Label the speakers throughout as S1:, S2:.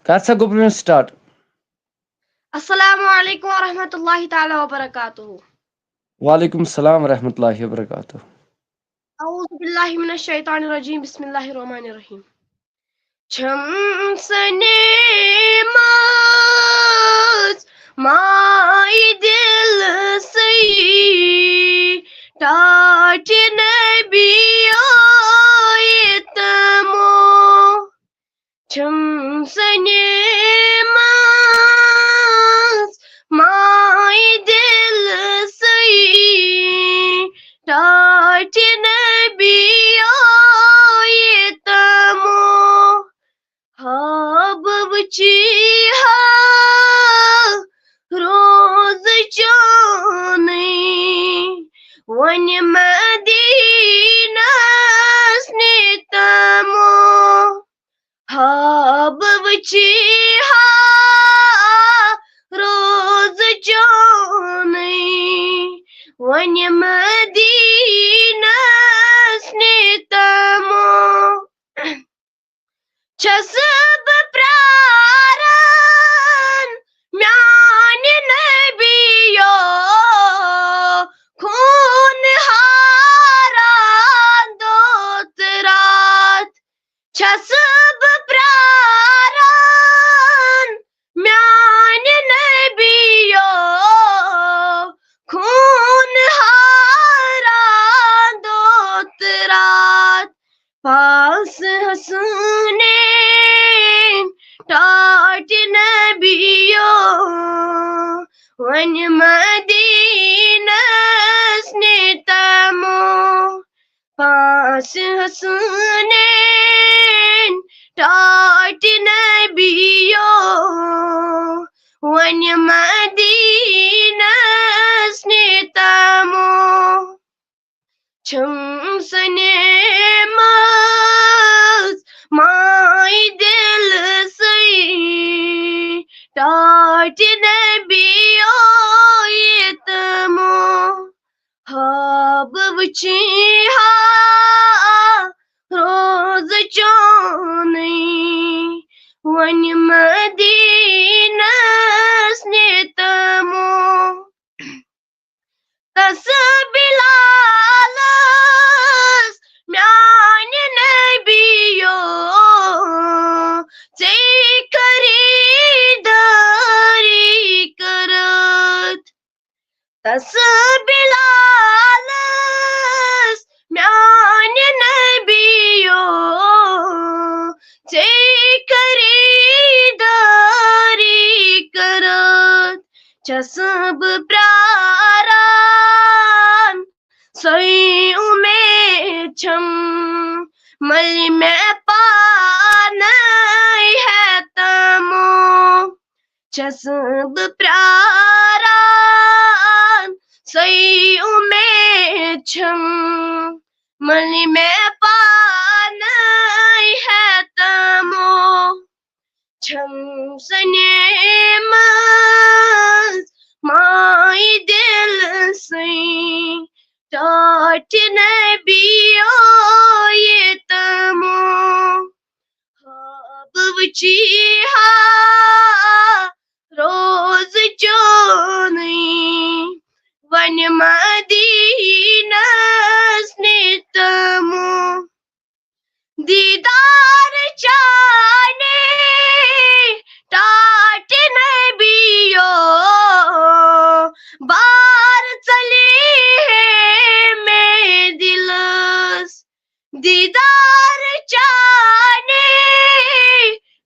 S1: کر سا گپن سٹارٹ.
S2: السلام علیکم ورحمۃ اللہ تعالی وبرکاتہ.
S1: وعلیکم السلام ورحمۃ اللہ وبرکاتہ.
S2: اعوذ باللہ من الشیطان الرجیم بسم اللہ الرحمن الرحیم. چھم سنے ماز مائی دل سئی ٹاٹ نبی آیتمو چھم سنے ماز مائی دل سئی ٹاٹ نبی آیتمو ہاب بچی ہا روز جانی ون مدینہ نیتمو ہاب بچی ہا روز جانی ون مدینہ نیتمو چھس بہ پراران میانہ نبیو خون ہاران دوت رات چھس بہ پراران میانہ نبیو خون ہاران دوت رات پاس حسنین ٹاٹ نبیو ون مدینہ نیتمو پاس حسنین ٹاٹ نبیو ون مدینہ نیتمو چھم سنے ماز مائی دل سئی ٹاٹ نبی آیتمو ہاب وچی ہا روز جانی ون مدینہ نیتمو تس بلالس میانہ نبیو ژے خریداری کرت تس بلالس میانہ نبیو ژے خریداری کرت چھس بہ پراران سوئی امید چھم ملی میں پانائی ہے تمو چھس بہ پراران سوئی امید چھم ملی میں پانائی ہے تمو چھم سنے ماز مائی دل سئی ٹاٹ نبی آیتمو ہاب وچی ہا روز جانی ون مدینہ نیتمو دیدار چانے ٹاٹ نبیو بار چلی ہے میں دلس دیدار چانے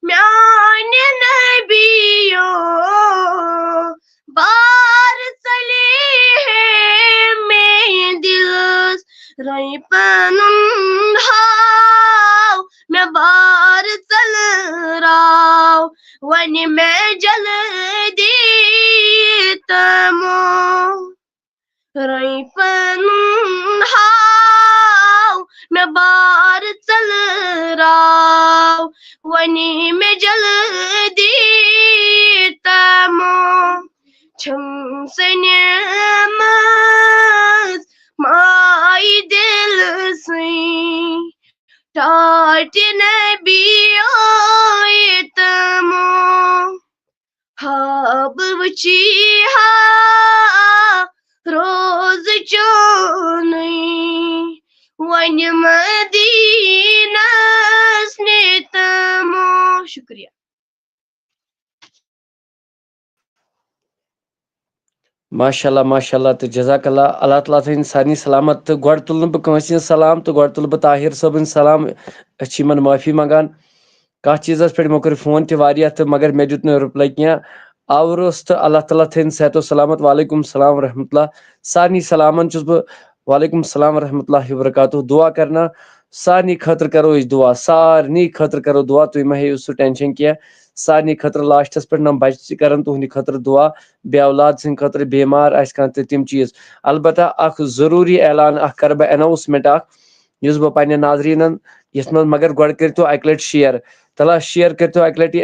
S2: میانہ نبیو بار چلی ہے میں دلس رئی پنن ہاو میں بار چل راو ون میں جلدی تمو رئی پنن ہاو میں بار چل راو ونی میں جلدی تمو چھم سنے ماز مائی دل سئی ٹاٹ نبی آیتمو وچی ہا روز چونی ون مدینس نتمو شکریہ.
S1: ماشاء اللہ تو جزاک اللہ. اللہ تعالیٰ تھٲیِن سارنٕے سلامت. تہٕ گۄڈٕ تُلہٕ نہٕ بہٕ کٲنٛسہِ ہِنٛز سلام تہٕ گۄڈٕ تُلہٕ بہٕ طاہِر صٲبٕنۍ سلام. أسۍ چھِ یِمن معٲفی منٛگان کتھ چیٖزس پٮ۪ٹھ. یِمو کٔرۍ فون تہِ واریاہ تہٕ مگر مےٚ دیُت نہٕ رِپلاے کینٛہہ. آوُر اوس تہٕ اللہ تعالیٰ تھٲیِن صحت و سلامت. وعلیکُم السلام ورحمۃ اللہ. سارنٕے سلامن چھُس بہٕ وعلیکُم السلام ورحمۃ اللہ وبرکاتہ دعا کرنا. سارنٕے خٲطرٕ کرو أسۍ دعا, سارنٕے خٲطرٕ کرو دعا. تُہۍ مہ ہیٚیِو سُہ ٹینشن کینٛہہ. سارنٕے خٲطرٕ لاسٹس پٮ۪ٹھ نم بچہِ تہِ کرن تُہنٛدِ خٲطرٕ دعا, بے اولاد سٕنٛدِ خٲطرٕ, بیمار آسہِ کانٛہہ تہٕ تِم چیٖز. البتہ اکھ ضروٗری اعلان اکھ کرٕ بہٕ اناوسمنٹ اکھ یُس بہٕ پننٮ۪ن ناظریٖنن یتھ منٛز, مگر گۄڈٕ کٔرۍتو اکہِ لٹہِ شیر. تلا شیر کٔرۍتو اکہِ لٹہِ.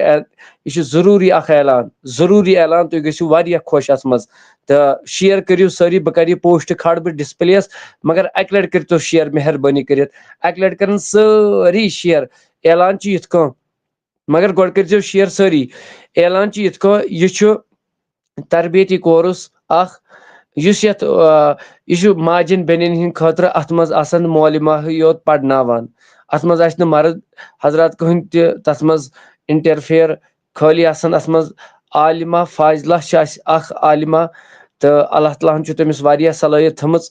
S1: یہِ چھُ ضروٗری اکھ اعلان, ضروٗری اعلان. تُہۍ گٔژھِو واریاہ خۄش اتھ منٛز تہٕ شیر کٔرِو سٲری. بہٕ کرٕ یہِ پوسٹ کھالہٕ بہٕ ڈسپلے یس, مگر اکہِ لٹہِ کٔرۍتو شیر مہربٲنی کٔرِتھ. اکہِ لٹہِ کرن سٲری شیر. اعلان چھُ یِتھ کٔنۍ, مگر گۄڈٕ کٔرۍزیو شیر سٲری. اعلان چھُ یِتھ کٔنۍ, یہِ چھُ تربیتی کورس اکھ یُس یتھ یہِ چھُ ماجٮ۪ن بیٚنٮ۪ن ہٕنٛدِ خٲطرٕ. اتھ منٛز آسن مولمہٕے یوت پرناوان. اتھ منٛز آسہِ نہٕ مرد حضرات کٕہٕنۍ تہِ تتھ منٛز انٹرفیر. خٲلی آسن اتھ منٛز عالمہ فاضلہ چھِ اسہِ اکھ عالمہ تہٕ اللہ تعالیٰ ہن چھُ تٔمِس واریاہ صلٲحیت تھٲمٕژ.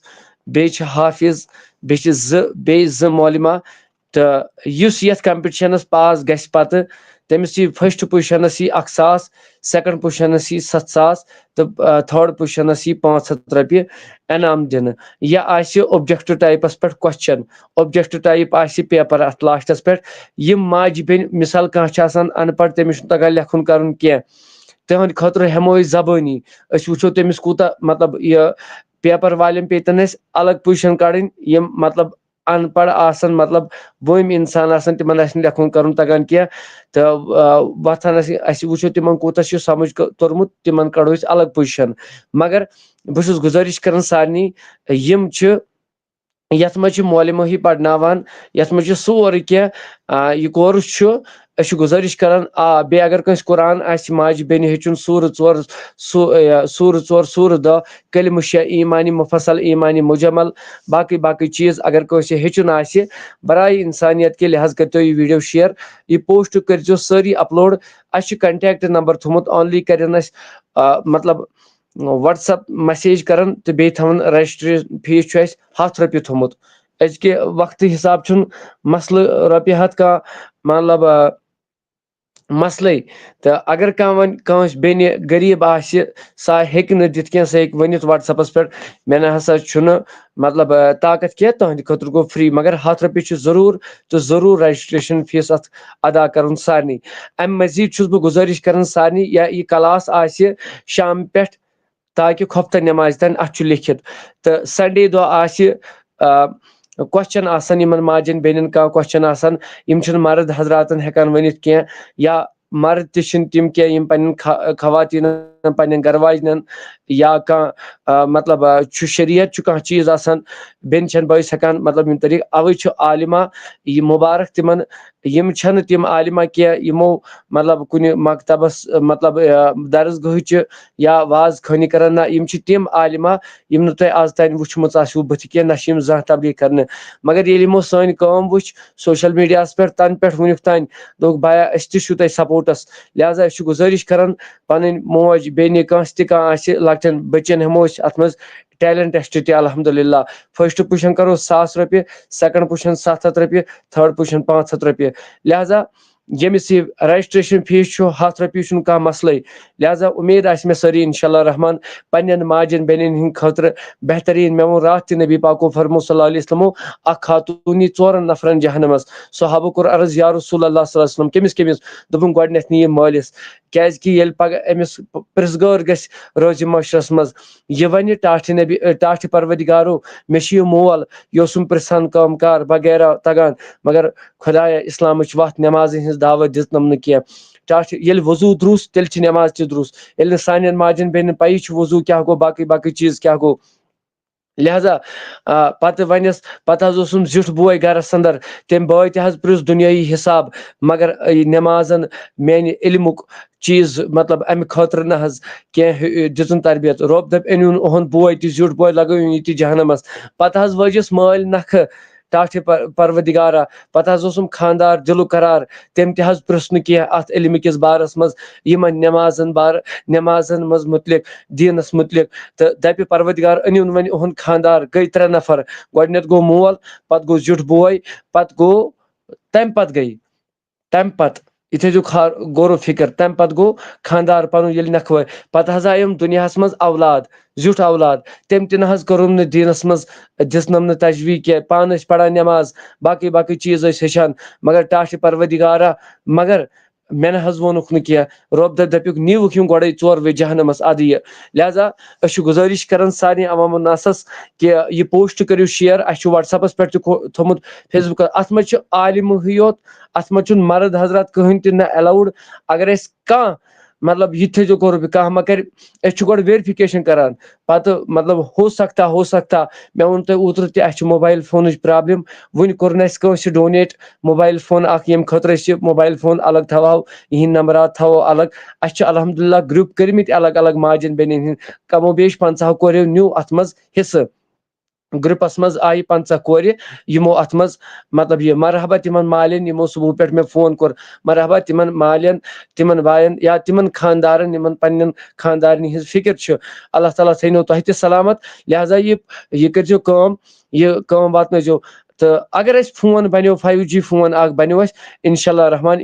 S1: بیٚیہِ چھِ حافظ, بیٚیہِ چھِ زٕ مولمہ. تہٕ یُس یتھ کمپٹشنس پاس گژھِ پتہٕ تٔمِس یی فٔسٹ پُزِشنس یی 1,000, سیکنڈ پُزِشنس یی 7,000 تہٕ تھٲڈ پُزِشنس یی 500 رۄپیہِ انعام دِنہٕ. یہِ آسہِ اوبجیکٹو ٹایپس پٮ۪ٹھ کوسچن. اوبجیکٹو ٹایپ آسہِ پیپر اتھ لاسٹس پٮ۪ٹھ. یِم ماجہِ بیٚنہِ مثال کانٛہہ چھِ آسان ان پڑھ, تٔمِس چھُنہٕ تگان لیکھُن کرُن کینٛہہ, تِہنٛدِ خٲطرٕ ہٮ۪مو أسۍ زبٲنی. أسۍ وٕچھو تٔمِس کوٗتاہ مطلب یہِ پیپر والٮ۪ن پیتن اَسہِ الگ پُزِشن کڑٕنۍ. یِم مطلب ان پڑھ آسن, مطلب وٲمۍ انسان آسن, تِمن آسہِ نہٕ لیکھُن کرُن تگان کینٛہہ تہٕ وۄتھان أسۍ وٕچھو تِمن کوٗتاہ چھُ سمجھ توٚرمُت, تِمن کڑو أسۍ الگ پُزِشن. مگر بہٕ چھُس گُزٲرِش کران سارنٕے, یِم چھِ یتھ منٛز چھِ مولمہٕے پرناوان, یتھ منٛز چھُ سورُے کینٛہہ. یہِ کورس چھُ, أسۍ چھِ گُزٲرِش کران. بیٚیہِ اگر کٲنٛسہِ قرآن آسہِ ماجہِ بیٚنہِ ہیٚچھُن, سورٕ 4 سورٕ 10, کلمہٕ 6, ایٖمانِ مُفصل, ایٖمانِ مُجمل, باقٕے چیٖز اگر کٲنٛسہِ ہیٚچھُن آسہِ, برایے انسانیت کے لحاظ کٔرۍتو یہِ ویٖڈیو شیر. یہِ پوسٹ کٔرۍزیو سٲری اپلوڈ. اسہِ چھُ کنٹیکٹ نمبر تھوٚمُت, اونلی کرن اسہِ مطلب وٹس ایپ میسیج کرن تہٕ بیٚیہِ تھاوان رجسٹریشن فیس چھُ اسہِ 100 رۄپیہِ تھوٚمُت. أزکہِ وقتہٕ حساب چھُنہٕ مسلہٕ رۄپیہِ 100 کانٛہہ مطلب مسلے. تہٕ اگر کانٛہہ وۄنۍ کٲنٛسہِ بیٚنہِ غریٖب آسہِ, سۄ ہیٚکہِ نہٕ دِتھ کینٛہہ, سۄ ہیٚکہِ ؤنِتھ وٹس ایپس پٮ۪ٹھ مےٚ نہ ہسا چھُنہٕ مطلب طاقت کینٛہہ, تُہنٛدِ خٲطرٕ گوٚو فری, مگر 100 رۄپیہِ چھُ ضروٗر تہٕ ضروٗر رجسٹریشن فیس اتھ ادا کرُن سارنٕے. امہِ مزیٖد چھُس بہٕ گُزٲرِش کران سارنٕے, یا یہِ کلاس آسہِ شام پٮ۪ٹھ تاکہِ خۄفتن نٮ۪مازِ تانۍ, اتھ چھُ لیکھِتھ. تہٕ سنڈے دۄہ آسہِ کوسچن آسان یِمن ماجٮ۪ن بیٚنٮ۪ن, کانٛہہ کوسچن آسان یِم چھِنہٕ مرد حضراتن ہٮ۪کان ؤنِتھ کینٛہہ, یا مرد تہِ چھِنہٕ تِم کینٛہہ یِم پننٮ۪ن خواتیٖنن پننٮ۪ن گرٕ واجنٮ۪ن, یا کانٛہہ مطلب چھُ شریعت چھُ کانٛہہ چیٖز آسان بیٚنہِ چھنہٕ بٲیِس ہٮ۪کان مطلب یِم طریٖقہٕ. اوے چھُ عالمہ یہِ مُبارک تِمن. یِم چھنہٕ تِم عالمہ کینٛہہ یِمو مطلب کُنہِ مکتبس مطلب درسگاہٕچہِ یا واز خٲنی کران, نہ, یِم چھِ تِم عالمہ یِم نہٕ تۄہہِ آز تانۍ وٕچھمٕژ آسِوٕ بٕتھِ کینٛہہ, نہ چھِ یِم زانٛہہ تبلیغ کرنہٕ. مگر ییٚلہِ یِمو سٲنۍ کٲم وٕچھ سوشل میڈیاہس پٮ۪ٹھ, تنہٕ پٮ۪ٹھ وُنیُک تانۍ دوٚپُکھ بایا أسۍ تہِ چھِو تۄہہِ سپوٹس. لہٰذا أسۍ چھِ گُزٲرِش کران پنٕنۍ موج بیٚنہِ کٲنٛسہِ تہِ کانٛہہ آسہِ لۄکٹٮ۪ن بچن ہٮ۪مو أسۍ اتھ منٛز ٹیلنٹ ٹیسٹ تہِ الحمدللہ. فٔسٹ پُزِشن کرو 1,000 رۄپیہِ, سیکنڈ پُزِشن 700 رۄپیہِ, تھٲڈ پُزِشن 500 رۄپیہِ. لہٰذا ییٚمِس یہِ رجسٹریشن فیس چھُ 100 رۄپیہِ, چھُنہٕ کانٛہہ مسلے. لہٰذا اُمید آسہِ مےٚ سٲری انشاء اللہ رحمان پننٮ۪ن ماجٮ۪ن بیٚنٮ۪ن ہٕنٛدِ خٲطرٕ بہتریٖن. مےٚ ووٚن راتھ تہِ نبی پاکو فرمو صلی اللہ علیہ وسلمو, اکھ خاتوٗن یی 4 نفرن جہنمس. صحابو کوٚر عرض یا رسول اللہ صلی اللہ علیہ وسلم کٔمِس کٔمِس؟ دوٚپُن گۄڈٕنیتھ نی یہِ مٲلِس, کیازِ کہِ ییٚلہِ پگہہ أمِس پرژھگٲر گژھِ روزِ معاشرس منٛز, یہِ وَنہِ ٹاٹھہِ پروردگارو مےٚ چھُ یہِ مول, یہِ اوسُم پرژھان کٲم کار وغیرہ تگان, مگر خۄدایا اسلامٕچ وتھ نٮ۪مازِ ہٕنٛز دعوت دِژنم نہٕ کینٛہہ. ٹاٹھہِ ییٚلہِ وضوٗ درٛوس تیٚلہِ چھِ نٮ۪ماز تہِ درٛوس, ییٚلہِ نہٕ سانٮ۪ن ماجٮ۪ن بیٚنٮ۪ن پیی چھُ وضوٗ کیاہ گوٚو, باقٕے چیٖز کیاہ گوٚو. لہٰذا پتہٕ وَنٮ۪س, پتہٕ حظ اوسُم زیُٹھ بوے گرس انٛدر, تٔمۍ بٲے تہِ حظ پرٛژھ دُنیٲیی حساب, مگر نٮ۪مازن میانہِ علمُک چیز مطلب امہِ خٲطرٕ نہ حظ کینٛہہ دِژٕن تربیت رۄب دَپہِ أنِوُن اُہُنٛد بوے تہِ زیُٹھ بوے لگٲوِن یہِ تہِ جہنمس پتہٕ حظ وٲجِس مٲلۍ نکھٕ ٹاٹھِ پروردِگارا پتہٕ حظ اوسُم خاندار دِلُک قرار تٔمۍ تہِ حظ پرٛژھ نہٕ کینٛہہ اتھ علمہِ کِس بارس منٛز یِمن نٮ۪مازن منٛز متعلق دیٖنس متعلق تہٕ دپہِ پروردِگار أنِوُن وۄنۍ اُہُنٛد خاندار گٔے 3 نفر گۄڈٕنیتھ گوٚو مول پتہٕ گوٚو زیُٹھ بوے پتہٕ گوٚو تمہِ پتہٕ یہِ تھٲیزیو غورو فِکر تمہِ پتہٕ گوٚو خاندار پنُن ییٚلہِ نکھوے پتہٕ حظ آیِم دُنیاہس منٛز اولاد زیُٹھ اولاد تٔمۍ تہِ نہ حظ کوٚرُم نہٕ دیٖنس منٛز دِژنم نہٕ تجویٖح کینٛہہ پانہٕ ٲسۍ پران نٮ۪ماز باقٕے چیٖز ٲسۍ ہیٚچھان مگر ٹاٹھِ پروردِگارا مگر مےٚ نہ حظ ووٚنُکھ نہٕ کینٛہہ رۄب دَپیُکھ نیٖوُکھ یِم گۄڈے ژورؤے جہنمس اَدٕ یہِ لہذا أسۍ چھِ گُزٲرِش کران سارنٕے عوام الناسس کہِ یہِ پوسٹ کٔرِو شِیر اَسہِ چھُ وٹس ایپس پٮ۪ٹھ تہِ تھوٚمُت فیس بُک اتھ منٛز چھُ عالمٕے یوت اتھ منٛز چھُنہٕ مرد حضرات کٕہٕنۍ تہِ نہ ایلاوُڈ اگر أسۍ کانٛہہ مطلب یہِ تھٲیزیو غورو کانٛہہ ما کرِ أسۍ چھِ گۄڈٕ ویرفِکیشن کران پتہٕ مطلب ہو سکتا مےٚ ووٚن تۄہہِ اوترٕ تہِ اَسہِ چھِ موبایل فونٕچ پرابلم وُنہِ کوٚر نہٕ اَسہِ کٲنٛسہِ ڈونیٹ موبایل فون اکھ ییٚمہِ خٲطرٕ أسۍ یہِ موبایل فون الگ تھاوہو یِہِنٛدۍ نمبرات تھاوو الگ اَسہِ چھِ الحمدللہ گروپ کٔرمٕتۍ الگ الگ ماجٮ۪ن بیٚنٮ۪ن ہٕنٛدۍ کمو بیش 50 کوریو نیوٗ اتھ منٛز حصہٕ گروپس منٛز آیہِ 50 کورِ یِمو اتھ منٛز مطلب یہِ مرحبا تِمن مالٮ۪ن یِمو صبحہٕ پٮ۪ٹھ مےٚ فون کوٚر مرحبا تِمن مالٮ۪ن تِمن باین یا تِمن خاندارن یِمن پننٮ۪ن خاندارنہِ ہٕنٛز فِکر چھِ اللہ تعالیٰ تھٲینو تۄہہِ تہِ سلامت لہذا یہِ کٔرزیٚو کٲم یہِ کٲم واتنٲیزیٚو تہٕ اگر اَسہِ فون بنیو 5G فون اکھ بنیو اَسہِ انشاء اللہ رحمان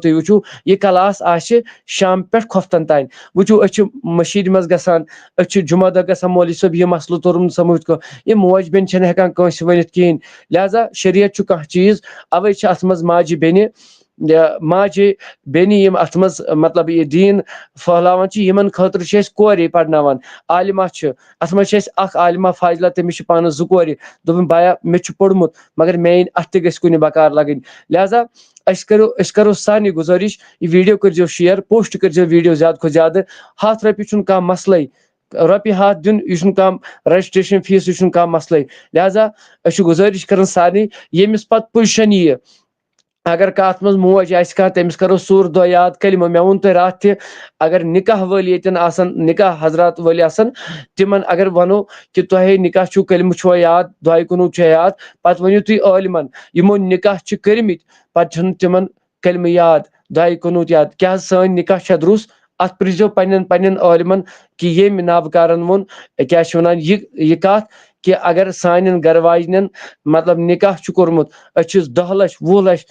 S1: تُہۍ وٕچھِو یہِ کلاس آسہِ شام پٮ۪ٹھ کھۄفتن تانۍ وٕچھِو أسۍ چھِ مٔشیٖد منٛز گژھان أسۍ چھِ جمعہ دۄہ گژھان مولوی صٲب یہِ مسلہٕ توٚرُم نہٕ سمجھ یہِ موج بیٚنہِ چھنہٕ ہٮ۪کان کٲنٛسہِ ؤنِتھ کِہیٖنۍ لہذا شریعت چھُ کانٛہہ چیٖز اوے چھِ اتھ منٛز ماجہِ بیٚنہِ یِم اتھ منٛز مطلب یہِ دیٖن پھٔہلاوان چھِ یِمن خٲطرٕ چھِ أسۍ کورے پرناوان عالمہ چھِ اتھ منٛز چھِ أسۍ اکھ عالمہ فاضلہ تٔمِس چھِ پانس 2 کورِ دوٚپُن بایا مےٚ چھُ پوٚرمُت مگر میٲنۍ اتھ تہِ گژھِ کُنہِ بکار لگٕنۍ لہذا أسۍ کرو سارنٕے گُزٲرِش یہِ ویٖڈیو کٔرزیٚو شِیر پوسٹ کٔرزیٚو ویٖڈیو زیادٕ کھۄتہٕ زیادٕ 100 رۄپیہِ چھُنہٕ کانٛہہ مسلے رۄپیہِ 100 دیُن یہِ چھُنہٕ کانٛہہ رجسٹریشن فیٖس یہِ چھُنہٕ کانٛہہ مسلے لہذا أسۍ چھِ گُزٲرِش کران سارنٕے ییٚمِس پتہٕ پُزِشن یِیہِ اگر کانٛہہ اتھ منٛز موج آسہِ کانٛہہ تٔمِس کرو سوٗرٕ دۄہ یاد کلمہٕ مےٚ ووٚن تۄہہِ راتھ تہِ اگر نکاح وٲلۍ ییٚتٮ۪ن آسن نکاح حضرات وٲلۍ آسن تِمن اگر ونو کہِ تۄہہِ نکاح چھُو کلمہٕ چھُوا یاد دعاے کُنوٗ چھا یاد پتہٕ ؤنِو تُہۍ عٲلمن یِمو نکاح چھِ کٔرمٕتۍ پتہٕ چھُنہٕ تِمن کلمہٕ یاد دعاے کُنوٗ یاد کیٛاہ حظ سٲنۍ نکاح چھا درُست اتھ پرٛژھزیٚو پننٮ۪ن عٲلمن کہِ ییٚمۍ نابکارن ووٚن کیٛاہ چھِ ونان یہِ کتھ کہِ اگر سانٮ۪ن گرٕ واجنٮ۪ن مطلب نکاح چھُ کوٚرمُت أسۍ چھِ 10 لچھ 20 لچھ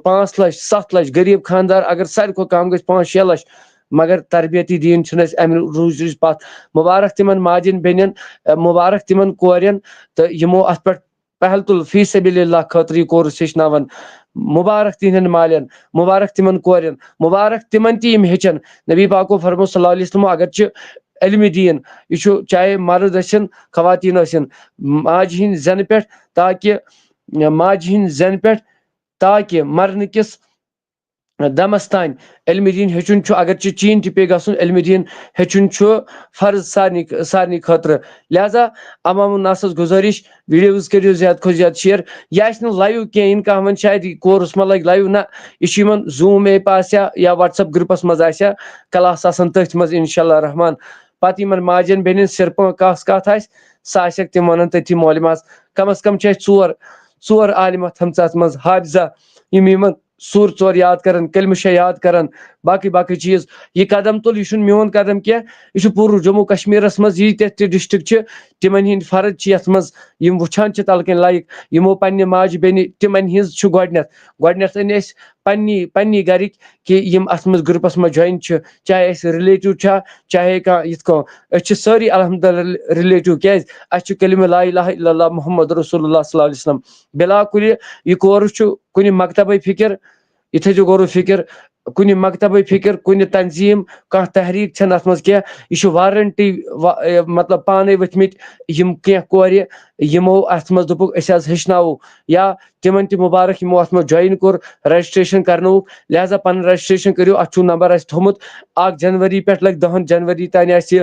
S1: 5 لچھ 7 لچھ غریٖب خاندار اگر ساروی کھۄتہٕ کم گژھِ 5-6 لچھ مگر تربیتی دیٖن چھُنہٕ اَسہِ امہِ روٗزِچ پتھ مُبارک تِمن ماجٮ۪ن بیٚنٮ۪ن مُبارک تِمن کورٮ۪ن تہٕ یِمو اتھ پٮ۪ٹھ پہل تُل فی سبیل اللہ خٲطرٕ یہِ کورس ہیٚچھناوان مُبارک تِہنٛدٮ۪ن مالٮ۪ن مُبارک تِمن کورٮ۪ن مُبارک تِمن تہِ یِم ہیٚچھن نبی پاکو فرمو صلی اللہ علیہ وسلم اگر چھِ علمِ دیٖن یہِ چھُ چاہے مرد ٲسِن خواتیٖن ٲسِن ماجہِ ہِنٛدۍ زٮ۪نہٕ پٮ۪ٹھ تاکہِ مرنہٕ کِس دمس تانۍ علمِ دیٖن ہیٚچھُن چھُ اگر چھِ چیٖن تہِ پیٚیہِ گژھُن علمِ دیٖن ہیٚچھُن چھُ فرض سارنٕے خٲطرٕ لہذا عوام الناسس گُزٲرِش ویٖڈیوز کٔرِو زیادٕ کھۄتہٕ زیادٕ شِیر یہِ آسہِ نہٕ لایِو کینٛہہ یِن کانٛہہ وَنہِ شاید یہِ کورس ما لگہِ لایِو نہ یہِ چھُ یِمن زوٗم ایپ آسیا یا وٹس ایپ گروپس منٛز آسیا کلاس آسان تٔتھۍ منٛز انشاء اللہ رحمان پتہٕ یِمن ماجٮ۪ن بیٚنٮ۪ن سِرپہٕ کتھ آسہِ سۄ آسٮ۪کھ تِم ونان تٔتھی مولِمس کم از کم چھِ اَسہِ ژور عالمہ تھٲمژٕ اتھ منٛز حافظہ یِمن سوٗر 4 یاد کران کلمہٕ چھےٚ یاد کران باقٕے چیٖز یہِ قدم تُل یہِ چھُنہٕ میون قدم کینٛہہ یہِ چھُ پوٗرٕ جموں کشمیٖرس منٛز ییٖتیاہ تہِ ڈسٹرک چھِ تِمن ہِنٛدۍ فرٕض چھِ یتھ منٛز یِم وٕچھان چھِ تلہٕ کِنۍ لایِک یِمو پننہِ ماجہِ بیٚنہِ تِمن ہِنٛز چھُ گۄڈٕنیتھ أنۍ أسۍ پننی گرِکۍ کہِ یِم اتھ منٛز گروپس منٛز جویِن چھِ چاہے أسۍ رِلیٹِو چھا چاہے کانٛہہ یِتھ کٔنۍ أسۍ چھِ سٲری الحمدللہ رِلیٹِو کیٛازِ اَسہِ چھُ کلمہ لا الہ الا اللہ محمد رسول اللہ صلی اللہ علیہ وسلم بلا کُلہِ یہِ کورس چھُ کُنہِ مکتبے فِکر یہِ تھٲیزیٚو غورو فِکر کُنہِ مکتبے فِکر کُنہِ تنظیٖم کانٛہہ تحریٖک چھنہٕ اتھ منٛز کینٛہہ یہِ چھُ وارنٹی مطلب پانے ؤتھمٕتۍ یِم کینٛہہ کورِ یِمو اتھ منٛز دوٚپُکھ أسۍ حظ ہیٚچھناوو یا تِمن تہِ مُبارک یِمو اتھ منٛز جویِن کوٚر رجسٹریشن کرنووُکھ لہذا پنُن رجسٹریشن کٔرِو اتھ چھُ نمبر اسہِ تھوٚمُت 1 جنؤری پٮ۪ٹھ لگہِ 10 جنؤری تانۍ آسہِ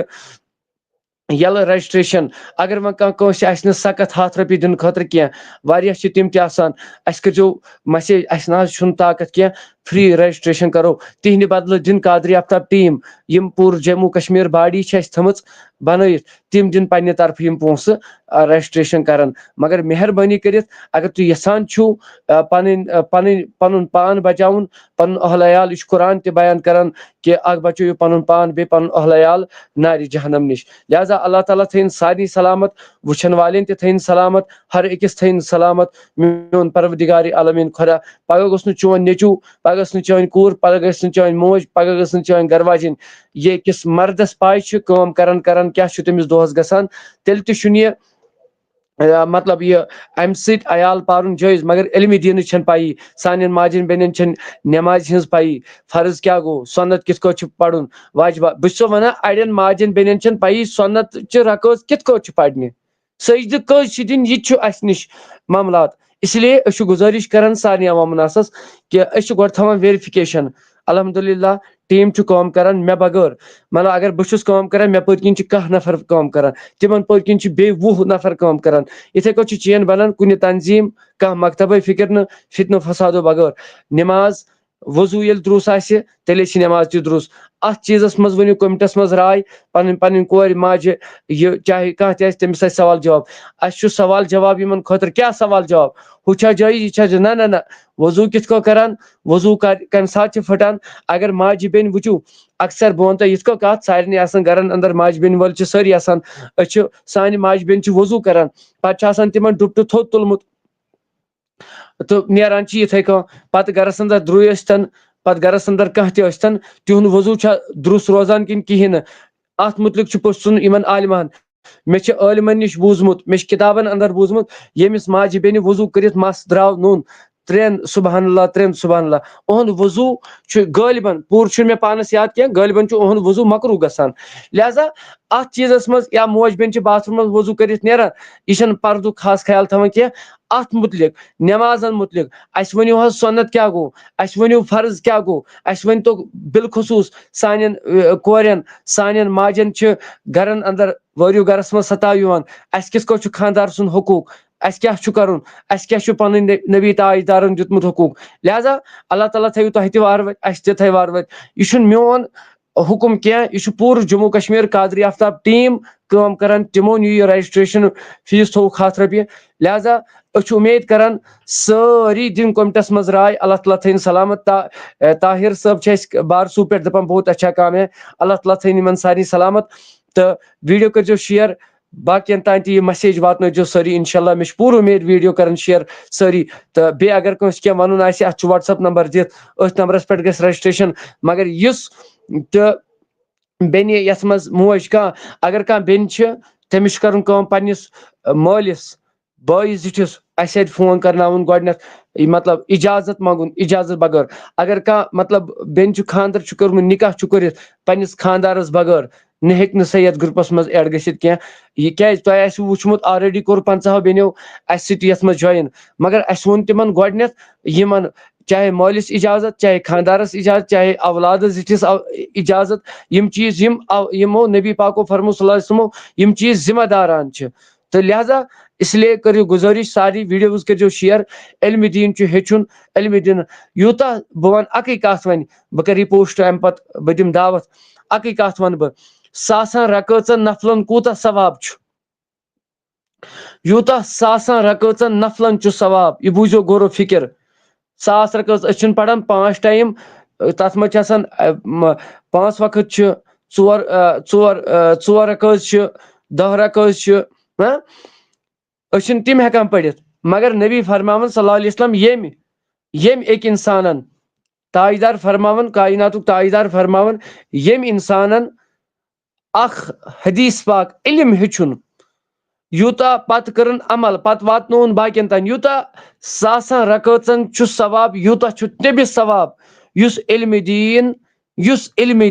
S1: یلہٕ رجسٹریشن اگر وۄنۍ کٲنٛسہِ آسہِ نہٕ سخت 100 رۄپیہِ دِنہٕ خٲطرٕ کینٛہہ واریاہ چھِ تِم تہِ آسان اَسہِ کٔرۍزیو مسیج اَسہِ نہ حظ چھُنہٕ طاقت کینٛہہ فری رجسٹریشن کرو تِہنٛدِ بدلہٕ دِن قادری آفتاب ٹیٖم یِم پوٗرٕ جموں کشمیٖر باڈی چھِ اَسہِ تھٲمٕژ بنٲیِتھ تِم دِن پننہِ طرفہٕ یِم پونٛسہٕ رجسٹریشن کرن مگر مہربٲنی کٔرِتھ اگر تُہۍ یژھان چھِو پنُن پان بچاوُن پنُن اہل عیال یہِ چھُ قرآن تہِ بیان کران کہِ اکھ بچٲیِو پنُن پان بیٚیہِ پنُن اہل عیال نارِ جہنم نِش لہذا اللہ تعالیٰ تھٲیِن سارنٕے سلامت وٕچھن والٮ۪ن تہِ تھٲیِن سلامت ہر أکِس تھٲیِن سلامت میون پروردگار عالمیٖن خۄدا پگہہ گوٚژھ نہٕ چون نیٚچوٗ پگہہ گٔژھ نہٕ چٲنۍ کوٗر پگہہ گٔژھ نہٕ چٲنۍ موج پگہہ گٔژھ نہٕ چٲنۍ گرواجِنۍ یہِ أکِس مردس پاے چھِ کٲم کران کیاہ چھُ تٔمِس دۄہس گژھان تیٚلہِ تہِ چھُنہٕ یہِ مطلب یہِ امہِ سۭتۍ عیال پالُن جٲیز مگر علمِ دیٖنٕچ چھنہٕ پایی سانٮ۪ن ماجٮ۪ن بیٚنٮ۪ن چھنہٕ نٮ۪مازِ ہٕنٛز پایی فرض کیاہ گوٚو سۄنت کِتھ کٲٹھۍ چھُ پرُن واجبہ بہٕ چھُسو ونان اڑٮ۪ن ماجٮ۪ن بیٚنٮ۪ن چھنہٕ پایی سۄنت چہِ رکٲژ کِتھ کٲٹھۍ چھِ پرنہِ سجدٕ کٔژ چھِ دِنۍ یہِ تہِ چھُ اسہِ نِش معاملات اس لیے أسۍ چھِ گُزٲرِش کران سارنٕے عوام الناسس کہِ أسۍ چھِ گۄڈٕ تھاوان ویرفِکیشن الحمدللہ ٹیٖم چھُ کٲم کران مےٚ بغٲر مطلب اگر بہٕ چھُس کٲم کران مےٚ پٔتۍ کِنۍ چھِ کاہ نفر کٲم کران تِمن پٔتۍ کِنۍ چھِ بیٚیہِ 20 نفر کٲم کران یِتھے کٲٹھۍ چھِ چین بنان کُنہِ تنظیٖم کانٛہہ مکتبے فکر نہٕ فتنہٕ فسادو بغٲر نٮ۪ماز وضوٗ ییٚلہِ درُست آسہِ تیٚلے چھِ نٮ۪ماز تہِ درُست اتھ چیٖزس منٛز ؤنِو کومِٹس منٛز راے پنٕنۍ کورِ ماجہِ یہِ چاہے کانٛہہ تہِ آسہِ تٔمِس آسہِ سوال جواب اسہِ چھُ سوال جواب یِمن خٲطرٕ کیاہ سوال جواب ہُہ چھا جٲیز یہِ چھا نہ وضوٗ کِتھ کٔنۍ کران وضوٗ کمہِ ساتہٕ چھِ پھٹان اگر ماجہِ بیٚنہِ وٕچھِو اکثر بہٕ ونہٕ تۄہہِ یِتھ کٔنۍ کتھ سارنٕے آسان گرن انٛدر ماجہِ بیٚنہِ وٲلۍ چھِ سٲری آسان أسۍ چھِ سانہِ ماجہِ بیٚنہِ چھِ وضوٗ کران پتہٕ چھُ آسان تِمن ڈُپٹہٕ تھوٚد تُلمُت تہٕ نیران چھِ یِتھے کٔنۍ پتہٕ گرس انٛدر درٛوے ٲسۍتن پتہٕ گرس انٛدر کانٛہہ تہِ ٲسۍتن تِہُنٛد وضوٗ چھا درُست روزان کِنہٕ کِہینۍ نہٕ اتھ مُتعلِق چھُ پرژھُن یِمن عالمن مےٚ چھُ عٲلمن نِش بوٗزمُت مےٚ چھُ کِتابن انٛدر بوٗزمُت ییٚمِس ماجہِ بیٚنہِ وضوٗ کٔرِتھ مس درٛاو نوٚن 3 سبحان اللہ سبحان اللہ اُہُنٛد وضوٗ چھُ غٲلبن پوٗرٕ چھُنہٕ مےٚ پانس یاد کینٛہہ غٲلبن چھُ اُہُنٛد وضوٗ مکروٗ گژھان لہذا اتھ چیٖزس منٛز یا موج بیٚنہِ چھِ باتھ روٗم منٛز وضوٗ کٔرِتھ نیران یہِ چھنہٕ پردُک خاص خیال تھاوان کینٛہہ اتھ مُتعلِق نٮ۪مازن مُتعلِق اسہِ ؤنِو حظ سۄنت کیاہ گوٚو اسہِ ؤنِو فرض کیاہ گوٚو اسہِ ؤنۍتو بالخصوٗص سانٮ۪ن کورٮ۪ن سانٮ۪ن ماجٮ۪ن چھِ گرن انٛدر وٲرِو گرس منٛز ستاو یِوان اسہِ کِتھ کٲٹھۍ چھُ خانٛدار سُنٛد حقوٗق اسہِ کیاہ چھُ کرُن اسہِ کیاہ چھُ پنٕنۍ نبی تاجدارن دیُتمُت حقوٗق لہذا اللہ تعالیٰ تھٲیِو تۄہہِ تہِ وارٕ وَتہِ اسہِ تہِ تھایہِ وارٕ وَتہِ یہِ چھُنہٕ میون حُکُم کینٛہہ یہِ چھُ پوٗرٕ جموں کشمیٖر قادری آفتاب ٹیٖم کٲم کران تِمو نیوٗ یہِ رجسٹریشن فیٖس تھووُکھ 100 رۄپیہِ لہذا أسۍ چھِ اُمید کران سٲری دِن کومِٹس منٛز راے اللہ تعالیٰ تھٲیِن سلامت طاہر صٲب چھِ اَسہِ بارسوٗ پٮ۪ٹھ دپان بہت اچھا کام ہے اللہ تعالیٰ تھٲیِن یِمن سارنٕے سلامت تہٕ ویٖڈیو کٔرۍزیو شِیر باقین تام تہِ یہِ مسیج واتنٲیزیو سٲری انشاء اللہ مےٚ چھُ پوٗرٕ اُمید ویٖڈیو کران شِیر سٲری تہٕ بیٚیہِ اگر کٲنٛسہِ کینٛہہ وَنُن آسہِ اتھ چھُ وٹسپ نمبر دِتھ أتھۍ نمبرس پٮ۪ٹھ گژھِ رجسٹریشن مگر یُس تہٕ بیٚنہِ یتھ منٛز موج کانٛہہ اگر کانٛہہ بیٚنہِ چھِ تٔمِس چھُ کرُن کٲم پننِس مٲلِس بٲیِس زِٹھِس اسہِ اتھِ فون کرناوُن گۄڈٕنیتھ مطلب اِجازت منٛگُن اِجازت بغٲر اگر کانٛہہ مطلب بیٚنہِ چھُ خانٛدر چھُ کوٚرمُت نکاح چھُ کٔرِتھ پننِس خانٛدارس بغٲر نہ ہیٚکہِ نہٕ سۄ یتھ گرُپس منٛز ایڈ گٔژھِتھ کینٛہہ یہِ کیازِ تۄہہِ آسِوٕ وٕچھمُت آلریڈی کوٚر 50 بیٚنیو اسہِ سۭتۍ یتھ منٛز جویِن مگر اسہِ ووٚن تِمن گۄڈٕنیتھ یِمن چاہے مٲلِس اِجازت چاہے خانٛدارس اِجازت چاہے اولادس زِٹھِس اِجازت یِم چیٖز یِمو نبی پاکو فرموو صلی اللہ علیہ وسلمو یِم چیٖز ذمہ داران چھِ تہٕ لہذا اس لیے کٔرِو گُزٲرِش ساری ویٖڈیوز کٔرۍزیو شِیر علمِ دیٖن چھُ ہیٚچھُن علمِ دیٖن یوٗتاہ بہٕ وَنہٕ اکٕے کتھ وۄنۍ بہٕ کرٕ یہِ پوسٹ امہِ پتہٕ بہٕ دِمہٕ دعوت اکٕے کتھ ونہٕ بہٕ 100 رکٲژن نفلن کوٗتاہ ثواب چھُ یوٗتاہ 100 رکٲژن نفلن چھُ ثواب یہِ بوٗزِو غورو فِکر 100 رکٲژ أسۍ چھِنہٕ پران 5 ٹایم تتھ منٛز چھِ آسان 5 وقت چھِ 4 رکٲژ چھِ 10 رکٲژ چھِ أسۍ چھِنہٕ تِم ہٮ۪کان پٔرِتھ مگر نبی فرماوان صلی اللہ علیہ وسلم ییٚمۍ أکۍ انسانن تاجدار فرماوان کایناتُک تاجدار فرماوان ییٚمۍ انسانن اکھ حدیث پاک علم ہیٚچھُن یوٗتاہ پتہٕ کٔرٕن عمل پتہٕ واتنووُن باقین تام یوٗتاہ 100 رکٲژن چھُ ثواب یوٗتاہ چھُ تٔمِس ثواب یُس علمِ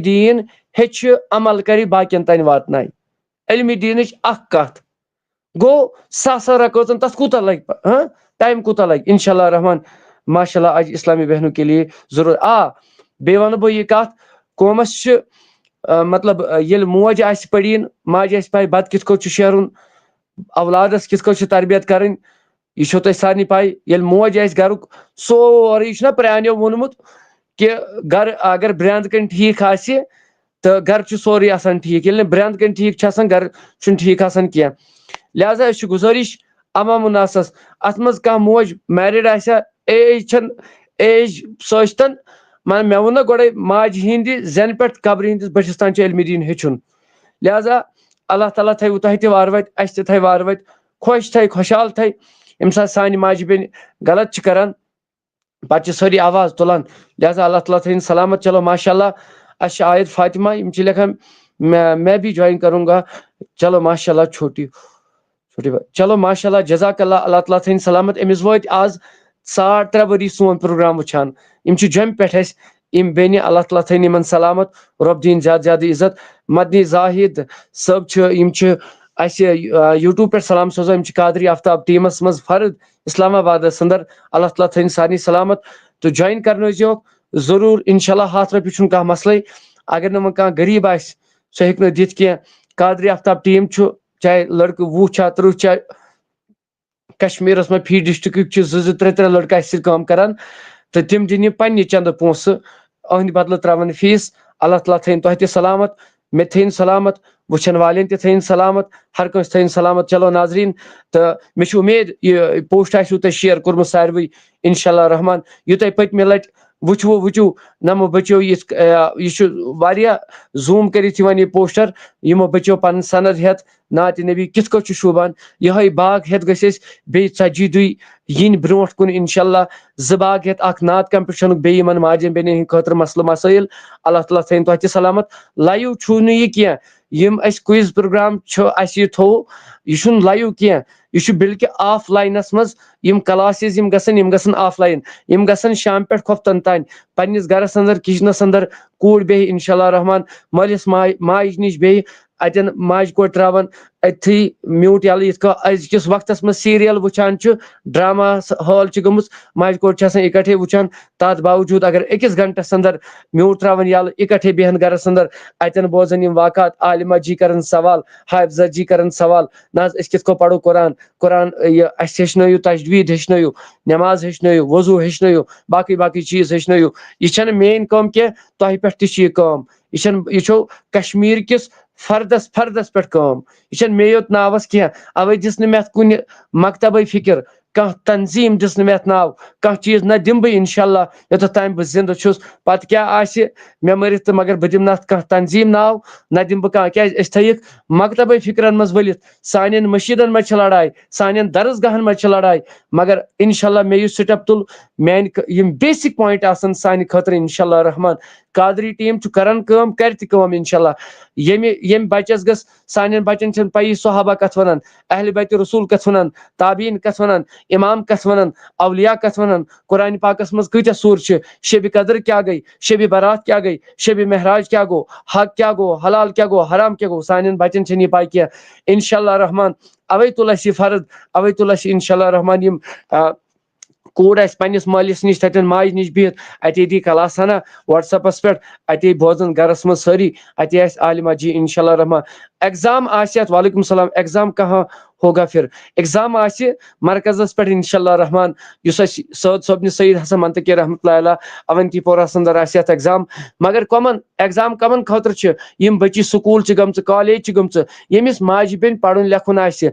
S1: دیٖن ہیٚچھِ عمل کرِ باقین تام واتنایہِ علمِ دیٖنٕچ اکھ کتھ گوٚو 100 رکٲژن تتھ کوٗتاہ لگہِ ٹایم کوٗتاہ لگہِ انشاء اللہ رحمان ماشاء اللہ آج اسلامی بہنوں کے لیے ضروٗر بیٚیہِ ونہٕ بہٕ یہِ کتھ قومس چھِ مطلب ییٚلہِ موج آسہِ پٔڑیٖن ماجہِ آسہِ پاے بَتہٕ کِتھ کٔنۍ چھُ شیرُن اولادَس کِتھ کٔنۍ چھِ تربیت کَرٕنۍ یہِ چھو تۄہہِ سارنٕے پاے ییٚلہِ موج آسہِ گَرُک سورُے یہِ چھُنہ پرٛانیو ووٚنمُت کہِ گَرٕ اگر برٛنٛدٕ کَنۍ ٹھیٖک آسہِ تہٕ گَرٕ چھُ سورُے آسان ٹھیٖک ییٚلہِ نہٕ برٛنٛدٕ کَنۍ ٹھیٖک چھُ آسان گَرٕ چھُنہٕ ٹھیٖک آسان کینٛہہ لہذا أسۍ چھِ گُزٲرِش عوام الناسَس اَتھ منٛز کانٛہہ موج میرِڈ آسیا ایج چھَنہٕ ایج سۄ ٲسۍتَن مےٚ ووٚن نہ گۄڈَے ماجہِ ہِنٛدِ زٮ۪نہٕ پٮ۪ٹھ قبرِ ہِنٛدِس بٔٹھِس تانۍ چھُ علمِ دیٖن ہیٚچھُن لہذا اللہ تعالیٰ تھٲیوٕ تۄہہِ تہِ وارٕ وَتہِ اَسہِ تہِ تھاوِ وارٕ وَتہِ خۄش تھاوِ خۄشحال تھاوِ ییٚمہِ ساتہٕ سانہِ ماجہِ بیٚنہِ غلط چھِ کَران پَتہٕ چھِ سٲری آواز تُلان لہذا اللہ تعالیٰ تھٲیِن سلامت چلو ماشاء اللہ اَسہِ چھِ آیت فاطمہ یِم چھِ لیکھان میں بھی جوائن کروں گا چلو ماشاء اللہ چھوٹی چلو ماشاء اللہ جزاک اللہ اللہ تعالیٰ تھٲیِن سلامت أمِس وٲتۍ آز 3.5 ؤری سون پروگرام وٕچھان یِم چھِ جوٚمہِ پٮ۪ٹھ اَسہِ یِم بیٚنہِ اللہ تعالیٰ تھٲیِن یِمن سلامت رۄب دِیِن زیادٕ زیادٕ عزت مدنی زاہد صٲب چھِ یِم چھِ اَسہِ یوٗٹیوٗب پٮ۪ٹھ سلام سوزان یِم چھِ قادری آفتاب ٹیٖمَس منٛز فرد اسلام آبادَس اندر اللہ تعالیٰ تھٲیِن سارنٕے سلامت تہٕ جویِن کرنٲیزیوکھ ضروٗر اِنشاء اللہ 100 رۄپیہِ چھُنہٕ کانٛہہ مسلے اگر نہٕ وۄنۍ کانٛہہ غریٖب آسہِ سُہ ہیٚکہِ نہٕ دِتھ کینٛہہ قادری آفتاب ٹیٖم چھُ چاہے لڑکہٕ 20 چھا 30 چھا کشمیٖرَس منٛز فی ڈِسٹرکٕکۍ چھِ 2-3 لڑکہٕ اَسہِ سۭتۍ کٲم کران تہٕ تِم دِنۍ یہِ پننہِ چندٕ پونٛسہٕ أہنٛدِ بدلہٕ تراون فیٖس اللہ تعالیٰ تھٲیِن تۄہہِ تہِ سلامت مےٚ تہِ تھٲیِن سلامت وٕچھن والٮ۪ن تہِ تھٲیِن سلامت ہر کٲنٛسہِ تھٲیِن سلامت چلو ناظریٖن تہٕ مےٚ چھِ اُمید یہِ پوسٹ آسِوٕ تۄہہِ شِیر کوٚرمُت ساروٕے اِنشاء اللہ رحمان یہِ تۄہہِ پٔتمہِ لٹہِ وٕچھِو نمو بچو یہِ چھُ واریاہ زوٗم کٔرِتھ یِوان یہِ پوسٹر یِمو بچو پنُن سند ہٮ۪تھ نعتِ نبی کِتھ کٲٹھۍ چھُ شوٗبان یِہوے باغ ہٮ۪تھ گٔژھۍ أسۍ بیٚیہِ 40 دُہۍ یِنۍ برونٛٹھ کُن اِنشاء اللہ 2 باغ ہٮ۪تھ اکھ نعت کمپٹشنُک بیٚیہِ یِمن ماجٮ۪ن بیٚنٮ۪ن ہٕنٛدِ خٲطرٕ مسلہٕ مسٲیل اللہ تعالیٰ تھٲیِن تۄہہِ تہِ سلامت لایِو چھُ نہٕ یہِ کینٛہہ یِم اَسہِ کُیِز پروگرام چھُ اَسہِ یہِ تھوٚو یہِ چھُنہٕ لایِو کینٛہہ یہِ چھُ بلکہِ آف لاینس منٛز یِم کلاسز یِم گژھن آف لاین یِم گژھن شام پٮ۪ٹھ کھۄفتن تانۍ پننِس گرس انٛدر کچنس انٛدر کوٗر بیٚہہِ انشاء اللہ رحمان مٲلِس ماجہِ نِش بیٚہہِ اتٮ۪ن ماجہِ کورِ تراون أتھی میوٗٹ یَلہٕ یِتھ کٔنۍ أزکِس وقتس منٛز سیٖریل وٕچھان چھُ ڈراما ہال چھِ گٔمٕژ ماجہِ کورِ چھِ آسان اِکٹھے وٕچھان تتھ باوجوٗد اگر 1 گنٹس انٛدر میوٗٹ تراون یَلہٕ اِکٹھے بیہن گرس انٛدر اتٮ۪ن بوزن یِم واقعات عالمہ جی کرن سوال حافظہ جی کرن سوال نہ حظ أسۍ کِتھ کٔنۍ پرو قرآن یہِ اَسہِ ہیٚچھنٲیِو تجویٖد ہیٚچھنٲیِو نٮ۪ماز ہیٚچھنٲیِو وضوٗ ہیٚچھنٲیِو باقٕے چیٖز ہیٚچھنٲیِو یہِ چھنہٕ میٲنۍ کٲم کینٛہہ تۄہہِ پٮ۪ٹھ تہِ چھِ یہِ کٲم یہِ چھو کشمیٖر کِس فردس پٮ۪ٹھ کٲم یہِ چھنہٕ مے یوت ناوس کینٛہہ اوے دِژ نہٕ مےٚ اَتھ کُنہِ مکتبے فِکر کانٛہہ تنظیٖم دِژ نہٕ مےٚ اَتھ ناو کانٛہہ چیٖز نہ دِمہٕ بہٕ انشاء اللہ یوٚتتھ تام بہٕ زِندٕ چھُس پتہٕ کیٛاہ آسہِ مےٚ مٔرِتھ تہٕ مگر بہٕ دِمہٕ نہٕ اَتھ کانٛہہ تنظیٖم ناو نہ دِمہٕ بہٕ کانٛہہ کیٛازِ أسۍ تھٲیِکھ مکتبے فِکرن منٛز ؤلِتھ سانٮ۪ن مٔشیٖدن منٛز چھِ لڑاے سانٮ۪ن درسگاہن منٛز چھِ لڑاے مگر انشاء اللہ مےٚ یُس سٹیپ تُل میانہِ یِم بیسِک پویِنٹ آسن سانہِ خٲطرٕ انشاء اللہ رحمان قادری ٹیٖم چھُ کران کٲم کرِ تہِ کٲم انشاء اللہ ییٚمہِ بچس گٔژھ سانٮ۪ن بچن چھنہٕ پیی صحابہ کتھ ونان اہلِ بیتِ رسوٗل کتھ ونان تابعیٖن کتھ ونان امام کتھ ونان اولیاء کتھ ونان قرآنِ پاکس منٛز کۭتیاہ سوٗر چھِ شبِ قدر کیٛاہ گٔے شبِ برات کیٛاہ گٔے شبِ مہراج کیٛاہ گوٚو حق کیٛاہ گوٚو حلال کیٛاہ گوٚو حرام کیٛاہ گوٚو سانٮ۪ن بچن چھنہٕ یہِ پاے کینٛہہ انشاء اللہ رحمان اوے تُل اَسہِ یہِ فرد اوے تُل اَسہِ انشاء اللہ رحمان یِم کوٗر آسہِ پننِس مٲلِس نِش تتٮ۪ن ماجہِ نِش بِہِتھ اتے دی کلاس ہنا وٹس ایپس پٮ۪ٹھ اتے بوزان گرس منٛز سٲری اتے آسہِ عالمہ جی انشاء اللہ رحمان ایگزام آسہِ اتھ وعلیکم السلام ایگزام کہاں ہوگا پھر ایگزام آسہِ مرکزس پٮ۪ٹھ انشاء اللہ رحمان یُس اَسہِ سعد صٲبنہِ سعید حسن منتقی رحمتہ اللہ علیہ اونتی پوراہس انٛدر آسہِ اتھ ایگزام مگر ایگزام کمن خٲطرٕ چھِ یِم بچی سکوٗل چھِ گٔمژٕ کالیج چھِ گٔمژٕ ییٚمِس ماجہِ بیٚنہِ پرُن لیکھُن آسہِ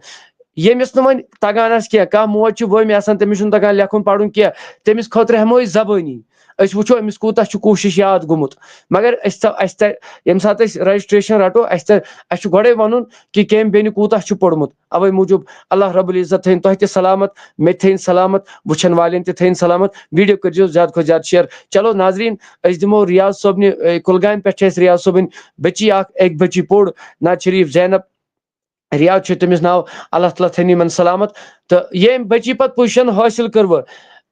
S1: ییٚمِس نہٕ وۄنۍ تگان آسہِ کینٛہہ کانٛہہ موج چھِ ؤمۍ آسان تٔمِس چھُنہٕ تگان لیکھُن پرُن کینٛہہ تٔمِس خٲطرٕ ہٮ۪مو أسۍ زبٲنی أسۍ وٕچھو أمِس کوٗتاہ چھُ کوٗشِش یاد گوٚمُت مگر اَسہِ ترِ ییٚمہِ ساتہٕ أسۍ رجسٹریشن رٹو اَسہِ چھُ گۄڈے وَنُن کہِ کٔمۍ بیٚنہِ کوٗتاہ چھُ پوٚرمُت اوے موٗجوٗب اللہ رب العزت تھٲیِن تۄہہِ تہِ سلامت مےٚ تہِ تھٲیِن سلامت وٕچھن والٮ۪ن تہِ تھٲیِن سلامت ویٖڈیو کٔرۍزیو زیادٕ کھۄتہٕ زیادٕ شِیر چلو ناظریٖن أسۍ دِمو ریاض صٲبنہِ کُلگامہِ پٮ۪ٹھ چھِ اَسہِ ریاض صٲبٕنۍ بٔچی اکھ بٔچی پوٚر نعت شریٖف زینب ریاض چھُ تٔمِس ناو اللہ تعالیٰ تھٲیِن یِمن سلامت تہٕ ییٚمۍ بٔچی پتہٕ پُزِشن حٲصِل کٔروٕ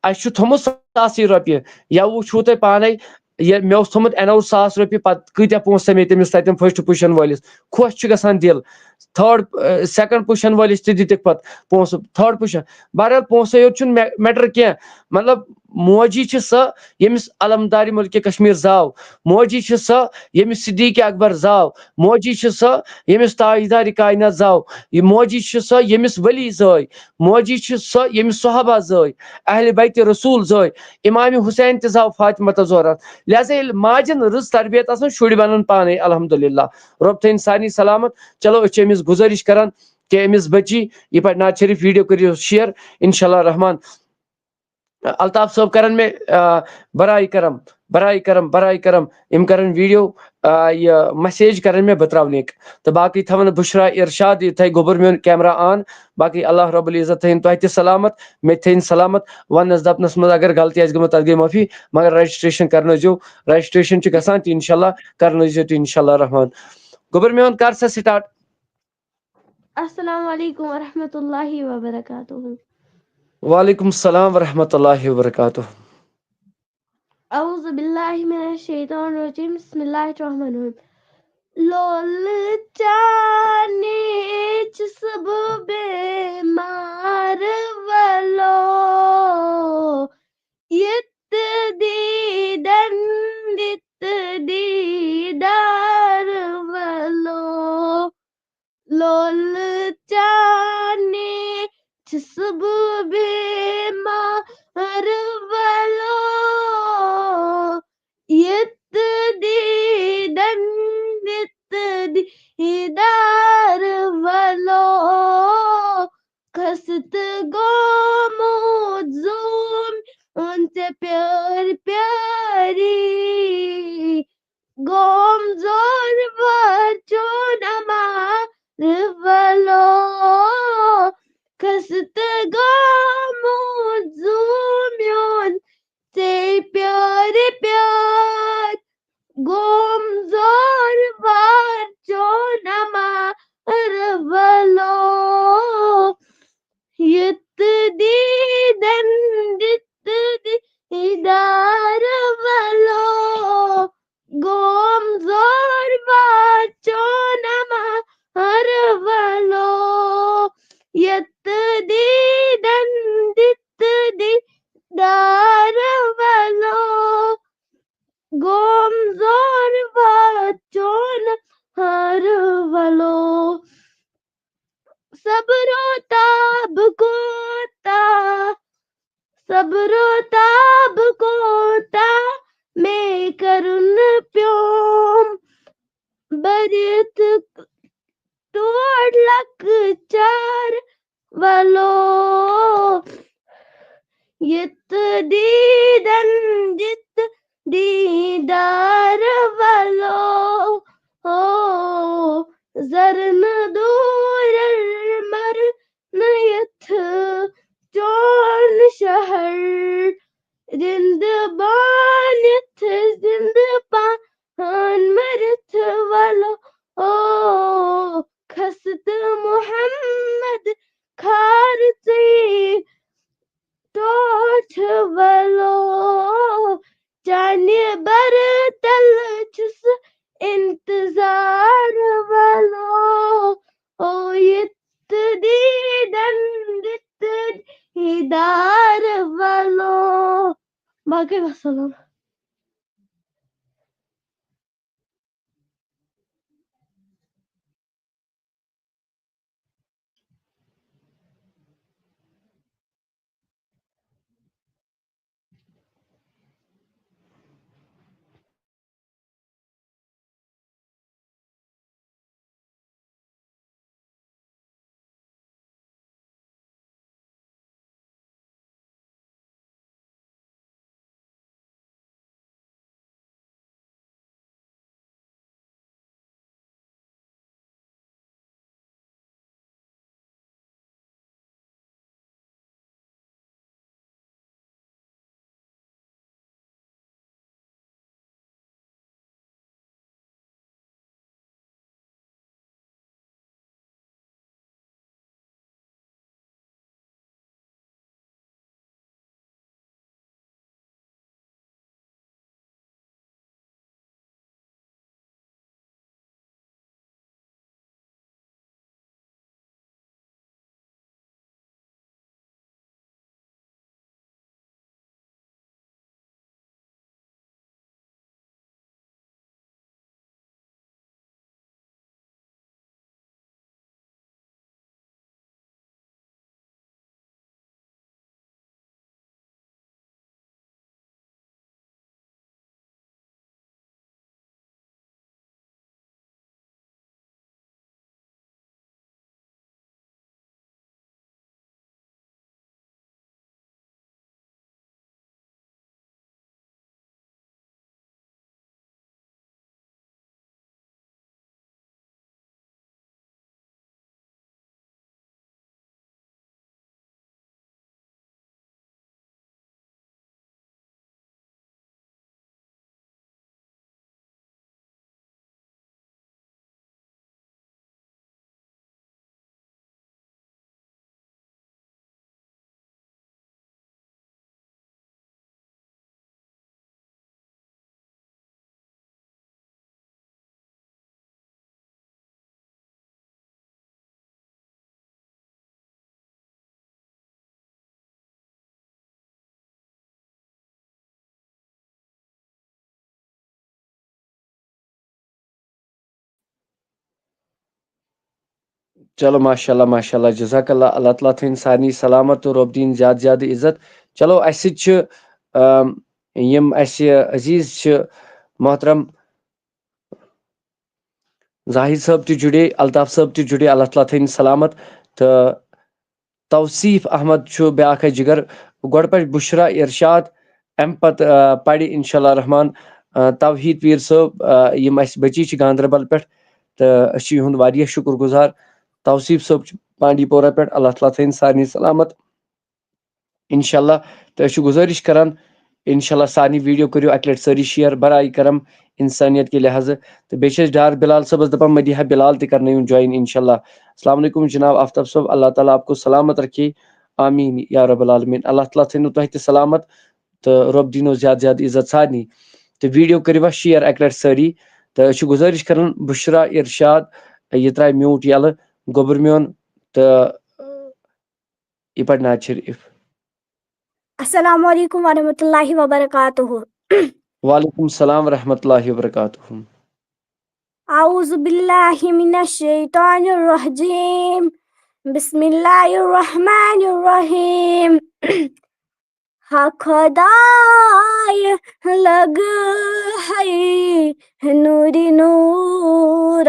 S1: اَسہِ چھُ تھوٚمُت 100 رۄپیہِ یا وٕچھوٕ تۄہہِ پانے مےٚ اوس تھوٚمُت اٮ۪ناوُس 1000 رۄپیہِ پتہٕ کۭتیاہ پونٛسہٕ ژَمے تٔمِس تتٮ۪ن فٔسٹ پُزِشن وٲلِس خۄش چھُ گژھان دِل سیکنڈ پُزِشن وٲلِس تہِ دِتِکھ پتہٕ پونٛسہٕ تھٲڈ پُزِشن بہرحال پونٛسے یوت چھُنہٕ میٹر کینٛہہ مطلب موجی چھ سا یمس علمدار ملک کشمیر زاو، موجی چھ سا یمس صدیق اکبر زاو، موجی چھ سا یمس تاجدار کائنات زاو، یہ موجی چھ سا یمس ولی زائی، موجی چھ سا یمس صحابہ زائی، اہل بیت رسول زائی، امام حسین تہ زاو فاطمہ زہرا. لہذا ییٚلہِ ماجن رٕژ تربیت آسان شُرۍ بنان پانے الحمدللہ. رۄب تھٲیِن سارنٕے سلامت. چلو أسۍ چھِ أمِس گُزٲرِش کران کہ أمِس بچی یہ پڑھ نعت شریف ویڈیو کٔرِو شیئر انشاءاللہ رحمان. الطاف صٲب کرن میں برائے کرم برائے کرم برائے کرم ام کرن ویڈیو یہ میسیج کرن میں بتراونیک تو باقی تھون بشرا ارشاد یہ تھے گوبر میون کیمرہ آن. باقی اللہ رب العزت تھین تہ تہ سلامت میں تھین سلامت. ونس دپنس مز اگر غلطی آسہِ گٔمٕژ تتھ گٔے معافی مگر رجسٹریشن کرنٲیزیو رجسٹریشن چھ گژھان تہ انشاءاللہ کرنٲیزیو تہ انشاءاللہ رحمان. گوبر میون کر سا سٹارٹ.
S2: السلام علیکم ورحمۃ اللہ وبرکاتہ.
S1: وعلیکم السلام ورحمۃ اللہ وبرکاتہ.
S2: اعوذ باللہ من الشیطان الرجیم بسم اللہ الرحمن الرحیم. لول چانے سب بیمار ولو یت دیدن دت دیدار ولو لول چانے سب بیمار ولو یت دیدن دت دیدار ولو کھست گومت زوم انت پیار پیاری گوم زور بچون امار ولو کھست گومت زوم سے پیار پیار گوم زور بچون امار ولو یت دیدن دت دیدار ولو گوم زور بچون امار ولو یت دیدن دت دیدار ولو گوم زور بچون امار ولو صبر و تاب کوتا صبر و تاب کوتا میں کرن پیوم برت توڑ لک چار ولو یت دیدن جت دیدار ولو زرن دور مر نیت چون شہر رند بانت زند پان مرت ولو کھست محمد کھارتی ٹوٹھ ولو چانہ برتل چھس انتظار ولو یت دیدن دت دیدار ولو. باقی وسلام.
S1: چلو ماشاء اللہ جزاک اللہ اللہ تعالیٰ تھٲیِن سارنٕے سلامت تہٕ رۄب دِیِن زیادٕ زیادٕ عزت چلو اَسہِ سۭتۍ چھِ یِم اَسہِ عزیٖز چھِ محترم زاہد صٲب تہِ جُڑے الطاف صٲب تہِ جُڑے اللہ تعالیٰ تھٲیِن سلامت تہٕ توصیف احمد چھُ بیٛاکھ اَسہِ جِگر گۄڈٕ پَرِ بُشرا اِرشاد اَمہِ پَتہٕ پَرِ اِنشاء اللہ رحمان توحیٖد پیٖر صٲب یِم اَسہِ بٔچی چھِ گاندربل پٮ۪ٹھ تہٕ أسۍ چھِ یِہُنٛد واریاہ شُکر گُزار توصیف صٲب چھُ بانڈی پورہ پٮ۪ٹھ اللہ تعالیٰ تھٲیِن سارنٕے سلامت اِنشاء اللہ تہٕ أسۍ چھِ گُزٲرِش کران اِنشاء اللہ سارنٕے ویٖڈیو کٔرِو اَکہِ لَٹہِ سٲری شِیر برائے کرم اِنسٲنیت کے لحاظہٕ تہٕ بیٚیہِ چھِ أسۍ ڈار بِلال صٲبس دَپان مدیحہ بِلال تہِ کرنٲیِن جویِن اِنشاء اللہ السلام علیکم جناب آفتاب صٲب اللہ تعالیٰ آپ کو سلامت رکھے آمیٖن یا رب العالمیٖن اللہ تعالیٰ تھٲینو تۄہہِ تہِ سلامت تہٕ رۄب دِینو زیادٕ زیادٕ عزت سارنٕے تہٕ ویٖڈیو کٔرِوا شِیر اَکہِ لَٹہِ سٲری تہٕ أسۍ چھِ گُزٲرِش کران بُشرا اِرشاد یہِ ترٛایہِ میوٗٹ یَلہٕ گوٚبُر میون تہٕ یہِ پَرِ نعت شریٖف
S3: السلام علیکم ورحمۃ اللہ وبرکاتہ
S1: وعلیکم السلام ورحمۃ اللہ وبرکاتہ
S3: اعوذ باللہ من الشیطان الرجیم بسم اللہ الرحمن الرحیم حق خدائے لگ ہے نوری نورانس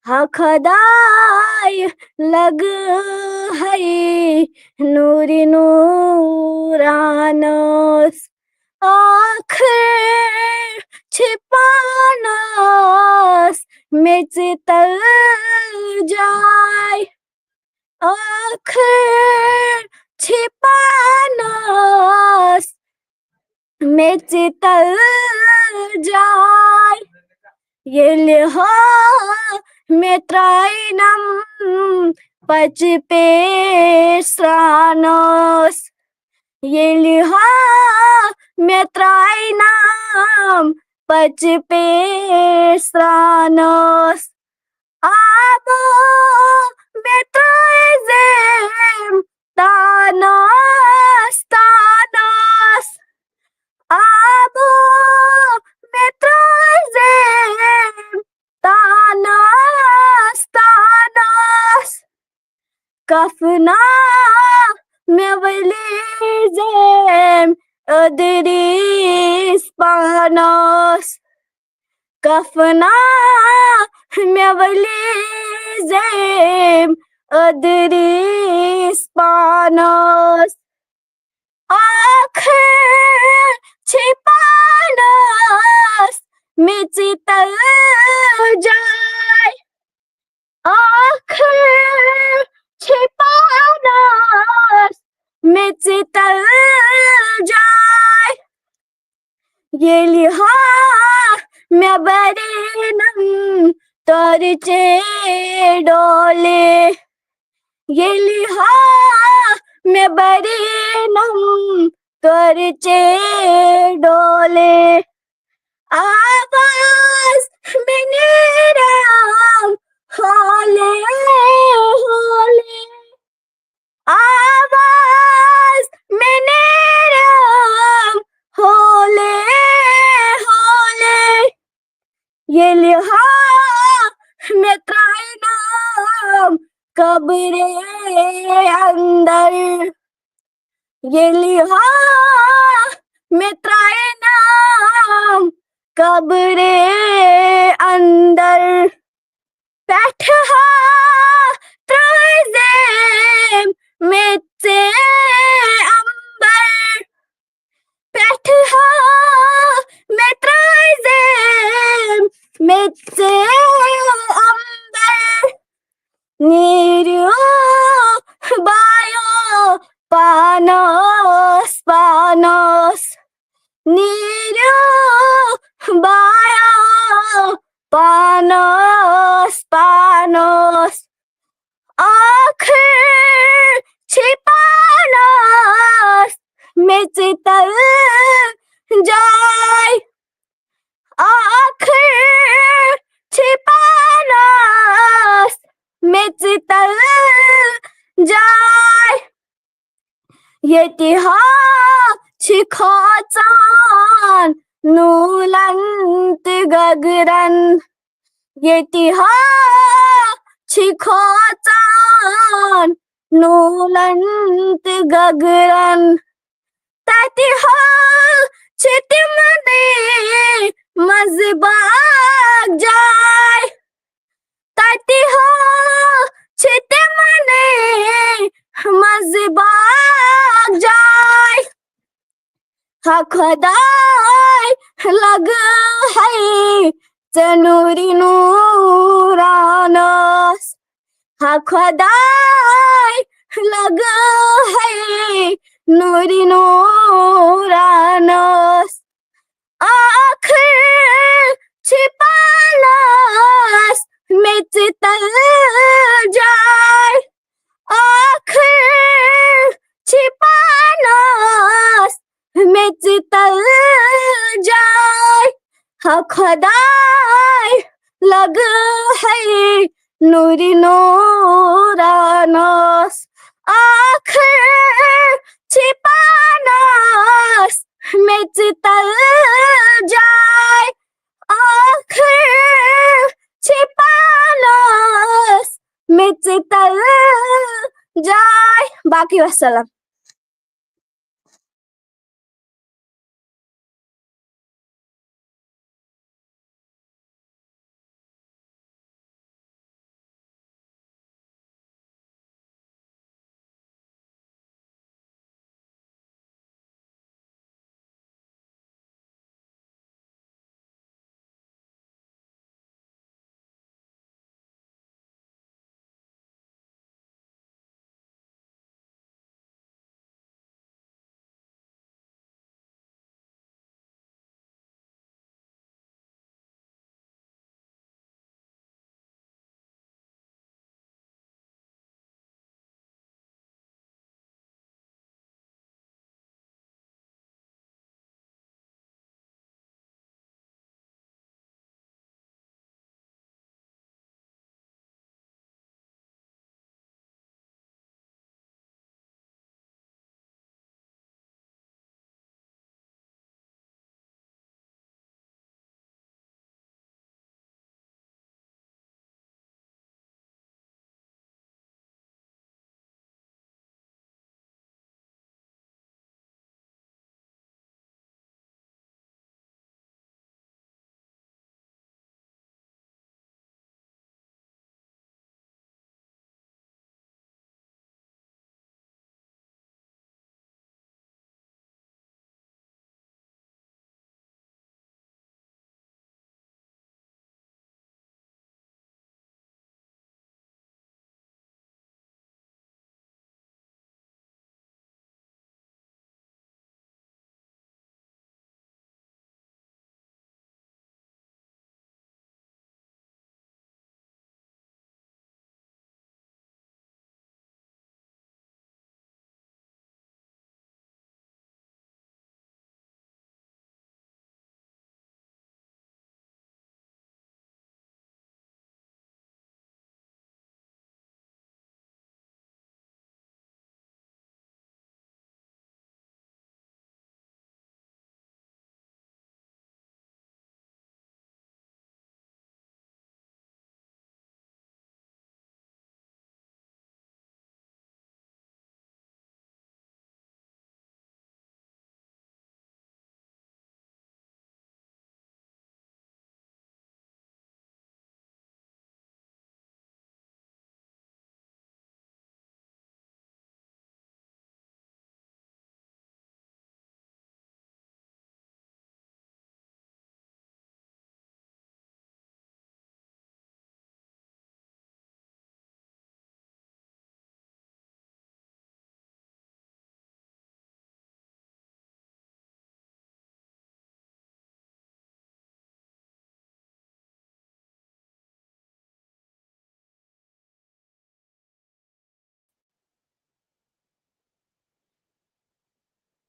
S3: حق خدائے لگ ہے نوری نورانس آخر چھپانس میچ تل جائے آخر چھپانس میچ تل جائے ییٚلہِ مےٚ ترٛاینم پچہِ پیسرانس ییٚلہِ مےٚ ترٛاینم پچہِ پیسرانس آبو مےٚ ترٛٲیزیم تانس تانس آبو مےٚ ترٛٲیزیم تانس تانس کفنا مےٚ ؤلیزیم أدرِس پانس کفنا مےٚ ؤلیزیم أدرِس پانس آخر چھپانس میچ تل جائے آخر چھپانس میچ تل جائے ییٚلہِ مےٚ بَرینم تورچے ڈولے ییٚلہِ مےٚ بَرینم تورچے ڈولے آواز مےٚ نیرام ہولے ہولے آواز مےٚ نیرام ہولے ہولے ییٚلہِ مےٚ ترٛاینام قبرے اندر ییٚلہِ مےٚ ترٛاینام قبرے اندر پٮ۪ٹھٕ ترٛٲیزیم میٚژِ امبر پٮ۪ٹھٕ مےٚ ترٛٲیزیم میٚژِ امبر نیٖرِو بایو پانس پانس نیٖرِو بایو پانس پانس آخر چھپانس میچ تل جائے آخر چھپانس میچ تل جائے ییٚتہِ چھِ کھوژان نوٗلن تہٕ گگرن ییٚتہِ کھوژان نولن تہٕ گگرن تتہِ حال چھِ تِمنٕے مزٕ باغ جاے تتہِ حال چھِ تِمنٕے مزٕ باغ جاے ہا خۄداے لگٲے ژےٚ نوٗرِ نوٗرانس ہا خۄداے لگٲے نوٗرِ نوٗرانس آخر چھِ پانس میٚژِ تل جاے آخر چھِ پانس میٚژِ تل جاے ہا خۄداے لگٲے نوٗرِ نوٗرانس آخر چھِ پانس میٚژِ تل جاے آخر چھِ پانس میٚژِ تل جاے باقٕے وسلام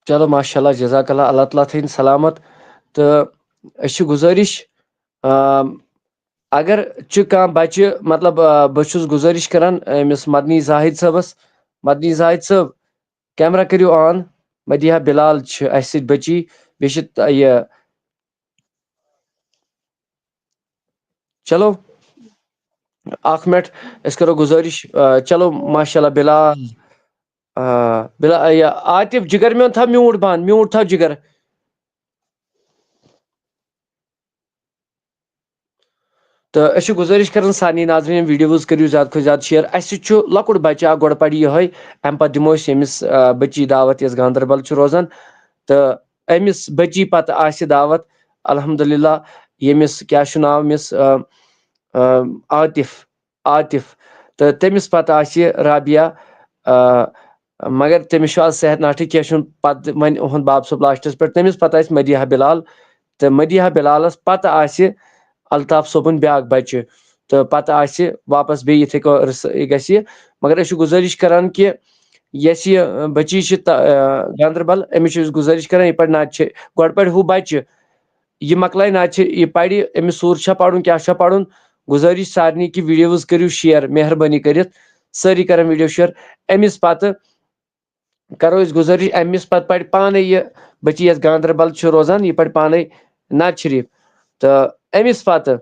S1: چلو ماشاء اللہ جزاک اللہ اللہ تعالیٰ تھٲیِن سلامت تہٕ أسۍ چھِ گُزٲرِش اگر چھُ کانٛہہ بچہِ مطلب بہٕ چھُس گُزٲرِش کران أمِس مدنی زاہد صٲبس مدنی زاہد صٲب کیمرا کٔرِو آن مدیحہ بلال چھِ اَسہِ سۭتۍ بچی بیٚیہِ چھِ یہِ چلو اکھ منٹ أسۍ کرو گزٲرِش چلو ماشاءاللہ بلال یہ عاطف جگر میون تھا میوٹ تھا جگر تو أسۍ چھِ گُزٲرِش کران سارنٕے ناظریٖن ویڈیوز کٔرِو زیادٕ کھۄتہٕ زیادٕ شِیر اَسہِ چھُ لۄکُٹ بَچہٕ اکھ گۄڈٕ پَرِ یِہوے اَمہِ پَتہٕ دِمو أسۍ أمِس بٔچی دعوت یۄس گاندربل چھِ روزان تہٕ أمِس بٔچی پَتہٕ آسہِ دعوت الحمدللہ ییٚمِس کیاہ چھُ ناو أمِس عاطف تہٕ تٔمِس پَتہٕ آسہِ رابعہ مگر تٔمِس چھُ آز صحت ناٹھٕک کینٛہہ چھُنہٕ پَتہٕ وۄنۍ اُہُنٛد باب صٲب لاسٹَس پٮ۪ٹھ تٔمِس پَتہٕ آسہِ مدیحہ بِلال تہٕ مدیحہ بِلالَس پَتہٕ آسہِ الطاف صٲبُن بیٛاکھ بَچہِ تہٕ پَتہٕ آسہِ واپس بیٚیہِ یِتھَے کٔنۍ گژھِ یہِ مگر أسۍ چھِ گُزٲرِش کران کہِ یۄس یہِ بٔچی چھِ گاندربل أمِس چھِ أسۍ گُزٲرِش کران یہِ پَرِ نَتہٕ گۄڈٕ پَرِ ہُہ بَچہِ یہِ مۄکلایہِ نَتہٕ یہِ پَرِ أمِس سوٗر چھا پَرُن کیٛاہ چھا پَرُن گُزٲرِش سارنٕے کہِ ویٖڈیوز کٔرِو شِیر مہربٲنی کٔرِتھ سٲری کران ویٖڈیو شِیر أمِس پَتہٕ کرو أسۍ گُزٲرِش أمِس پَتہٕ پَرِ پانے یہِ بٔچی یۄس گاندربل چھِ روزان یہِ پَرِ پانے نعت شریٖف تہٕ أمِس پَتہٕ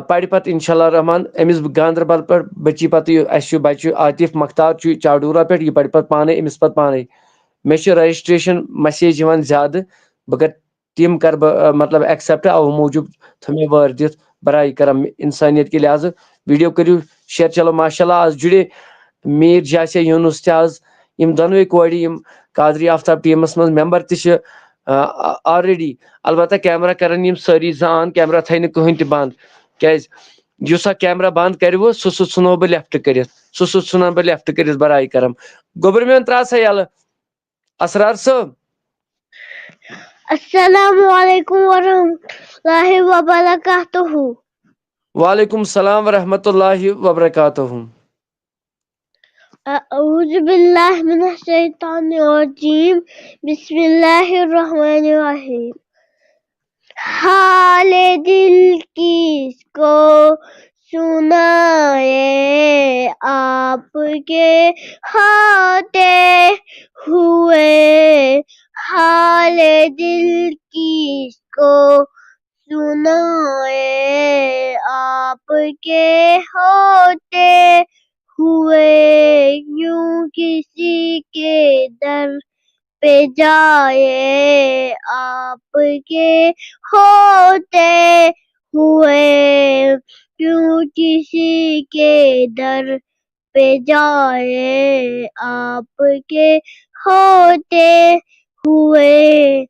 S1: پَرِ پَتہٕ اِنشاء اللہ رحمان أمِس گاندربل پٮ۪ٹھ بٔچی پَتہٕ اَسہِ چھُ بَچہِ عاطف مختار چھُ چاڈورہ پٮ۪ٹھ یہِ پَرِ پَتہٕ پانے أمِس پَتہٕ پانے مےٚ چھِ رجسٹریشن مسیج یِوان زیادٕ بہٕ کرٕ تِم کرٕ بہٕ مطلب ایکسیپٹ اَوٕ موٗجوٗب تھٲو مےٚ وٲرۍ دِتھ برائے کرم انسانیت کے لحاظٕ ویٖڈیو کٔرِو شِیر چلو ماشاء اللہ آز جُڑے میٖر جاسیا یوٗنُس تہِ آز یِم دۄنوے کورِ یِم قادری آفتاب ٹیٖمس منٛز ممبر تہِ چھِ آلریڈی البتہ کیمرا کرن یِم سٲری زٕ آن کیمرا تھایہِ نہٕ کٕہٕنۍ تہِ بنٛد کیازِ یُس اکھ کیمرا بنٛد کرِوٕ سُہ ژھُنو بہٕ لیفٹ کٔرِتھ سُہ ژھُنان بہٕ لیفٹ کٔرِتھ برائے کرم گوٚبُر میون ترٛاو سا یَلہٕ اسرار صٲب
S2: السلام علیکم ورحمۃ اللہ وبرکاتہ
S1: وعلیکم السلام ورحمۃ اللہ وبرکاتہ
S2: اعوذ باللہ من الشیطان الرجیم بسم اللہ الرحمن الرحیم حال دل کس کو سنائے آپ کے ہوتے ہوئے حال دل کس کو سنائے آپ کے ہوتے ہوئے یوں کسی کے در پہ جائے آپ کے ہوتے ہوئے کیوں کسی کے در پہ جائے آپ کے ہوتے ہوئے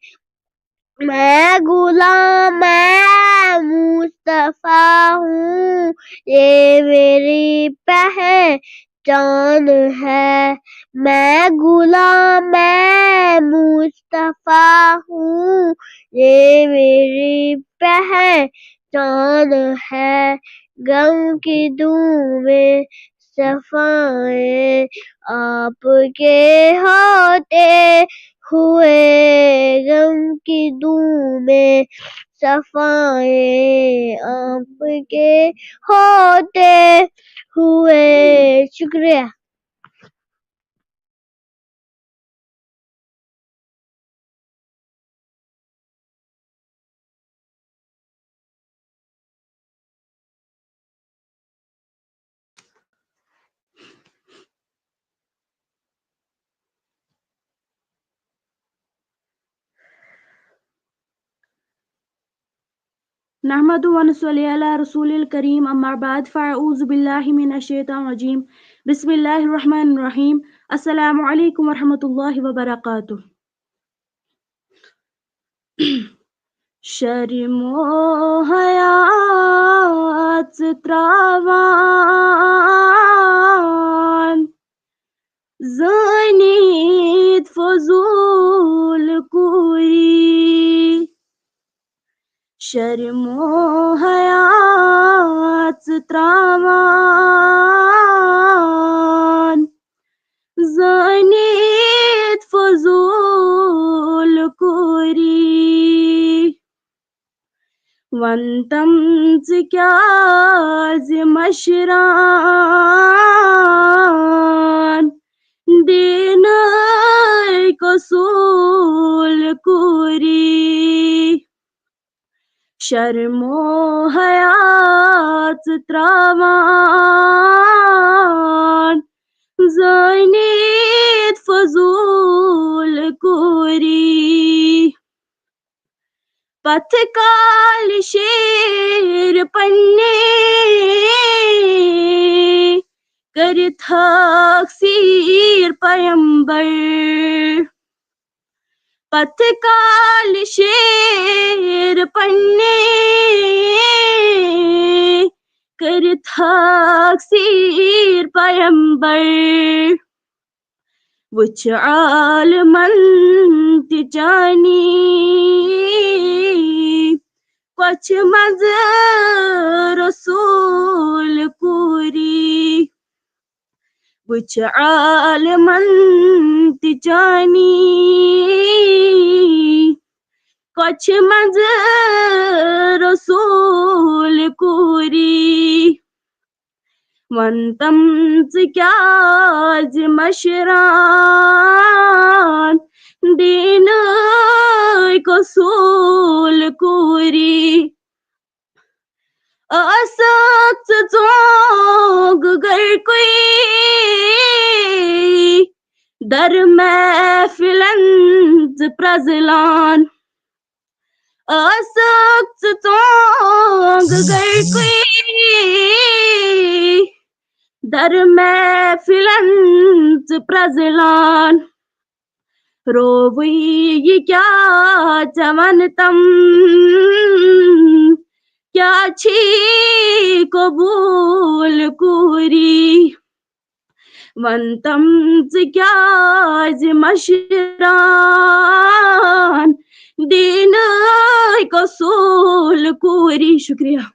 S2: میں غلام میں مصطفیٰ ہوں یہ میری پہچان ہے میں غلام میں مصطفیٰ ہوں یہ میری پہچان ہے غم کی دوں میں صفائے آپ کے ہوتے ہوئے غم کی دوں میں صفائے آپ کے ہوتے ہوئے شکریہ
S4: نحمد ونصلي على رسول الكريم أما بعد فأعوذ بالله من الشيطان الرجيم بسم الله الرحمن الرحيم السلام عليكم ورحمة الله وبركاته شرم و حیات تراوان زانید فضول کوری شرم و حیات تراوان زانید فضول کوری ون تم کیاز مشران دینای کسول کوری شرم و حیات تراوان زانید فضول کوری پتھ کال شیر پنے کر تھاکسیر پیمبر پتھ کال شیر پنے کر تھاکسیر پیمبر وچھ عالمن تہ جانی کچھ مز رسول کوری وچھ عالمن تہ جانی کچھ مز رسول کوری ون تم کیاز مشران دین قصول کوری اسات زونگ گر کوئی در محفلن پرزلان اسات زونگ گر کوئی در محفلن پرزلان رووی یہ کیا چمن تم کیا چھی قبول کوری ون تم کیا مشران دین قصول کوری. شکریہ.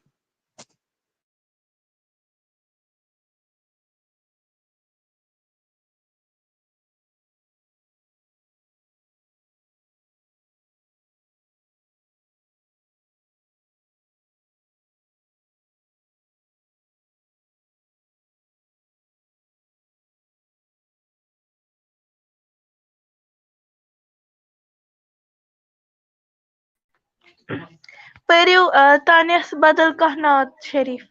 S5: پٔرِو تانیَس بدل کانٛہہ نعت شریٖف.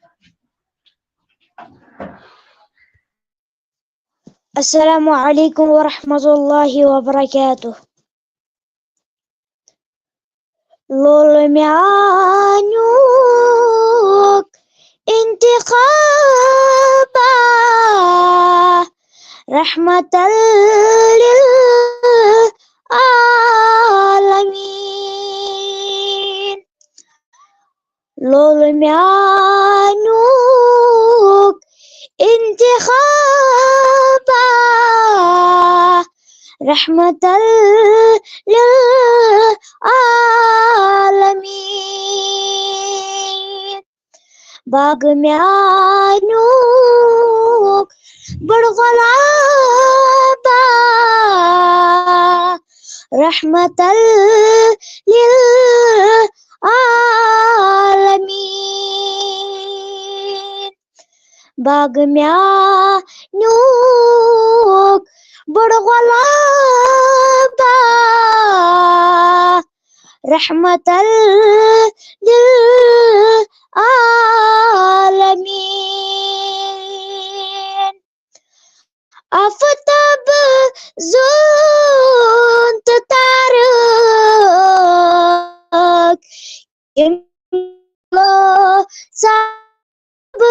S3: السلام علیکم ورحمۃ اللہ وبرکاتہ. لول میانیُک انتخابا رحمتاً للعالمین. لول میانیُک انتخابا رحمتاً للعالمین. باغ میانیُک بڑ غلابا رحمتاً للعالمین. باغ میانیُک بڑ غلابا رحمتاً للعالمین. آفتاب زون تارک سب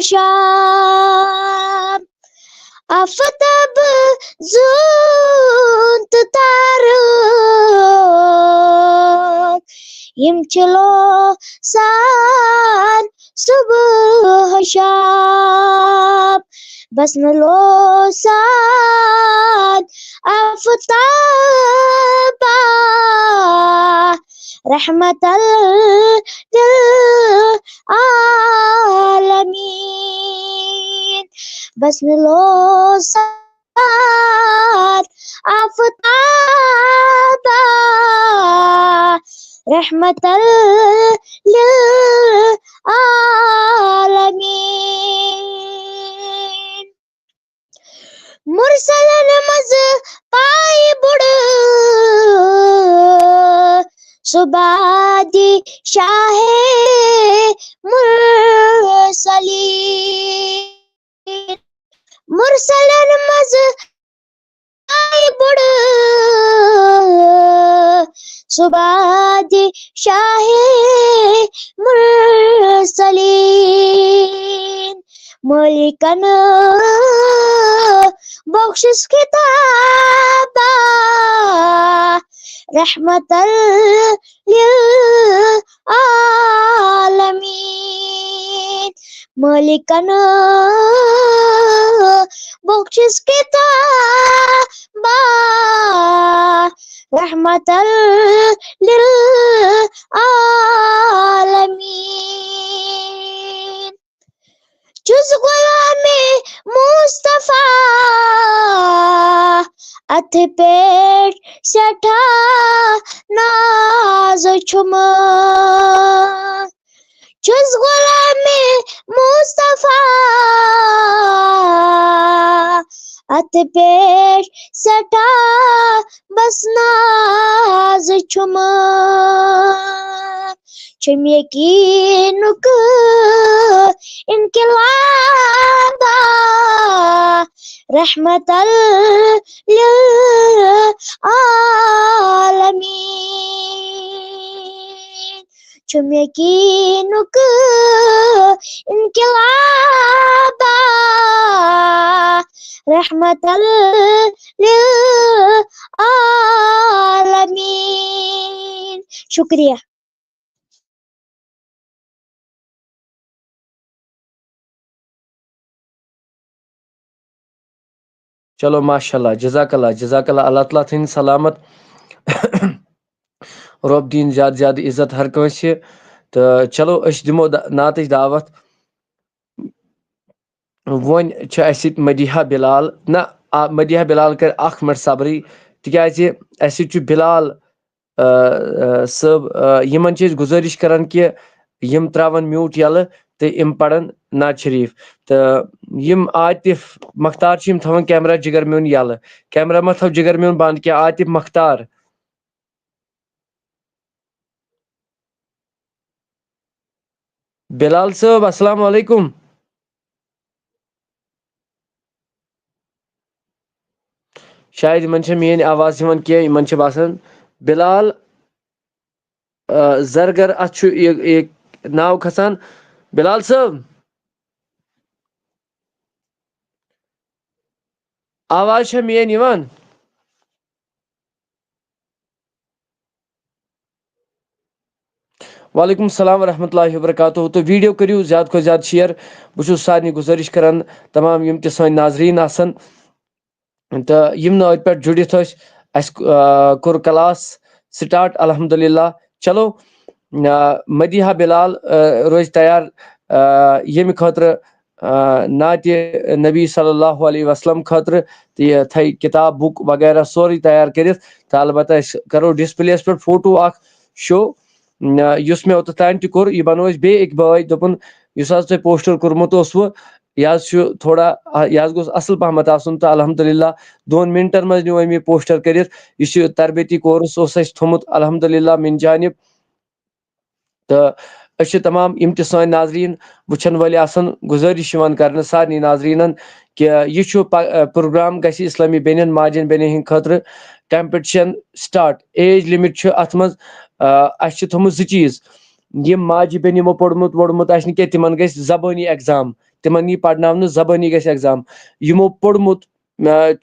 S3: شام. آفتاب زون تارک یم چلو سان صبح شام. بس نلو سان آفتابا رحمتاً للعالمین. بس نلو سان آفتابا رحمتاً للعالمین. مرسلن مز پائی بڑ سبادی شاہ مرسلین مرسلن مز آئی بڑ سبادی شاہ مرسلین ملکن بخشش کتابا رحمت للعالمین ملکن بخشش کتابا رحمت للعالمین جز غلام مصطفیٰ اتھ پیٹ سٹھا ناز چھما جز غلام مصطفیٰ اتھ پیٹ سٹھا بس ناز چھما چھم یقینک انقلابا رحمت للعالمین چھم یقینک انقلابا رحمت للعالمین شکریہ
S1: چلو ماشاء اللہ جزاک اللہ اللہ تعالیٰ تھٲیِن سلامت رۄب دِیِن زیادٕ زیادٕ عزت ہر کٲنٛسہِ تہٕ چلو أسۍ دِمو نعتٕچ دعوت وۄنۍ چھِ اَسہِ سۭتۍ مدیحہ بلال نہ مدیحہ بلال کَرِ اکھ مِنٹ صبرٕے تِکیٛازِ اَسہِ سۭتۍ چھُ بلال صٲب یِمن چھِ أسۍ گُزٲرِش کران کہِ یِم ترٛاوَن میوٗٹ یَلہٕ تہٕ یِم پرن نعت شریٖف تہٕ یِم عاطف مختار چھِ یِم تھاوان کیمرا جِگر میون یَلہٕ کیمرا ما تھاو جِگر میون بنٛد کینٛہہ عاطف مختار بلال صٲب السلام علیکم شاید یِمن چھےٚ میٲنۍ آواز یِوان کینٛہہ یِمن چھِ باسان بلال زرگر اتھ چھُ یہِ ناو کھسان بلال صٲب آواز چھےٚ میٲنۍ یِوان وعلیکم السلام ورحمۃ اللہ وبرکاتہ تہٕ ویٖڈیو کٔرِو زیادٕ کھۄتہٕ زیادٕ شِیر بہٕ چھُس سارنٕے گُزٲرِش کران تمام یِم تہِ سٲنۍ ناظریٖن آسن تہٕ یِم نہٕ أتھۍ پٮ۪ٹھ جُڑِتھ ٲسۍ اَسہِ کوٚر کلاس سٹاٹ الحمدُاللہ چلو مدیحہ بلال روزِ تیار ییٚمہِ خٲطرٕ نعتِ نبی صلی اللہ علیہ وسلم خٲطرٕ تہٕ یہِ تھایہِ کِتاب بُک وغیرہ سورُے تیار کٔرِتھ تہٕ البتہ أسۍ کرو ڈسپلے یس پٮ۪ٹھ فوٹو اکھ شو یُس مےٚ اوٚتتھ تانۍ تہِ کوٚر یہِ بنوو اَسہِ بیٚیہِ أکۍ بٲے دوٚپُن یُس حظ تۄہہِ پوسٹر کوٚرمُت اوسوٕ یہِ حظ چھُ تھوڑا یہِ حظ گوٚژھ اصل پہمتھ آسُن تہٕ الحمدُاللہ 2 مِنٹن منٛز نیوٗ أمۍ یہِ پوسٹر کٔرِتھ یُس یہِ تربیتی کورس اوس اَسہِ تھوٚمُت الحمدُاللہ من جانب تہٕ أسۍ چھِ تمام یِم تہِ سٲنۍ ناظریٖن وٕچھن وٲلۍ آسن گُزٲرِش یِوان کرنہٕ سارنٕے ناظریٖنن کہِ یہِ چھُ پروگرام گژھِ اسلٲمی بیٚنٮ۪ن ماجٮ۪ن بیٚنٮ۪ن ہٕنٛدِ خٲطرٕ کمپِٹشن سٹاٹ ایج لِمِٹ چھُ اتھ منٛز اَسہِ چھُ تھوٚمُت 2 چیٖز یِم ماجہِ بیٚنہِ یِمو پوٚرمُت آسہِ نہٕ کینٛہہ تِمن گژھِ زبٲنی ایگزام تِمن یی پرناونہٕ زبٲنی گژھِ ایگزام یِمو پوٚرمُت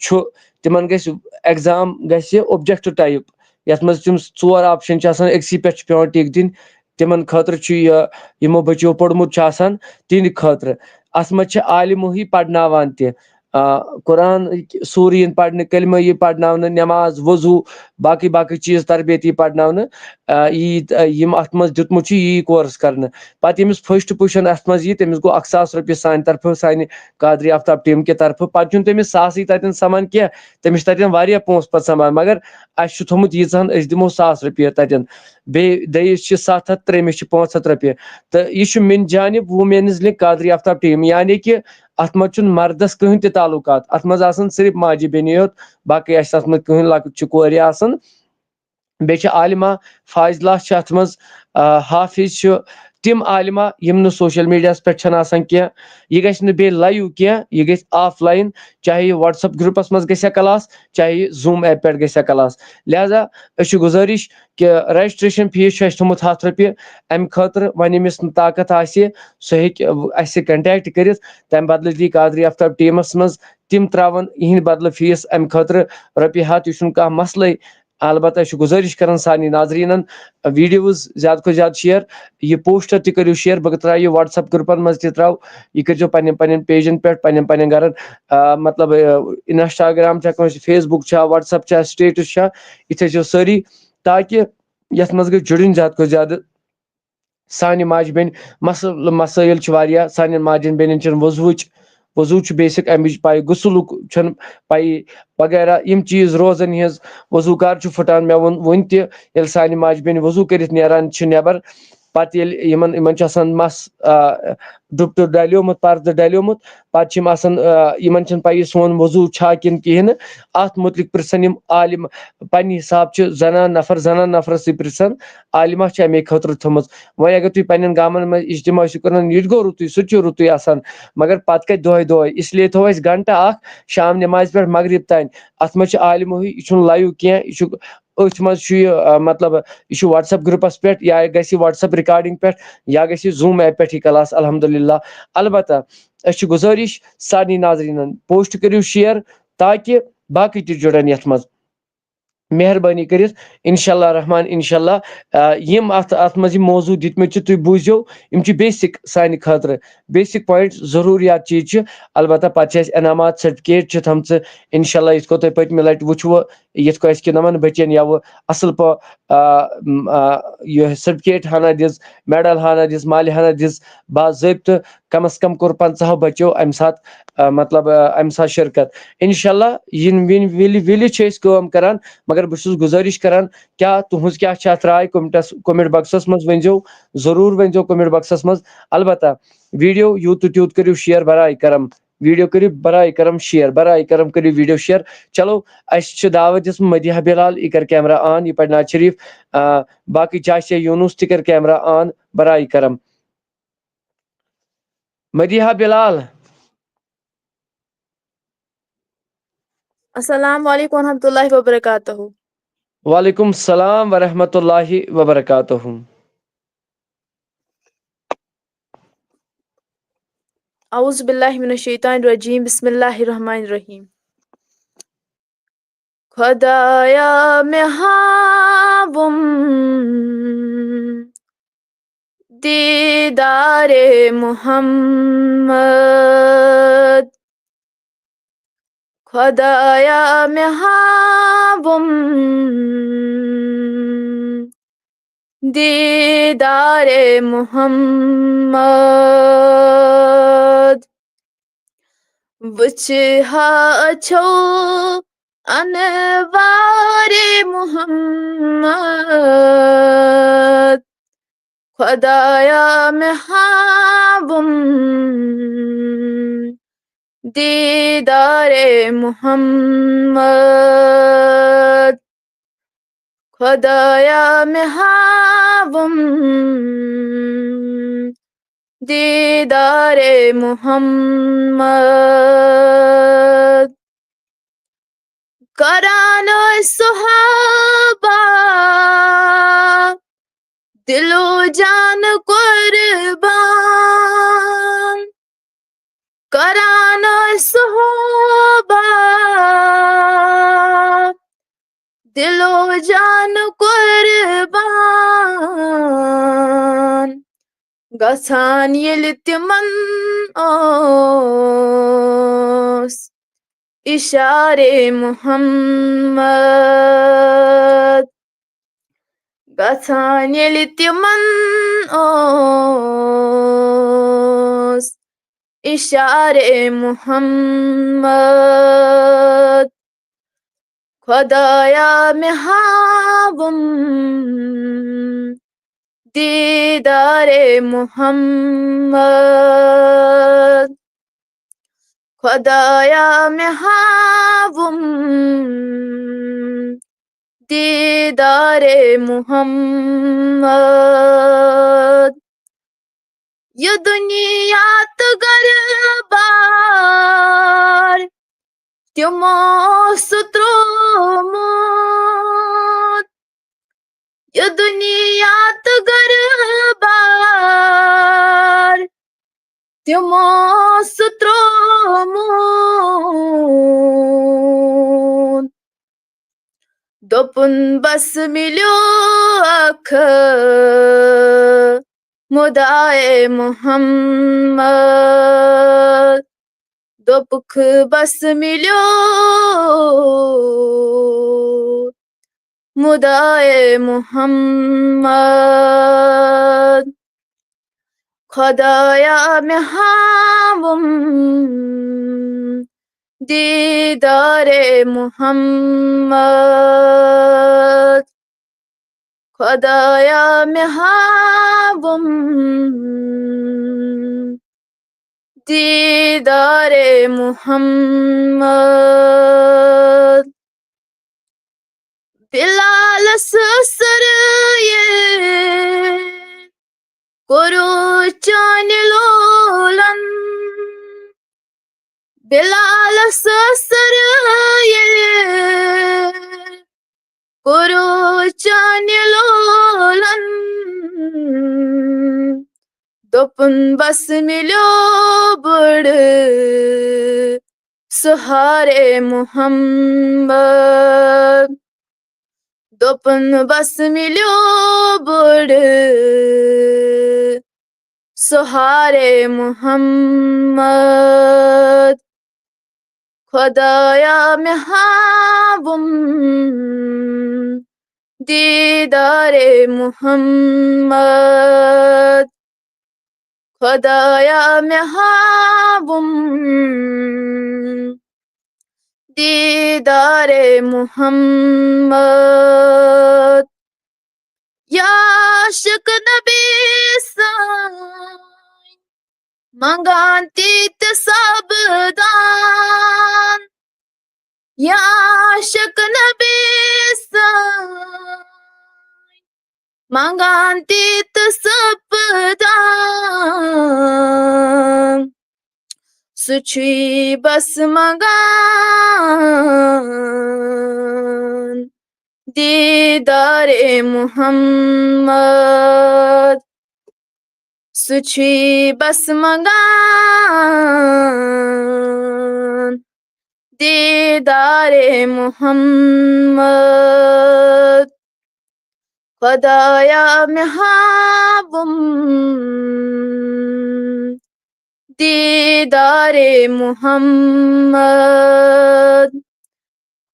S1: چھُ تِمن گژھِ ایگزام گژھِ اوبجیکٹو ٹایپ یتھ منٛز تِم 4 آپشن چھِ آسان أکسٕے پٮ۪ٹھ چھِ پیٚوان ٹِک دِنۍ تِمن خٲطرٕ چھُ یہِ یِمو بچو پوٚرمُت چھُ آسان تِہنٛدِ خٲطرٕ اتھ منٛز چھِ عالمٕے پرناوان تہِ قرآن سوٗرٕ یِن پرنہٕ کلمہٕ یی پرناونہٕ نٮ۪ماز وضوٗ باقٕے باقٕے چیٖز تربیت یی پرناونہٕ یِم اتھ منٛز دیُتمُت چھُ یی کورس کرنہٕ پتہٕ ییٚمِس فٔسٹ پُزِشن اتھ منٛز یی تٔمِس گوٚو 1,000 رۄپیہِ سانہِ طرفہٕ سانہِ قادری آفتاب ٹیٖم کہِ طرفہٕ پتہٕ چھُنہٕ تٔمِس ساسٕے تتٮ۪ن سمان کینٛہہ تٔمِس چھِ تتٮ۪ن واریاہ پونٛسہٕ پتہٕ سمان مگر اسہِ چھُ تھوٚمُت ییٖژہن أسۍ دِمو 1,000 رۄپیہِ تتٮ۪ن بیٚیہِ دٔیِس چھِ 700 ترٛیٚیِمِس چھِ 500 رۄپیہِ تہٕ یہِ چھُ من جانب ووٗمینٕز لِنک قادری آفتاب ٹیٖم یعنی کہِ اتھ منٛز چھُنہٕ مردس کٕہٕنۍ تہِ تعلُقات اتھ منٛز آسان صرف ماجہِ بیٚنہِ یوت باقٕے آسہِ اتھ منٛز کٕہٕنۍ لۄکچہِ کورِ آسان بیٚیہِ چھِ عالمہ فاضلہ چھِ اَتھ منٛز حافظ چھُ تِم عالمہ یِم نہٕ سوشل میٖڈیاہَس پٮ۪ٹھ چھَنہٕ آسان کینٛہہ یہِ گژھِ نہٕ بیٚیہِ لایِو کینٛہہ یہِ گژھِ آف لایِن چاہے یہِ وَٹسَپ گرُپَس منٛز گژھِ ہا کلاس چاہے یہِ زوٗم ایپ پٮ۪ٹھ گژھِ ہا کلاس لہذا أسۍ چھِ گُزٲرِش کہِ رجسٹریشن فیٖس چھُ اَسہِ تھوٚمُت ₹100 اَمہِ خٲطرٕ وۄنۍ ییٚمِس نہٕ طاقت آسہِ سُہ ہیٚکہِ اَسہِ سۭتۍ کنٹیکٹ کٔرِتھ تَمہِ بدلہٕ دی قادری آفتاب ٹیٖمَس منٛز تِم ترٛاوَن یِہِنٛدِ بدلہٕ فیٖس اَمہِ خٲطرٕ ₹100 یہِ چھُنہٕ کانٛہہ مسلے البتہ چھُ گُزٲرِش کران سارنٕے ناظریٖنن ویٖڈیوز زیادٕ کھۄتہٕ زیادٕ شِیر یہِ پوسٹر تہِ کٔرِو شِیر بہٕ ترٛاوٕ یہِ وَٹسَپ گرُپن منٛز تہِ ترٛاوٕ یہِ کٔرۍزیو پنٕنٮ۪ن پنٕنٮ۪ن پیجن پٮ۪ٹھ پنٕنٮ۪ن گرن مطلب انسٹاگرام چھا کٲنٛسہِ فیس بُک چھا وَٹسَپ چھا سٹیٹس چھا یہِ تھٲیزیو سٲری تاکہِ یَتھ منٛز گژھِ جُڑٕنۍ زیادٕ کھۄتہٕ زیادٕ سانہِ ماجہِ بیٚنہِ مسٲیِل چھِ واریاہ سانٮ۪ن ماجٮ۪ن بیٚنٮ۪ن چھِنہٕ وضوٗ چھُ بیسِک اَمِچ پاے غسلُک چھُنہٕ پاے وغیرہ یِم چیٖز روزن یِہٕنٛز وضوٗ کر چھُ پھٕٹان مےٚ ووٚن وُنہِ تہِ ییٚلہِ سانہِ ماجہِ بیٚنہِ وضوٗ کٔرِتھ نیران چھِ نٮ۪بر پتہٕ ییٚلہِ یِمن چھُ آسان مس ڈُپٹہٕ ڈلیومُت پردٕ ڈلیومُت پتہٕ چھِ یِم آسان یِمن چھنہٕ پَیی سون وضوٗ چھا کِنہٕ کِہیٖنۍ نہٕ اَتھ مُتعلِق پرژھن یِم عالِم پننہِ حساب چھِ زنان نفرسٕے پرژھن عالمہ چھِ اَمے خٲطرٕ تھٲومٕژ وۄنۍ اگر تُہۍ پننٮ۪ن گامن منٛز اجتماع چھِو کران یہِ تہِ گوٚو رُتُے سُہ تہِ چھُ رُتُے آسان مگر پتہٕ کتہِ دۄہے اس لیے تھوٚو اَسہِ گنٹہٕ اکھ شام نٮ۪مازِ پٮ۪ٹھ مغرب تانۍ اَتھ منٛز چھُ عالمہٕے یہِ چھُنہٕ لایِو کینٛہہ یہِ چھُ أتھۍ منٛز چھُ یہِ مطلب یہِ چھُ وَٹسَپ گرُپس پٮ۪ٹھ یا گژھِ یہِ وَٹسَپ رِکاڈِنگ پٮ۪ٹھ یا گژھِ یہِ زوٗم ایپ پٮ۪ٹھ یہِ کلاس الحمدُاللہ البتہ أسۍ چھِ گُزٲرِش سارنٕے ناظریٖنن پوسٹ کٔرِو شِیر تاکہِ باقٕے تہِ جُڑن یَتھ منٛز مہربٲنی کٔرِتھ انشاء اللہ رحمان انشاء اللہ یِم اَتھ منٛز یِم موضوٗع دِتمٕتۍ چھِ تُہۍ بوٗزِو یِم چھِ بیسِک سانہِ خٲطرٕ بیسِک پویِنٹ ضروٗریات چیٖز چھِ البتہ پتہٕ چھِ اَسہِ انعامات سرٹِفکیٹ چھِ تھٲمژٕ انشاء اللہ یِتھ کٔنۍ تۄہہِ پٔتمہِ لٹہِ وٕچھوٕ یِتھ کٔنۍ اَسہِ گِنٛدَن بٔچین یَوٕ اَصٕل یہِ سرٹِفکیٹ ہنا دِژ میڈل ہنا دِژ مالہِ ہنا دِژ باضٲبطہٕ کم از کم کوٚر 50 بچو اَمہِ ساتہٕ مطلب اَمہِ ساتہٕ شِرکت انشاء اللہ وِلہِ چھِ أسۍ کٲم کران مگر بہٕ چھُس گُزٲرِش کران کیٛاہ تُہنٛز کیٛاہ چھِ اَتھ راے کومنٹ بۄکسس منٛز ؤنۍزیو ضروٗر ؤنۍزیو کومنٹ بۄکسس منٛز البتہ ویٖڈیو یوٗت تہٕ تیوٗت کٔرِو شِیر برائے کرم ویٖڈیو کٔرِو برائے کرم شِیر برائے کرم کٔرِو ویٖڈیو شِیر چلو اَسہِ چھِ دعوت دِژمٕژ مدیحہ بلال یہِ کر کیمرا آن یہِ پرِ نعت شریٖف باقٕے جاسِیا یوٗنُس تہِ کر کیمرا آن برائے کرم مدیحہ بلال
S6: السلام علیکم ورحمۃ اللہ وبرکاتہ.
S1: وعلیکم السلام ورحمۃ اللہ وبرکاتہ.
S6: اعوذ باللہ من الشیطان الرجیم بسم اللہ الرحمن الرحیم. خدایا میں ہاوم دیدار محمد خدایا میں ہاوم دیدار محمد وچھا اچھو انوار محمد خدایا میں ہاوم دیدار محمد خدایا میں ہاوم دیدار محمد کران صحابہ دل و جان قربان کران صحابہ دل و جان قربان گژھان ییٚلہِ تِمن اوس اِشارے محمد گژھان ییٚلہِ تِمن اوس اِشارے محمد خدایا مےٚ ہاوُم دیدار محمد خدایا مےٚ ہاوُم دیدار محمد یہ دنیا تو گربار تمو سترومت یہ دنیا تو گربار تمو سترومت دوپن بس ملیو اکھ مدائے محمد دوپکھ بس ملیو مدائے محمد خدایا میں ہاوم دیدار محمد خدایا میں ہاوم دیدار محمد بلال سسر یہ کرو چان لولن بلال سسر یہ کرو چان لولن دوپن بس ملیو بڑ سہارے محمد دوپن بس ملیو بڑ سہارے محمد خدایا میں ہاوم دیدار محمد خدایا میں ہاوم دیدار محمد یا عاشق نبی سائیں منگانتی سبدان یا عاشق نبی سائیں منگانتی سبدان سچی بس منگان دیدار محمد سچی بس منگان دیدار محمد خدایا میں ہاوم دیدار محمد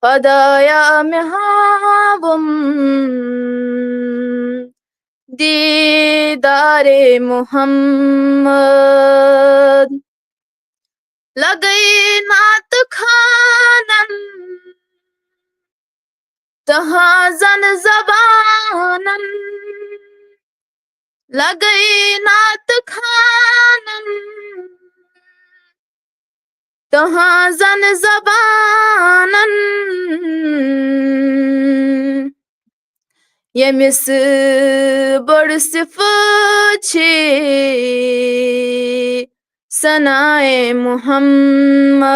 S6: خدایا میں ہاوم دیدار محمد لگئی نعت خوانن تہاں زن زبانن لگئی نعت خوانن تہاں زن زبانن یمس بڑ صفت چھ ثنائے محمد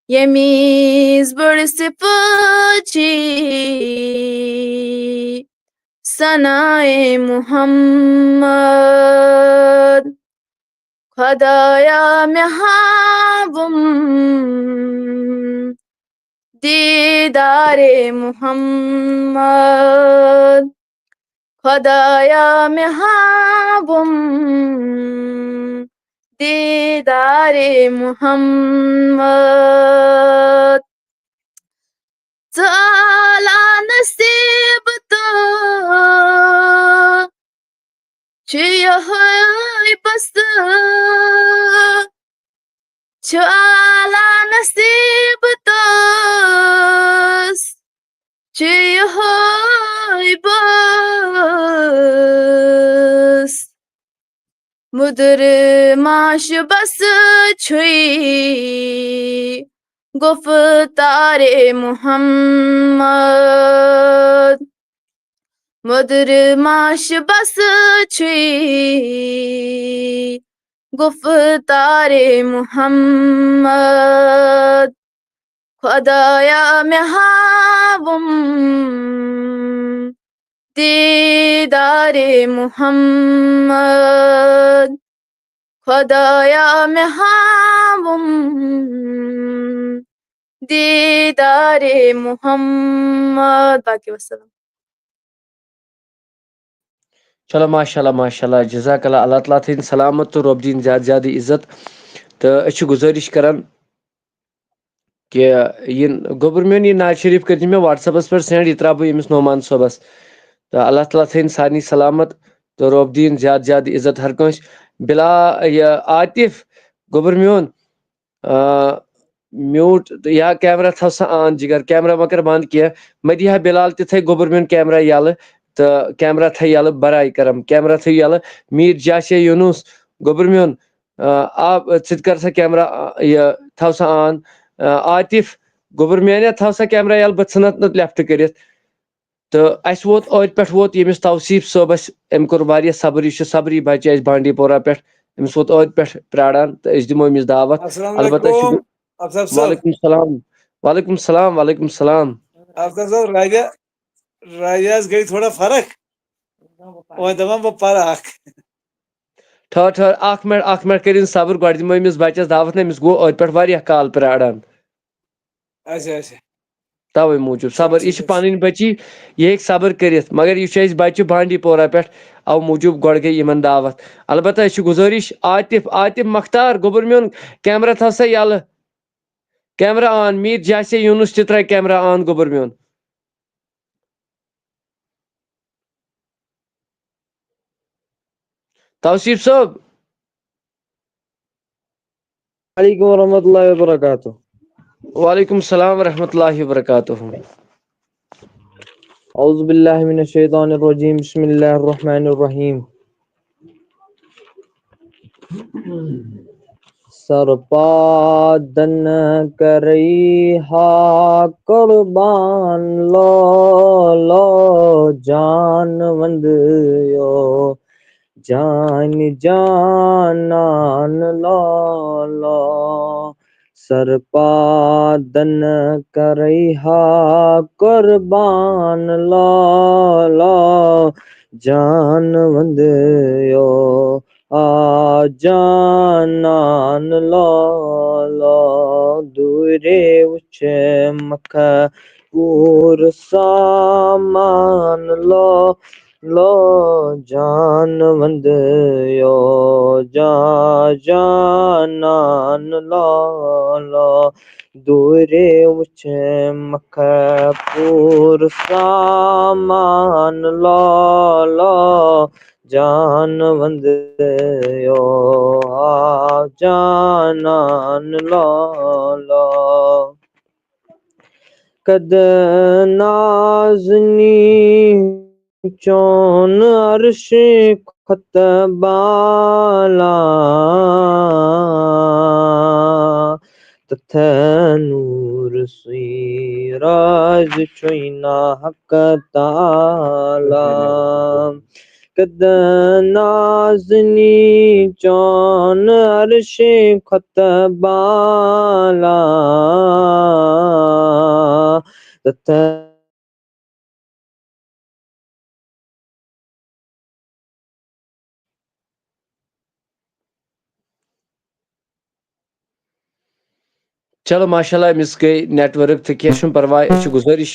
S6: یمیز بڑ صفت چھ ثنائے محمد خدایا میں ہاوم دیدار محمد خدایا میں ہاوم دیدار محمد تعالی نصیب تو چھ بس تعالی نصیب تو چھ بس مدر معاش بس چھئی گفتار محمد مدر ماش بس چھی گفتار محمد خدایا میں ہاوم دیدار محمد خدایا میں ہاوم دیدار محمد باقی وسلام.
S1: چلو ماشاء اللہ جزاک اللہ اللہ تعالیٰ تھٲیِن سلامت تہٕ رۄب دِیِن زیادٕ زیادٕ عزت تہٕ أسۍ چھِ گُزٲرِش کران کہ یہ گوٚبُر میون یہ ناز شریف کٔرۍزِ مےٚ وٹسیپس پٮ۪ٹھ سینڈ یہِ ترٛاوٕ بہٕ ییٚمِس نعمان صٲبس تہٕ اللہ تعالیٰ تھٲیِن سارنٕے سلامت تہٕ رۄب دِیِن زیادٕ زیادٕ عزت ہر کٲنٛسہِ یہِ عاطف گوٚبُر میون میوٗٹ یا کیمرا تھاو سا آن جِگر کیمرا مہ کر بنٛد کینٛہہ مدیحہ بلال تہِ تھٲے گوٚبُر میون کیمرا یلہٕ تہٕ کیمرا تھٲے یلہٕ برائے کرم کیمرا تھٲے یلہٕ میٖر جاسے یوٗنوٗس گوٚبُر میون ژٕ تہِ کر سا کیمرا یہِ تھاو سا آن عاطف گوٚبُر میانے تھاو سا کیمرا یلہٕ بہٕ ژھٕنتھ نہٕ لیفٹ کٔرِتھ تہٕ اَسہِ ووت ٲدۍ پٮ۪ٹھ ووت ییٚمِس توصیٖف صٲبس أمۍ کوٚر واریاہ صبر یہِ چھُ صبری بچہِ اَسہِ بانڈی پورہ پٮ۪ٹھ أمِس ووت ٲدۍ پٮ۪ٹھ پیاران تہٕ أسۍ دِمو أمِس دعوت البتہ وعلیکم السلام وعلیکم السلام وعلیکم السلام
S7: افضل صاحب رابعہس گئی تھوڑا فرق وۄنۍ دپان بہٕ پرٕ اکھ
S1: ٹھہر اکھ منٹ کٔرِنۍ صبر گۄڈٕ دِمو أمِس بچس دعوت نہ أمِس گوٚو ٲدۍ پٮ۪ٹھ واریاہ کال پیاران
S7: اچھا اچھا
S1: توے موٗجوٗب صبر یہِ چھِ پنٕنۍ بچی یہِ ہیٚکہِ صبر کٔرِتھ مگر یہِ چھُ اَسہِ بچہِ بانڈی پورہ پٮ۪ٹھ او موٗجوٗب گۄڈٕ گٔے یِمن دعوت البتہ أسۍ چھِ گُزٲرِش عاطف مختار گوٚبُر میون کیمرا تھاو سا یلہٕ کیمرا آن میٖر جاسے یوٗنوٗس تہِ ترٛاے کیمرا آن گوٚبُر میون توصیٖف صٲب
S8: علیکم ورحمۃ اللہ وبرکاتہ.
S1: وعلیکم السلام ورحمۃ اللہ وبرکاتہ.
S8: اعوذ باللہ من الشیطان الرجیم بسم اللہ الرحمن الرحیم. سرپادن کرئی ہا قربان لو لو جان وندیو جان جانان لو لو سرپادن کرئی ہا قربان لو لو جان وندیو آ جانان لو لو دورے وچھ مکھ پور سامان لو لو جان وندیو جانان لو لو دورے وچھ مکھ پور سامان لو لو جان وندیو آ جانان لو لو کد نازنی چون عرش خط بالا تتھ نور سیراج چوئنا حق تعالی کد نازنی چون عرش خط بالا تتھ
S1: چلو ماشاء اللہ أمِس گٔے نیٹ ؤرٕک تہٕ کینٛہہ چھُنہٕ پرواے أسۍ چھِ گُزٲرِش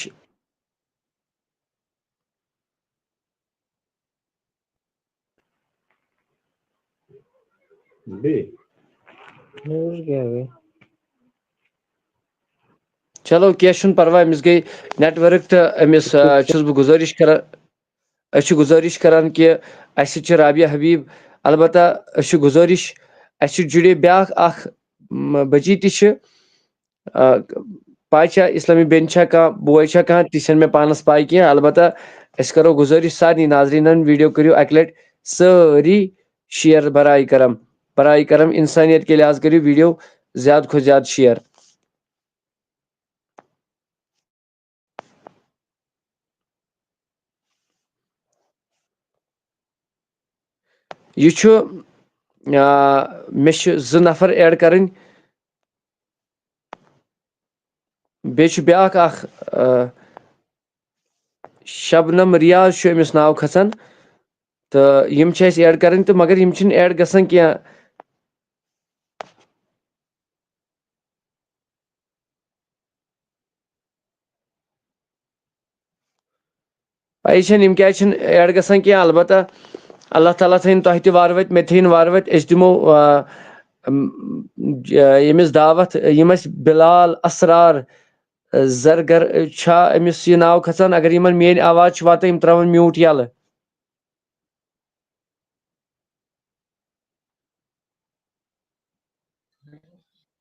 S1: چلو کینٛہہ چھُنہٕ پرواے أمِس گٔے نیٹ ؤرٕک تہٕ أمِس چھُس بہٕ گُزٲرِش کران أسۍ چھِ گُزٲرِش کران کہِ اَسہِ سۭتۍ چھِ رابعہ حبیٖب البتہ أسۍ چھِ گُزٲرِش اَسہِ سۭتۍ جُڑے بیٛاکھ اکھ بچی تہِ چھِ پاے چھا اِسلامی بیٚنہِ چھا کانٛہہ بوے چھا کانٛہہ تہِ چھَنہٕ مےٚ پانس پاے کینٛہہ البتہ أسۍ کرو گُزٲرِش سارنٕے ناظریٖنن ویٖڈیو کٔرِو اکہِ لٹہِ سٲری شیر برائے کرم انسانیت کے لحاظ کٔرِو ویٖڈیو زیادٕ کھۄتہٕ زیادٕ شیر یہ چھُ مےٚ چھِ 2 نفر ایڈ کَرٕنۍ بیٚیہِ چھُ بیٛاکھ اکھ شبنم ریاض چھُ أمِس ناو کھسان تہٕ یِم چھِ اَسہِ ایڈ کَرٕنۍ تہٕ مگر یِم چھِنہٕ ایڈ گژھان کینٛہہ پَیی چھَنہٕ یِم کیٛازِ چھِنہٕ ایڈ گژھان کینٛہہ البتہ اللہ تعالیٰ تھٲیِن تۄہہِ تہِ وارٕ وَتہِ مےٚ تھٲیِن وارٕ وَتہِ أسۍ دِمو ییٚمِس دعوت یِم اَسہِ بِلال اسرار زرگر چھا أمِس یہِ ناو کھسان اگر یِمن میٲنۍ آواز چھِ واتان یِم ترٛاوَن میوٗٹ یَلہٕ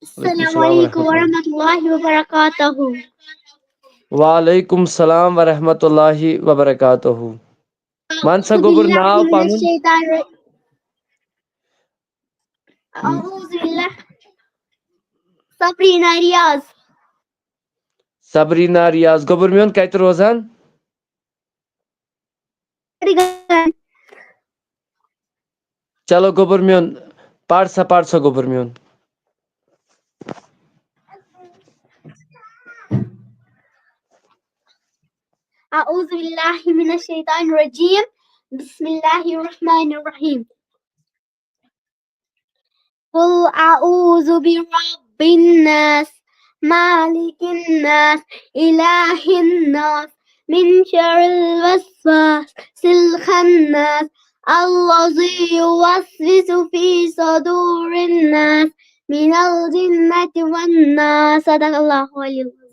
S3: السلام علیکم ورحمۃ اللہ وبرکاتہ.
S1: وعلیکم السلام ورحمۃ اللہ وبرکاتہ ون سا گوبر ناو پنُن
S3: سبرینا ریاض.
S1: سبرینا ریاض گوبر میون کتہِ روزان چلو گوبر میون پَر سا گوبر میون
S3: أعوذ بالله من الشيطان الرجيم. بسم الله الرحمن الرحيم. قل أعوذ برب الناس مالك الناس إله الناس من شر الوسواس الخناس الذي يوسوس في صدور الناس من الجنة والناس. صدق الله العلي العظيم.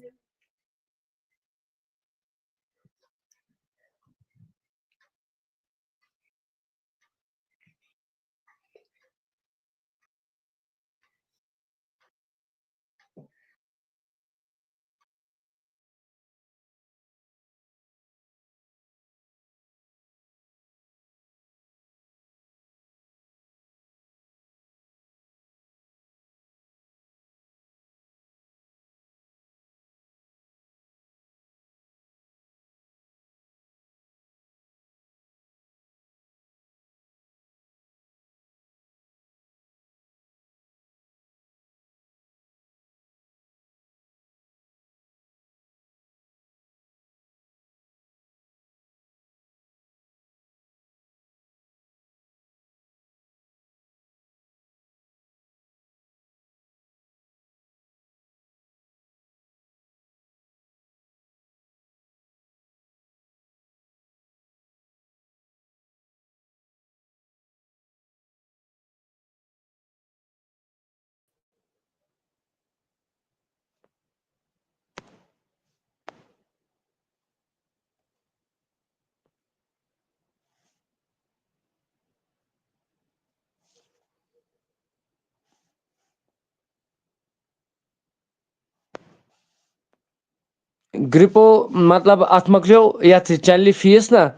S1: گرِپو مطلب اتھ مۄکلیو یتھ چنلہِ فیس نا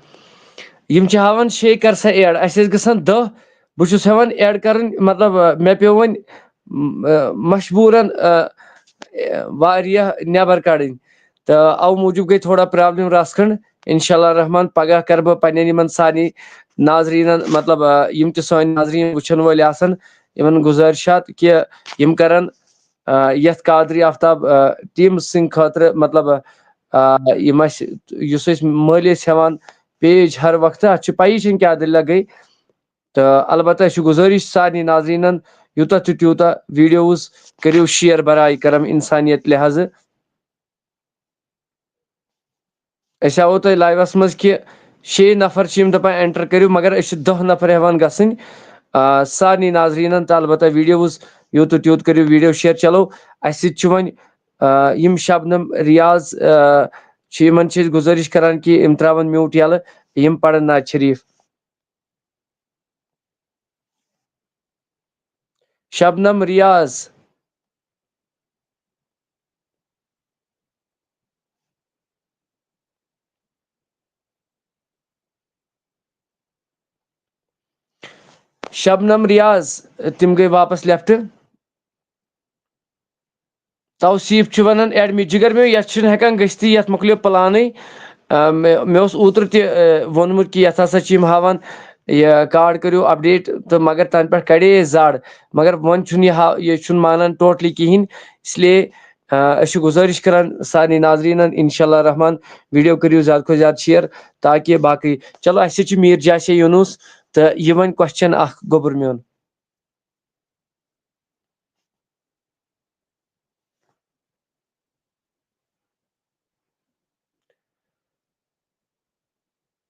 S1: یِم چھِ ہاوان 6 کر سا ایڈ اَسہِ ٲسۍ گژھان 10 بہٕ چھُس ہٮ۪وان ایڈ کرٕنۍ مطلب مےٚ پیوٚو وۄنۍ مجبوٗرن واریاہ نٮ۪بر کڑٕنۍ تہٕ اَوٕ موٗجوٗب گٔے تھوڑا پرابلم رژھ کھنٛڈ انشاء اللہ رحمان پگہہ کرٕ بہٕ پننٮ۪ن یِمن سارنٕے ناظریٖنن مطلب یِم تہِ سٲنۍ ناظریٖن وٕچھن وٲلۍ آسن یِمن گُزٲرِشات کہِ یِم کرن یتھ قادری آفتاب ٹیٖم سٕنٛدِ خٲطرٕ مطلب یِم اَسہِ یُس أسۍ مٔلۍ ٲسۍ ہٮ۪وان پیج ہر وقتہٕ اتھ چھِ پیی چھنہٕ کیٛاہ دٔلیٖلہ گٔے تہٕ البتہ أسۍ چھِ گُزٲرِش سارنٕے ناظریٖنن یوٗتاہ تہٕ تیوٗتاہ ویٖڈیوز کٔرِو شیر برایہِ کرم انسانیت لحاظہٕ أسۍ ہاوو تۄہہِ لایوس منٛز کہِ 6 نفر چھِ یِم دپان اینٹر کٔرِو مگر أسۍ چھِ 10 نفر ہٮ۪وان گژھٕنۍ سارنٕے ناظریٖنن تہٕ البتہ ویٖڈیوز یوٗت تہٕ تیوٗت کٔرِو ویٖڈیو شیر چلو اسہِ سۭتۍ چھِ وۄنۍ یِم شبنم ریاض چھِ یِمن چھِ أسۍ گُزٲرِش کران کہِ یِم ترٛاوَن میوٗٹ یَلہٕ یِم پرن نعت شریٖف شبنم ریاض شبنم ریاض تِم گٔے واپس لیفٹ توصیٖف چھُ ونان ایڈمِٹ جگر میو یتھ چھُنہٕ ہٮ۪کان گٔژھتھٕے یتھ مۄکلیو پلانے مےٚ اوس اوترٕ تہِ ووٚنمُت کہِ یتھ ہسا چھِ یِم ہاوان یہ کارڈ کٔرِو اپڈیٹ تہٕ مگر تَنہٕ پٮ۪ٹھ کَڑے اَسہِ زَڈ مگر وۄنۍ چھُنہٕ یہِ چھُنہٕ مانان ٹوٹلی کِہیٖنۍ اسلیے أسۍ چھِ گُزٲرِش کران سارنٕے ناظریٖنن اِنشاء اللہ رحمان ویٖڈیو کٔرِو زیادٕ کھۄتہٕ زیادٕ شِیر تاکہِ باقٕے چلو اَسہِ چھِ میٖر جاسے یوٗنوٗس تہٕ یہِ وۄنۍ کوسچن اکھ گوٚبُر میون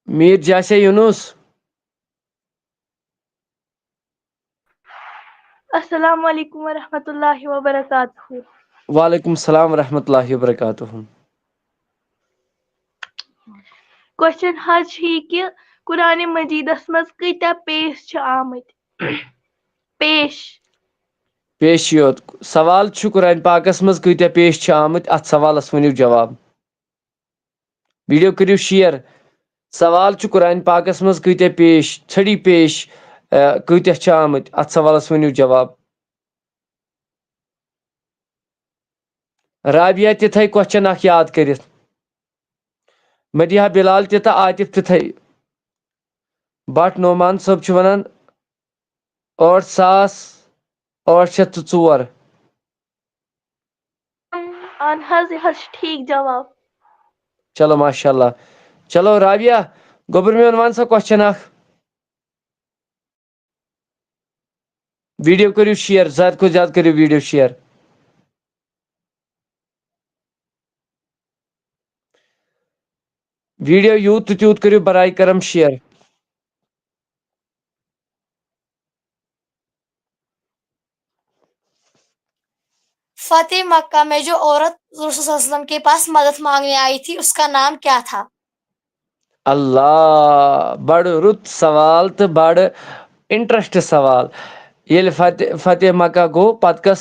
S1: میٖر جاسے یوٗنوٗس
S5: السلام علیکم ورحمۃ اللہ وبرکاتہ.
S1: وعلیکم السلام ورحمۃ اللہ وبرکاتہ.
S5: کوسچن حظ چھِ یہِ کہِ قرآنِ مجیٖدس منٛز کۭتیاہ پیش چھِ آمٕتۍ
S1: پیش یوت سوال چھُ قرآن پاکس منٛز کۭتیاہ پیش چھِ آمٕتۍ اتھ سوالس ؤنِو جواب ویٖڈیو کٔرِو شِیر سوال چھُ قرآن پاکس منٛز کۭتیاہ پیش ژھٔڑی پیش کۭتیاہ چھِ آمٕتۍ اتھ سوالس ؤنِو جواب رابعہ تہِ تھٲے کوسچن اکھ یاد کٔرِتھ مدیحہ بلال تہِ تہٕ عاطف تہِ تھٲے بٹ نعمان صٲب چھُ ونان 8,804
S5: اہن حظ یہِ حظ چھُ ٹھیٖک جواب.
S1: چلو ماشاء اللہ چلو رابعہ گوٚبُر میون ون سا کوسچن اکھ ویٖڈیو کٔرِو شِیر زیادٕ کھۄتہٕ زیادٕ کٔرِو ویٖڈیو شِیر ویٖڈیو یوٗت تہٕ تیوٗت کٔرِو برائے کرم شِیر
S3: فتح مکہ میں جو عورت رسول صلی اللہ علیہ وسلم کے پاس مدد مانگنے آئی تھی اس کا نام کیا تھا؟
S1: اللہ بڑٕ رُت سوال تہٕ بڑٕ انٹرسٹ سوال ییٚلہِ فتح مکہ گوٚو پتہٕ کس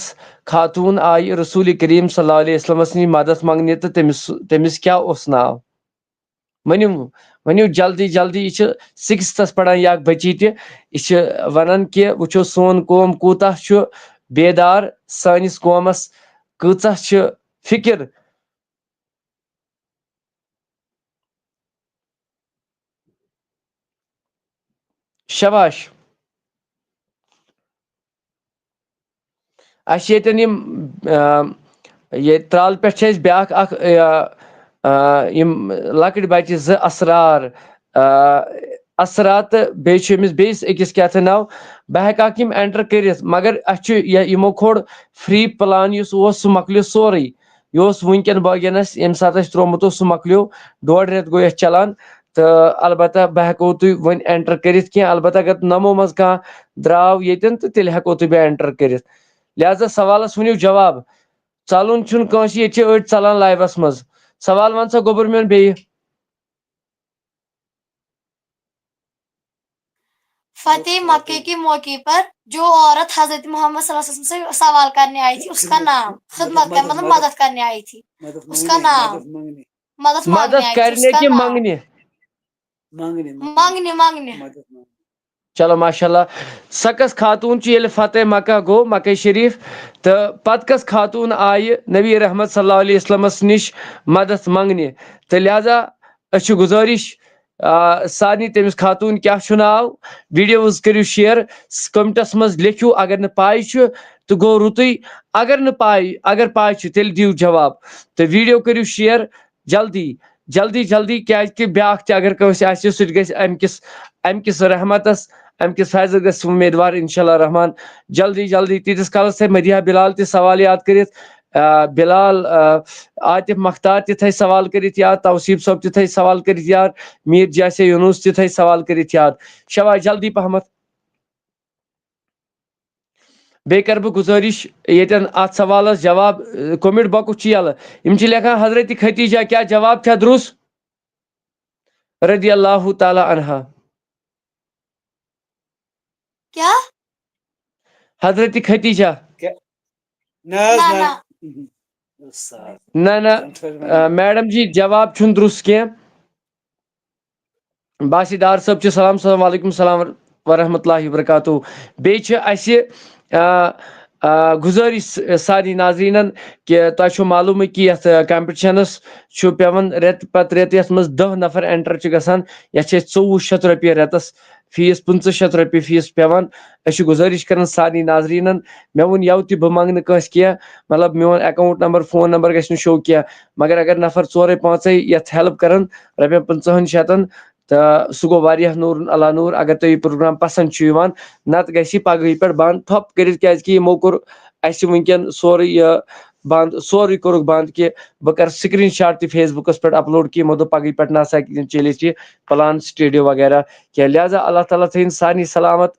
S1: خاتوٗن آیہِ رسول کریم صلی اللہ علیہ وسلمس نِش مدد منٛگنہِ تہٕ تٔمِس کیاہ اوس ناو ؤنِو جلدی جلدی یہِ چھِ 6th پران یہِ اکھ بچی تہِ یہِ چھِ ونان کہِ وٕچھو سون قوم کوٗتاہ چھُ بیدار سٲنِس قومس کۭژاہ چھِ فکر شاباش اَسہِ چھِ ییٚتٮ۪ن ییٚتہِ ترٛال پٮ۪ٹھ چھِ اَسہِ بیٛاکھ اکھ یِم لۄکٕٹۍ بچہِ 2 اسرا تہٕ بیٚیہِ چھُ أمِس بیٚیِس أکِس کیٛاہ تھانۍ ناو بہٕ ہٮ۪کہٕ یِم اٮ۪نٹر کٔرِتھ مگر اَسہِ چھُ یِمو کھوٚڑ فری پلان یُس اوس سُہ مۄکلیو سورُے یہِ اوس وٕنکٮ۪ن بٲگٮ۪نس ییٚمہِ ساتہٕ اَسہِ ترٛوومُت اوس سُہ مۄکلیو 1.5 رٮ۪تھ گوٚو یتھ چلان تہٕ البتہ بہٕ ہٮ۪کو تُہۍ وۄنۍ اٮ۪نٹر کٔرِتھ کینٛہہ البتہ اگر نۄمو منٛز کانٛہہ درٛاو ییٚتٮ۪ن تہٕ تیٚلہِ ہٮ۪کو تُہۍ بہٕ اٮ۪نٹر کٔرِتھ لہٰذا سوالس ؤنِو جواب ژلُن چھُنہٕ کٲنٛسہِ ییٚتہِ چھِ أڑۍ ژلان لایوس منٛز سوال ون سا گوٚبُر میون بیٚیہِ
S3: فتح مکہ کے موقع پر جو عورت حضرت محمد صلی اللہ علیہ وسلم سے سوال کرنے آئی تھی اس کا نام خدمت کا مطلب مدد کرنے آئی تھی اس کا نام
S1: مدد کرنے کہ منگنہِ
S3: مانگنے
S1: چلو ماشاء اللہ سۄ کس خاتوٗن چھِ ییٚلہِ فتح مکہ گوٚو مکہ شریٖف تہٕ پتہٕ کس خاتوٗن آیہِ نبی رحمت صلی اللہ علیہ وسلمس نِش مدد منگنہِ تہٕ لہٰذا أسۍ چھِ گُزٲرِش سارنٕے تٔمِس خاتوٗن کیاہ چھُ ناو ویٖڈیوز کٔرِو شِیر کمنٹس منٛز لیکھِو اگر نہٕ پاے چھُ تہٕ گوٚو رُتُے اگر پاے چھُ تیٚلہِ دِیِو جواب تہٕ ویٖڈیو کٔرِو شِیر جلدی جلدی جلدی کیازِ بیٛاکھ تہِ اگر کٲنٛسہِ آسہِ سُہ تہِ گژھِ امہِ کِس رحمتس امہِ کِس فیضس گژھِ اُمیدوار انشاء اللہ رحمان جلدی جلدی تیٖتِس کالس تھٲے مدیحہ بلال تہِ سوال یاد کٔرِتھ بلال عاطف مختار تہِ تھٲے سوال کٔرِتھ یاد توصیٖف صٲب تہِ تھٲے سوال کٔرِتھ یاد میٖر جاسے یوٗنوٗس تہِ تھٲے سوال کٔرِتھ یاد شاباش جلدی پہمتھ بیٚیہِ کرٕ بہٕ گُزٲرِش ییٚتٮ۪ن اتھ سوالس جواب کومنٹ بۄکُس چھُ یلہٕ یِم چھِ لیکھان حضرت ختیجہ کیٛاہ جواب چھا درُست رضی اللہ تعالیٰ عنہا
S3: کیا
S1: حضرت ختیجہ نہ میڈم جی جواب چھُنہٕ درُست کینٛہہ باسی ڈار صٲب چھِ سلام وعلیکم السلام ورحمۃ اللہ وبرکاتہ بیٚیہِ چھِ اَسہِ گزارش ساری ناظرینن کہ تۄہہِ چھو معلوم کہ یتھ کمپٹشنس چھُ پیوان رٮ۪تہٕ پتہٕ رٮ۪تہٕ یتھ منٛز 10 نفر اینٹر چھِ گژھان یتھ چھِ 2400 رۄپیہِ رٮ۪تس فیس 500 رۄپیہِ فیس پیوان أسۍ چھِ گزارش کران سارنٕے ناظریٖنن مےٚ ووٚن یوٕ تہِ بہٕ منٛگہٕ نہٕ کٲنٛسہِ کینٛہہ مطلب میون اکاونٹ نمبر فون نمبر گژھِ نہٕ شو کینٛہہ مگر اگر نفر 4-5 یتھ ہیلپ کرن رۄپین 50 تہٕ سُہ گوٚو واریاہ نوٗرن علا نوٗر اگر تۄہہِ یہِ پروگرام پسنٛد چھُ یِوان نتہٕ گژھِ یہِ پگہٕے پٮ۪ٹھ بنٛد ٹھوٚپ کٔرِتھ کیازِ کہِ یِمو کوٚر اسہِ وٕنکٮ۪ن سورُے یہِ بنٛد سورُے کوٚرُکھ بنٛد کہِ بہٕ کرٕ سکریٖن شاٹ تہِ فیس بُکس پٮ۪ٹھ اپلوڈ کہِ یِمو دوٚپ پگہٕے پٮ۪ٹھ نسا چلتھ یہِ پلان سٹیڈیو وغیرہ کینٛہہ لہٰذا اللہ تعالیٰ تھٲیِن سارنٕے سلامت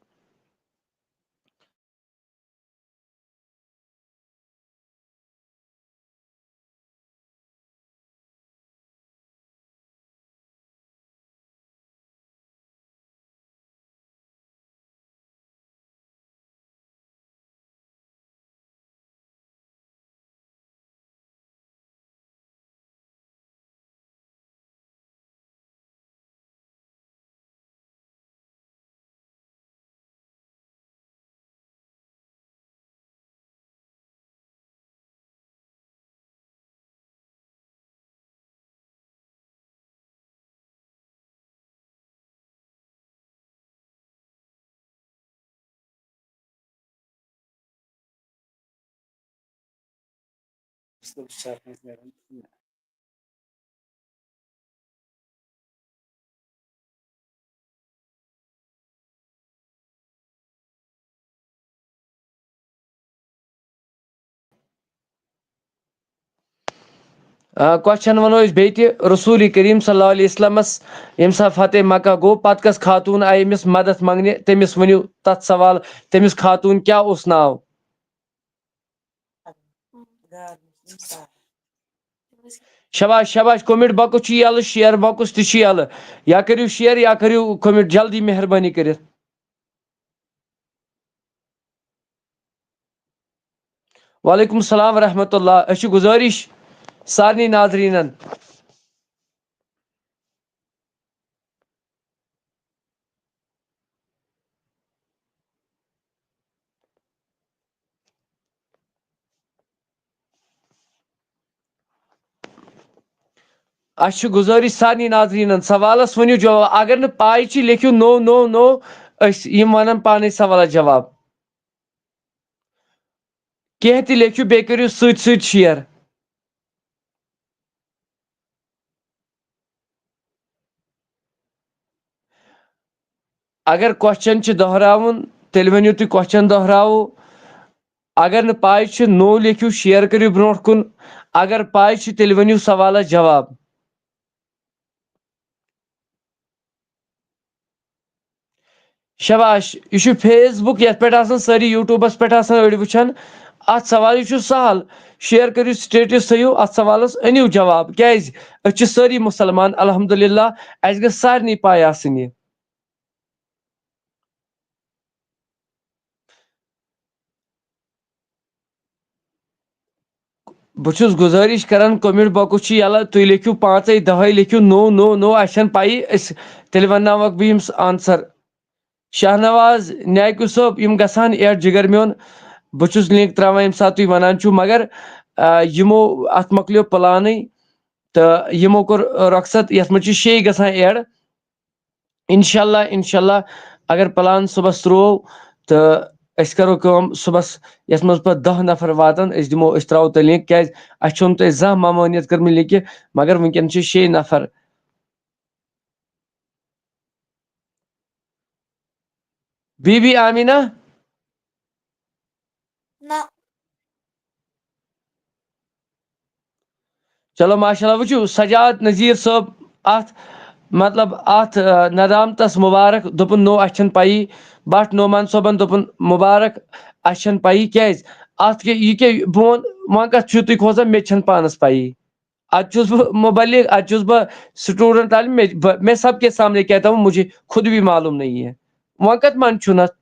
S1: کوسچن ونو أسۍ بیٚیہِ تہِ رسوٗل کریم صلی اللہ علیہ وسلمس ییٚمہِ ساتہٕ فتح مکہ گوٚو پتہٕ کس خاتوٗن آیہِ أمِس مدد منٛگنہِ تٔمِس ؤنِو تتھ سوال تٔمِس خاتوٗن کیٛاہ اوس ناو شباش شباش کومنٹ باکس چھُ یلہٕ شیر باکس تہِ چھُ یلہٕ یا کٔرِو شیر یا کٔرِو کومنٹ جلدی مہربٲنی کٔرِتھ وعلیکم السلام ورحمۃ اللہ أسۍ چھِ گزٲرِش سارنٕے ناظریٖنن اَسہِ چھِ گُزٲرِش سارنٕے ناظریٖنن سوالس ؤنِو جواب اگر نہٕ پاے چھِ لیکھِو نو أسۍ یِم ونن پانے سوالس جواب کینٛہہ تہِ لیکھِو بیٚیہِ کٔرِو سۭتۍ سۭتۍ شیر اگر کوسچن چھِ دۄہراوُن تیٚلہِ ؤنِو تُہۍ کوسچن دۄہراوو اگر نہٕ پاے چھِ نو لیکھِو شیر کٔرِو برونٛٹھ کُن اگر پاے چھِ تیٚلہِ ؤنِو سوالس جواب شباش یہِ چھُ فیس بُک یتھ پٮ۪ٹھ آسان سٲری یوٗٹیوٗبس پٮ۪ٹھ آسان أڑۍ وٕچھان اتھ سوال یہِ چھُ سہل شیر کٔرِو سٹیٹس تھٲیِو اتھ سوالس أنِو جواب کیازِ أسۍ چھِ سٲری مُسلمان الحمدُاللہ اسہِ گٔژھ سارنٕے پاے آسٕنۍ یہِ بہٕ چھُس گُزٲرِش کران کومنٹ باکس چھُ یلہٕ تُہۍ لیکھِو 5-10 لیکھِو نو اسہِ چھنہٕ پیی أسۍ تیٚلہِ ونناوکھ بہٕ یِم آنسر شاہنواز نیاکِو صٲب یِم گژھان ایڈ جگر میون بہٕ چھُس لِنک تراوان ییٚمہِ ساتہٕ تُہۍ ونان چھِو مگر یِمو اتھ مۄکلیو پلانے تہٕ یِمو کوٚر رۄخصت یتھ منٛز چھِ 6 گژھان ایڈ انشاءاللہ اگر پلان صبحس ترٛوو تہٕ أسۍ کرو کٲم صبحس یتھ منٛز پتہٕ 10 نفر واتن أسۍ تراوو تۄہہِ لِنک کیازِ اسہِ چھُنہٕ تۄہہِ زانٛہہ ممٲنیت کٔرمٕژ لِنکہِ مگر وٕنکٮ۪ن چھِ 6 نفر بی بی آمینہ
S3: نہ
S1: چلو ماشاء اللہ وٕچھِو سجاد نذیٖر صٲب اتھ مطلب اتھ ندامتس مُبارک دوٚپُن نو اسہِ چھنہٕ پیی بٹ نعمان صٲبن دوٚپُن مُبارک اسہِ چھنہٕ پیی کیازِ اتھ کیٛاہ یہِ کیٛاہ بہٕ وۄنۍ کتھ چھِو تُہۍ کھوژان مےٚ تہِ چھنہٕ پانس پیی اتہِ چھُس بہٕ مُبلِغ اتہِ چھُس بہٕ سٹوٗڈنٹ تعلیٖم میں سب کے سامنے کہتا ہوں مجھے خود بھی معلوم نہیں ہے وۄنۍ کتھ منٛز چھُنہٕ اتھ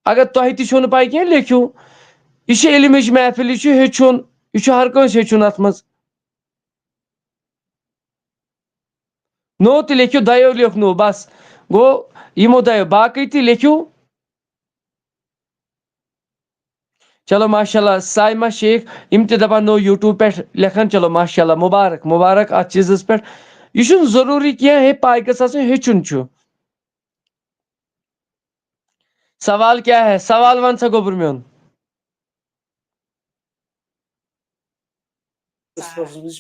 S1: اگر تۄہہِ تہِ چھو نہٕ پاے کینٛہہ لیکھِو یہِ چھِ علمٕچ محفِل یہِ چھُ ہیٚچھُن یہِ چھُ ہر کٲنٛسہِ ہیٚچھُن اتھ منٛز نو تہِ لیکھِو دۄیو لیوٚکھ نو بس گوٚو یِمو دۄیو باقٕے تہِ لیکھِو چلو ماشاء اللہ سائمہ شیخ یم تہِ دپان نو یوٗٹیوٗب پٮ۪ٹھ لیکھان چلو ماشاء اللہ مبارک مبارک اتھ چیٖزس پٮ۪ٹھ یہ چھُنہٕ ضروٗری کینٛہہ ہے پاے گٔژھ آسٕنۍ ہیٚچھُن چھُ سوال کیا ہے سوال ون سا گوبر میون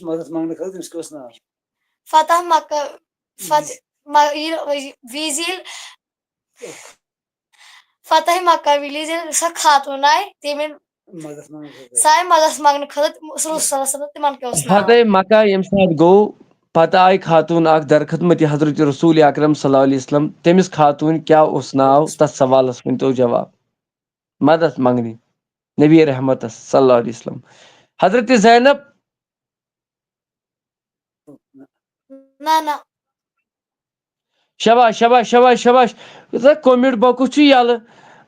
S7: مدد مانگنے خٲطرٕ تٔمِس کیٛاہ اوس ناو
S3: فتح مکہ وِزِ ییٚلہِ فتح مکہ وِزِ ییٚلہِ سۄ خاتوٗن آیہِ تٔمۍ
S7: مدد مانگنے خٲطرٕ
S3: سۄ آیہِ مدد منٛگنہٕ خٲطرٕ رسول صلی اللہ علیہ وسلم تِمن کیٛاہ اوس ناو
S1: فتح مکہ ییٚمہِ ساتہٕ گوٚو پتہٕ آیہِ خاتوٗن اکھ درخدمت حضرت رسول اکرم صلی اللہ علیہ وسلم تٔمِس خاتوٗن کیٛاہ اوس ناو تتھ سوالس ؤنۍتو جواب مدد منگنہِ نبی رحمتس صلی اللہ علیہ وسلم حضرت زینب
S3: نہ
S1: شباش شباش شباش شباش کومنٹ بۄکُس چھُ یلہٕ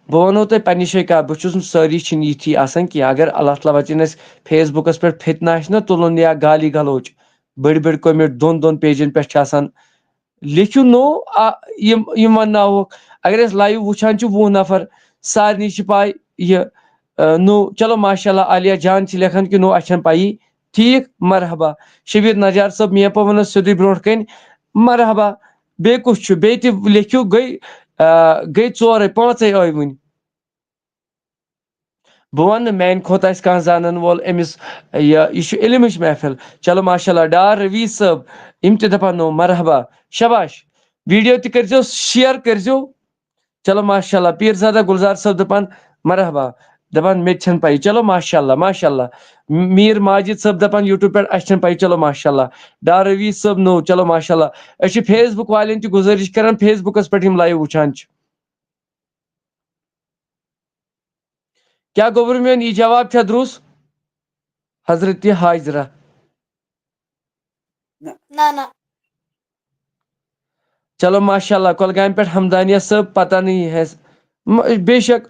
S1: بہٕ ونہو تۄہہِ پننہِ جایہِ کتھ بہٕ چھُس نہٕ سٲری چھِنہٕ یِتھی آسان کینٛہہ اگر اللہ تعالیٰ بچٲیِن اسہِ فیس بُکس پٮ۪ٹھ فتنہٕ آسہِ نا تُلُن یا گالی گلوچ بٔڑۍ بٔڑۍ کومنٹ دۄن پیجن پٮ۪ٹھ چھِ آسان لیکھِو نوٚو یِم ونناوہوکھ اگر أسۍ لایِو وٕچھان چھِ 20 نفر سارنٕے چھِ پاے یہِ نوٚو چلو ماشاء اللہ عالیہ جان چھِ لیکھان کہِ نوٚو اسہِ چھنہٕ پیی ٹھیٖک مرحبا شبیٖر نجار صٲب مےٚ پاو ونان سیٚودُے برونٛٹھ کَنۍ مرحبا بیٚیہِ کُس چھُ بیٚیہِ تہِ لیکھِو گٔے 4 5 آے وٕنۍ بہٕ ونہٕ نہٕ میانہِ کھۄتہٕ آسہِ کانٛہہ زانن وول أمِس یہِ چھُ علمٕچ محفل چلو ماشاء اللہ ڈار رویز صٲب یِم تہِ دپان نوٚو مرحبا شباش ویٖڈیو تہِ کٔرۍزیو شیر کٔرۍزیو چلو ماشاء اللہ پیٖرزادہ گُلزار صٲب دپان مرحبا دپان مےٚ تہِ چھنہٕ پیی چلو ماشاء اللہ میٖر ماجد صٲب دپان یوٗٹیوٗب پٮ۪ٹھ اسہِ چھنہٕ پیی چلو ماشاء اللہ ڈار رویز صٲب نوٚو چلو ماشاء اللہ أسۍ چھِ فیس بُک والٮ۪ن تہِ گُزٲرِش کران فیس بُکس پٮ۪ٹھ یِم لایِو وٕچھان چھِ کیا گوبر میون یہِ جواب چھا درُس حضرت حاجرہ
S3: نہ
S1: چلو ماشاء اللہ کۄلگامہِ پٮ۪ٹھ حمدانیہ صٲب پتہ نہیں ہے بے شک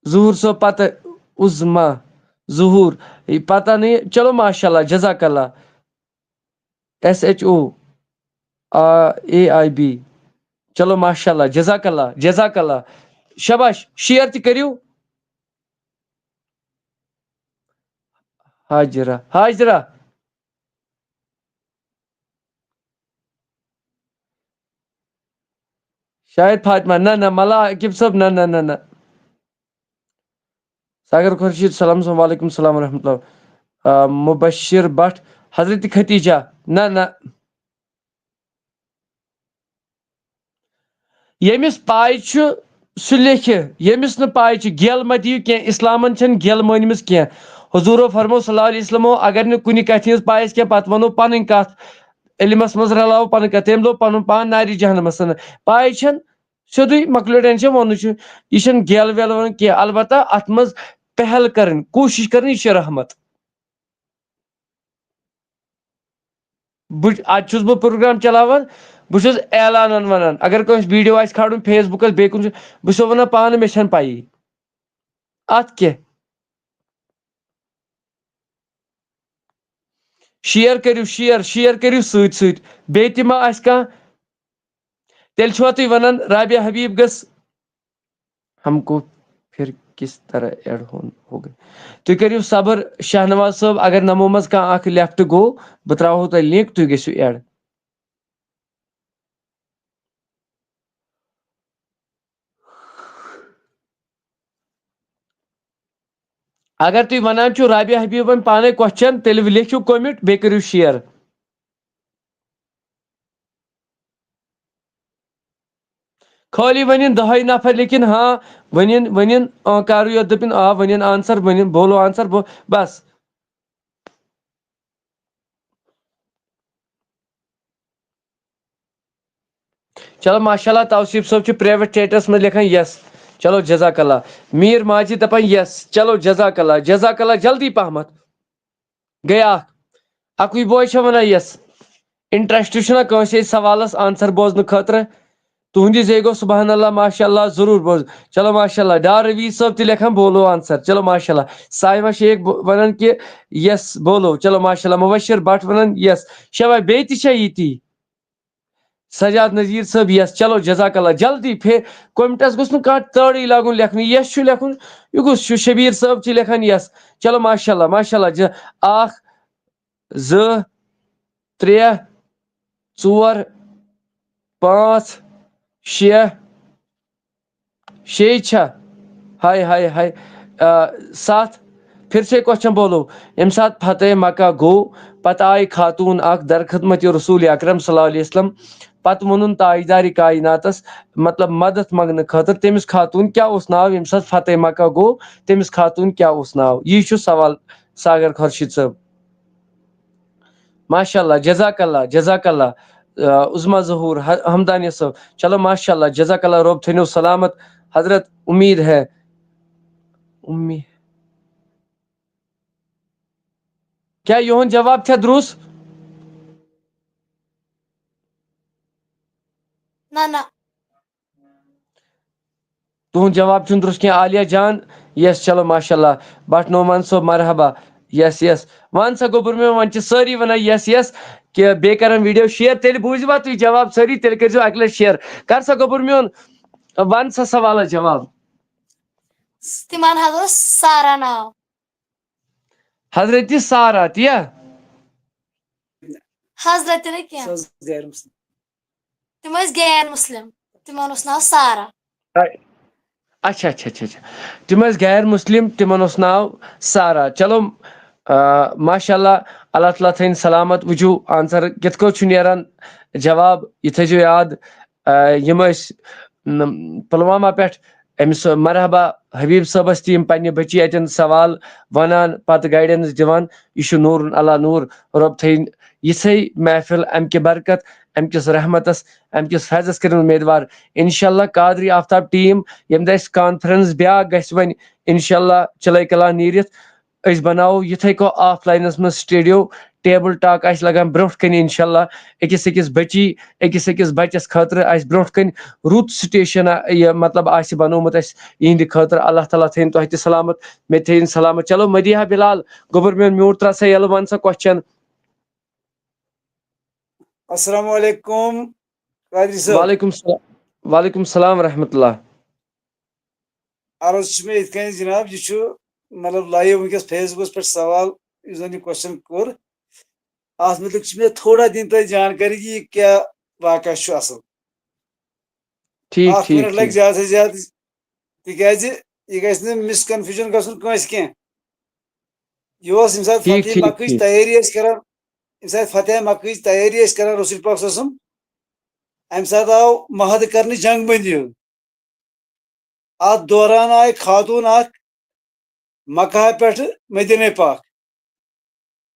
S1: ظہوٗر صٲب پتہ عظما ظہوٗر پتہ نہیں چلو ماشاء اللہ جزاک اللہ SHO AIB چلو ماشاء اللہ جزاک اللہ شباش شیر تہِ کٔرِو حاجرہ شاہد فاطمہ نہ ملا عقیب صٲب نہ ساگر خورشید سلام وعلیکم السلام ورحمۃ اللہ مبشر بٹ حضرت ختیجہ نہ ییٚمِس پاے چھُ سُہ لیکھِ ییٚمِس نہٕ پاے چھِ گیل مہ دِیِو کینٛہہ اِسلامن چھنہٕ گیل مٲنمٕژ کینٛہہ حضوٗرو فرمو صلی اللہ علیہ وسلمو اگر نہٕ کُنہِ کتھِ ہٕنٛز پاے آسہِ کینٛہہ پتہٕ ونو پنٕنۍ کتھ علمس منٛز رلاوو پنٕنۍ کتھ تٔمۍ لوگ پنُن پان نارِ جہنمس ژھٕنہٕ پاے چھنہٕ سیٚودُے مۄکلیو ٹینشن وونُے چھُ یہِ چھنہٕ گیل ویل ونُن کینٛہہ البتہ اتھ منٛز پہل کرٕنۍ کوٗشش کرٕنۍ یہِ چھِ رحمت اتہِ چھُس بہٕ پروگرام چلاوان بہٕ چھُس اعلانن ونان اگر کٲنٛسہِ ویٖڈیو آسہِ کھالُن فیس بُکس بیٚیہِ کُنہِ جایہِ بہٕ چھُسو ونان پانہٕ مےٚ چھنہٕ پیی اتھ کیٛاہ شیر کٔرِو شیر کٔرِو سۭتۍ بیٚیہِ تہِ ما آسہِ کانٛہہ تیٚلہِ چھُوا تُہۍ ونان رابعہ حبیٖب گٔژھ ہم کو پھر کس طرح ایڈ ہوگا تُہۍ کٔرِو صبر شاہنواز صٲب اگر نمو منٛز کانٛہہ اکھ لیفٹ گوٚو بہٕ تراوہو تۄہہِ لِنک تُہۍ گٔژھِو ایڈ اگر تُہۍ ونان چھِو رابعہ حبیٖبن پانے کوسچن تیٚلہِ لیکھِو کومنٹ بیٚیہِ کٔرِو شیر خٲلی ؤنِن 10 نفر لیکن ہاں ؤنِن کارو یوت دٔپِنۍ آ ؤنِن آنسر ؤنِن بولو آنسر بس چلو ماشاء اللہ توصیف صٲب چھُ پرایویٹ چیٹس منٛز لیکھان یس چلو جزاک اللہ میٖر ماجد دپان یس چلو جزاک اللہ جلدی پہمتھ گٔے اکُے بوے چھا ونان یس انٹرسٹ چھُنہ کٲنٛسہِ سوالس آنسر بوزنہٕ خٲطرٕ تُہنٛدِ ذٔریعہٕ گوٚو سبحان اللہ ماشاء اللہ ضروٗر بوز چلو ماشاء اللہ ڈار رویز صٲب تہِ لیکھان بولو آنسر چلو ماشاء اللہ سایمہ شیخ ونان کہِ یس بولو چلو ماشاء اللہ مبشر بٹ ونان یس شباش بیٚیہِ تہِ چھا یِتی سجاد نذیر صٲب یس چلو جزاک اللہ جلدی پھر کومنٹس گوٚژھ نہٕ کانٛہہ تٲڑٕے لاگُن لیکھنہٕ یس چھُ لیکھُن یہِ گوٚژھ چھُ شبیٖر صٲب چھِ لیکھان یس چلو ماشاء اللہ ماشاء اللہ 1 2 3 4 5 6 6 چھا ہائے ہائے ہائے 7 پھر سے کوشچن بولو ییٚمہِ ساتہٕ فتح مکہ گوٚو پتہٕ آیہِ خاتوٗن اکھ در خدمت رسول اکرم صلی اللہ علیہ وسلم پتہٕ ووٚنُن تاجدارِ کائناتس مطلب مدد منٛگنہٕ خٲطرٕ تٔمِس خاتوٗن کیٛاہ اوس ناو ییٚمہِ ساتہٕ فتح مکہ گوٚو تٔمِس خاتوٗن کیٛاہ اوس ناو یی چھُ سوال ساگر خورشید صٲب ماشاء اللہ جزاک اللہ عظما ظہور ہمدانیہ صٲب چلو ماشاء اللہ جزاک اللہ رۄب تھٲینو سلامت حضرت امید ہے کیا یہُنٛد جواب چھا درُست
S3: نہ
S1: تُہُنٛد جواب چھُنہٕ درُست کینٛہہ عالیہ جان یس چلو ماشاء اللہ بٹ نعمان صٲب مرحبا یس وَن سا گوٚبُر مےٚ وۄنۍ چھِ سٲری وَنان یس کہِ بیٚیہِ کَرَن ویٖڈیو شِیر تیٚلہِ بوٗزِوا تُہۍ جواب سٲری تیٚلہِ کٔرۍزیو اَکہِ لَٹہِ شِیر کر سا گوٚبُر میون وَن سا سوالس جواب
S3: تِمن حظ اوس سارا ناو
S1: حضرت سارا تِیا
S3: حضرت نہٕ کینٛہہ تِم ٲسۍ غیر مسلم تِمن اوس ناو سارا
S1: اچھا تِم ٲسۍ غیر مسلم تِمن اوس ناو سارا چلو ماشاء اللہ اللہ تعالیٰ تھٲیِن سلامت وٕچھِو آنسر کِتھ کٲٹھۍ چھُ نیران جواب یہِ تھٲیزیو یاد یِم ٲسۍ پُلوامہ پٮ۪ٹھ أمِس مرحبا حبیٖب صٲبس تہِ یِم پننہِ بٔچی اتٮ۪ن سوال ونان پتہٕ گایڈنس دِوان یہِ چھُ نوٗرن علی نوٗر رۄب تھٲیِن یِژھے محفل امہِ کہِ برکت امہِ کِس رحمتس امہِ کِس فیضس کٔرِن اُمیدوار انشاء اللہ قادری آفتاب ٹیٖم ییٚمہِ دۄہ اَسہِ کانفرنس بیٛاکھ گژھِ وۄنۍ انشاء اللہ چلے کلا نیٖرِتھ أسۍ بناوو یِتھے کٔنۍ آف لاینس منٛز سٹیڈیو ٹیبل ٹاک آسہِ لگان برونٛٹھ کنہِ انشاء اللہ أکِس بچی أکِس بچس خٲطرٕ آسہِ برونٛٹھ کنہِ رُت سٹیشن یہِ مطلب آسہِ بنومُت اَسہِ یِہنٛدِ خٲطرٕ اللہ تعالیٰ تھٲیِن تۄہہِ تہِ سلامت مےٚ تہِ تھٲیِن سلامت چلو مدیحہ بلال گوٚبُر میون میوٗٹ ترٛاو سا ییٚلہٕ ون سا کوسچن
S7: السلام علیکم قادری صٲب
S1: وعلیکم السلام ورحمۃ اللہ
S7: عرض چھُ مےٚ یِتھ کٔنۍ جناب یہِ چھُ مطلب لایو وٕنکیٚس فیس بُکس پٮ۪ٹھ سوال یُس زن یہِ کوسچن کوٚر اتھ متعلق چھِ مےٚ تھوڑا دِنۍ تۄہہِ جانکٲری کہِ یہِ کیاہ واقعہ چھُ اصل اکھ مِنٹ لگہِ زیادٕ سے زیادٕ تِکیازِ یہِ گژھِ نہٕ مِس کنفیوٗجن گژھُن کٲنٛسہِ کینٛہہ یہِ اوس ییٚمہِ ساتہٕ فتح مکہٕچ تیٲری ٲسۍ کران ییٚمہِ ساتہٕ فتح مکہٕچ تیٲری ٲسۍ کران رسول پاک صلی اللہ علیہ وسلم امہِ ساتہٕ آو محدٕ کرنہٕ جنگ بندی ہُنٛد اتھ دوران آیہِ خاتوٗن اکھ مکہ پٮ۪ٹھٕ مدیٖنہ پاک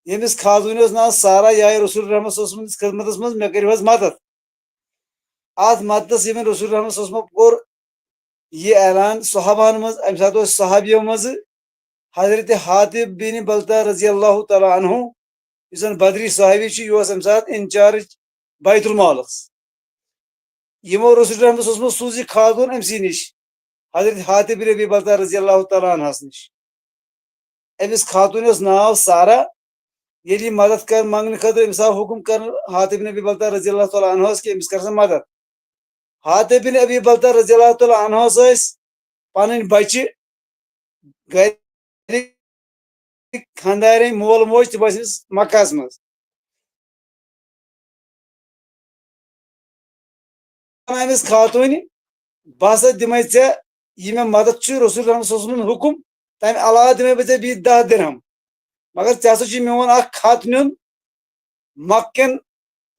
S7: ییٚمِس خاتوٗنہِ اوس ناو سارا یہِ آیہِ رسول رحمت صلی اللہ علیہ وسلم سٕنٛدِس خدمتس منٛز مےٚ کٔرِو حظ مدد اتھ مدتس ییٚمہِ رسول رحمت صلی اللہ علیہ وسلم کوٚر یہِ اعلان صحابہن منٛز امہِ ساتہٕ اوس صحابیو منٛزٕ حضرت حاطب بن بلتہ رضی اللہ تعالیٰ عنہ یُس زن بدری صحابی چھُ یہِ اوس امہِ ساتہٕ انچارج بیت المالس یِمو رسول رحمت صلی اللہ علیہ وسلم سوٗز یہِ خاتوٗن أمسٕے نِش حضرت حاطب بن ابی بلتہ رضی اللہ تعالیٰ عنہس نِش أمِس خاتوٗنہِ اوس ناو سارا ییٚلہِ یہِ مدد کر منٛگنہٕ خٲطرٕ أمِس آو حُکُم کرنہٕ حاطب بن ابی بلتہ رضی اللہ تعالیٰ عنہس کہِ أمِس کر سا مدد حاطب بن ابی بلتہ رضی اللہ تعالیٰ عنہس ٲسۍ پنٕنۍ بچہِ گرِ خاندارٮ۪ن مول موج تِم ٲسۍ أمِس مکہس منٛز أمِس خاتوٗنہِ بہٕ ہسا دِمے ژےٚ یہِ مےٚ مدد چھُ رسول رحمت صلی اللہ علیہ وسلم حُکُم تمہِ علاوٕ دِمے بہٕ ژےٚ بیٚیہِ 10 درہم مگر ژےٚ ہسا چھُے میون اکھ خط نیُن مکہٕ کٮ۪ن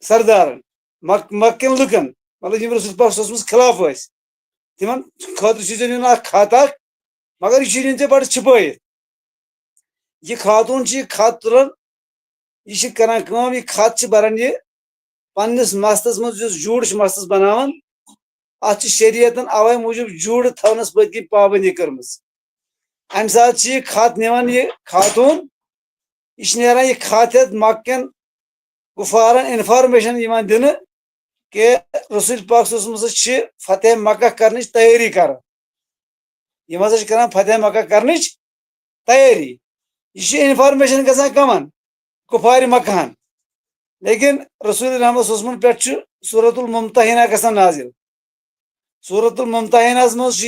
S7: سردارن مکہٕ کٮ۪ن لُکن مطلب یِم رسول پاک صلی اللہ علیہ وسلمس خلاف ٲسۍ تِمن خٲطرٕ چھُے ژےٚ نیُن اکھ خط اکھ مگر یہِ چھُے نیُن ژےٚ بڑٕ چھُپٲیِتھ یہِ خاتوٗن چھُ یہِ خط تُلان یہِ چھِ کران کٲم یہِ خط چھِ بران یہِ پننِس مستس منٛز یُس جوٗڑٕ چھُ مستس بناوان اتھ چھِ شریعتن اوے موٗجوٗب جوٗڑٕ تھاونس پٔتۍ کِنۍ پابنٛدی کٔرمٕژ امہِ ساتہٕ چھِ یہِ خط نِوان یہِ خاتوٗن یہِ چھِ نیران یہِ خط ہٮ۪تھ مکہٕ کٮ۪ن کُفارن انفارمیشن یِوان دِنہٕ کہِ رسول پاک صلی اللہ علیہ وسلم ہسا چھِ فتح مکہ کرنٕچ تیٲری کران یِم ہسا چھِ کران فتح مکہ کرنٕچ تیٲری یہِ چھِ انفارمیشن گژھان کمن کُفارِ مکہن لیکن رسول رحمت صن پہ سورت الممتحنہ گژھان نازل. سورت الممتحنہ مز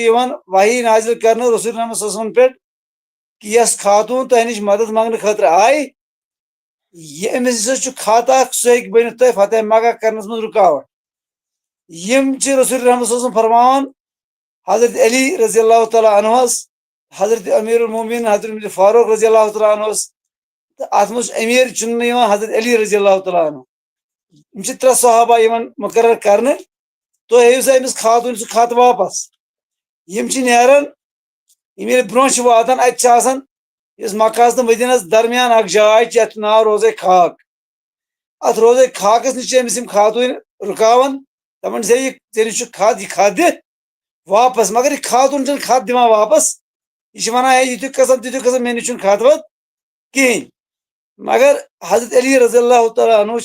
S7: وحی نازل کرنے رسول رحمت صن پہ کہ یس خاتون تہ نش مدد منگنے خاطر آئی یہ امس خات اخ سہ ہیکہ بنت تہ فتح مکہ کرنس مز رکاوٹ. یم رسول رحمت صن فرمان حضرت علی رضی اللہ تعالیٰ عنہ حضرت امیر المومنین حضرت فاروق رضی اللہ تعالیٰ عنہ تو ات مز امیر چننے حضرت علی رضی اللہ تعالیٰ عنہ. یم ترے صحابہ مقرر کرنے تو ہیو سا امس خاتون سہ خط واپس. یم نیران یم برہ واتان اتان اس مکہ تو مدینہ درمیان اخ جائے یت ناو روزے خاک. ات روزے خاکس نش امس خاتون رکاوان دپان ژے نش کھاد یہ کھاد دِ واپس. مگر یہ خاتون چھ کھاد دِوان واپس. یہ ونان ہے یتھ کھسان تیتھ کھسان مے نش کھاد وت کہین. مگر حضرت علی رضی اللہ تعالیٰ عنہ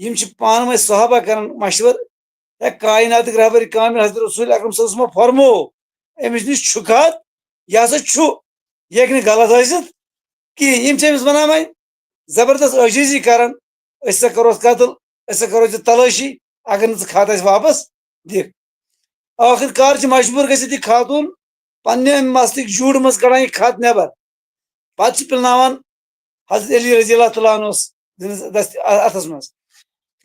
S7: یم پانہٕ ؤنۍ صحابہ کران مشور ہے کائنات رہبر کامل حضرت رسول اکرم صلی اللہ علیہ وسلم فرمو امس نش چھ کھاد یہ ہسا چھ یہ ہیکہ نہٕ غلط ٲسِتھ کہین. یم امس ونان وۄنۍ زبردست عجیزی کران أسۍ ہسا کرو قتل أسۍ ہسا کرو ژےٚ تلٲشی اگر نہٕ ژٕ کھاد اَسہِ واپس دِکھ. آخر کار چھ مجبور گژھِتھ یہ خاتون پننہِ مستٕکۍ جوڑ منٛز کڑان یہ خط نٮ۪بر پتہٕ چھ پِلناوان حضرت علی رضی اللہ تعالیٰ عنہ اتھس منٛز.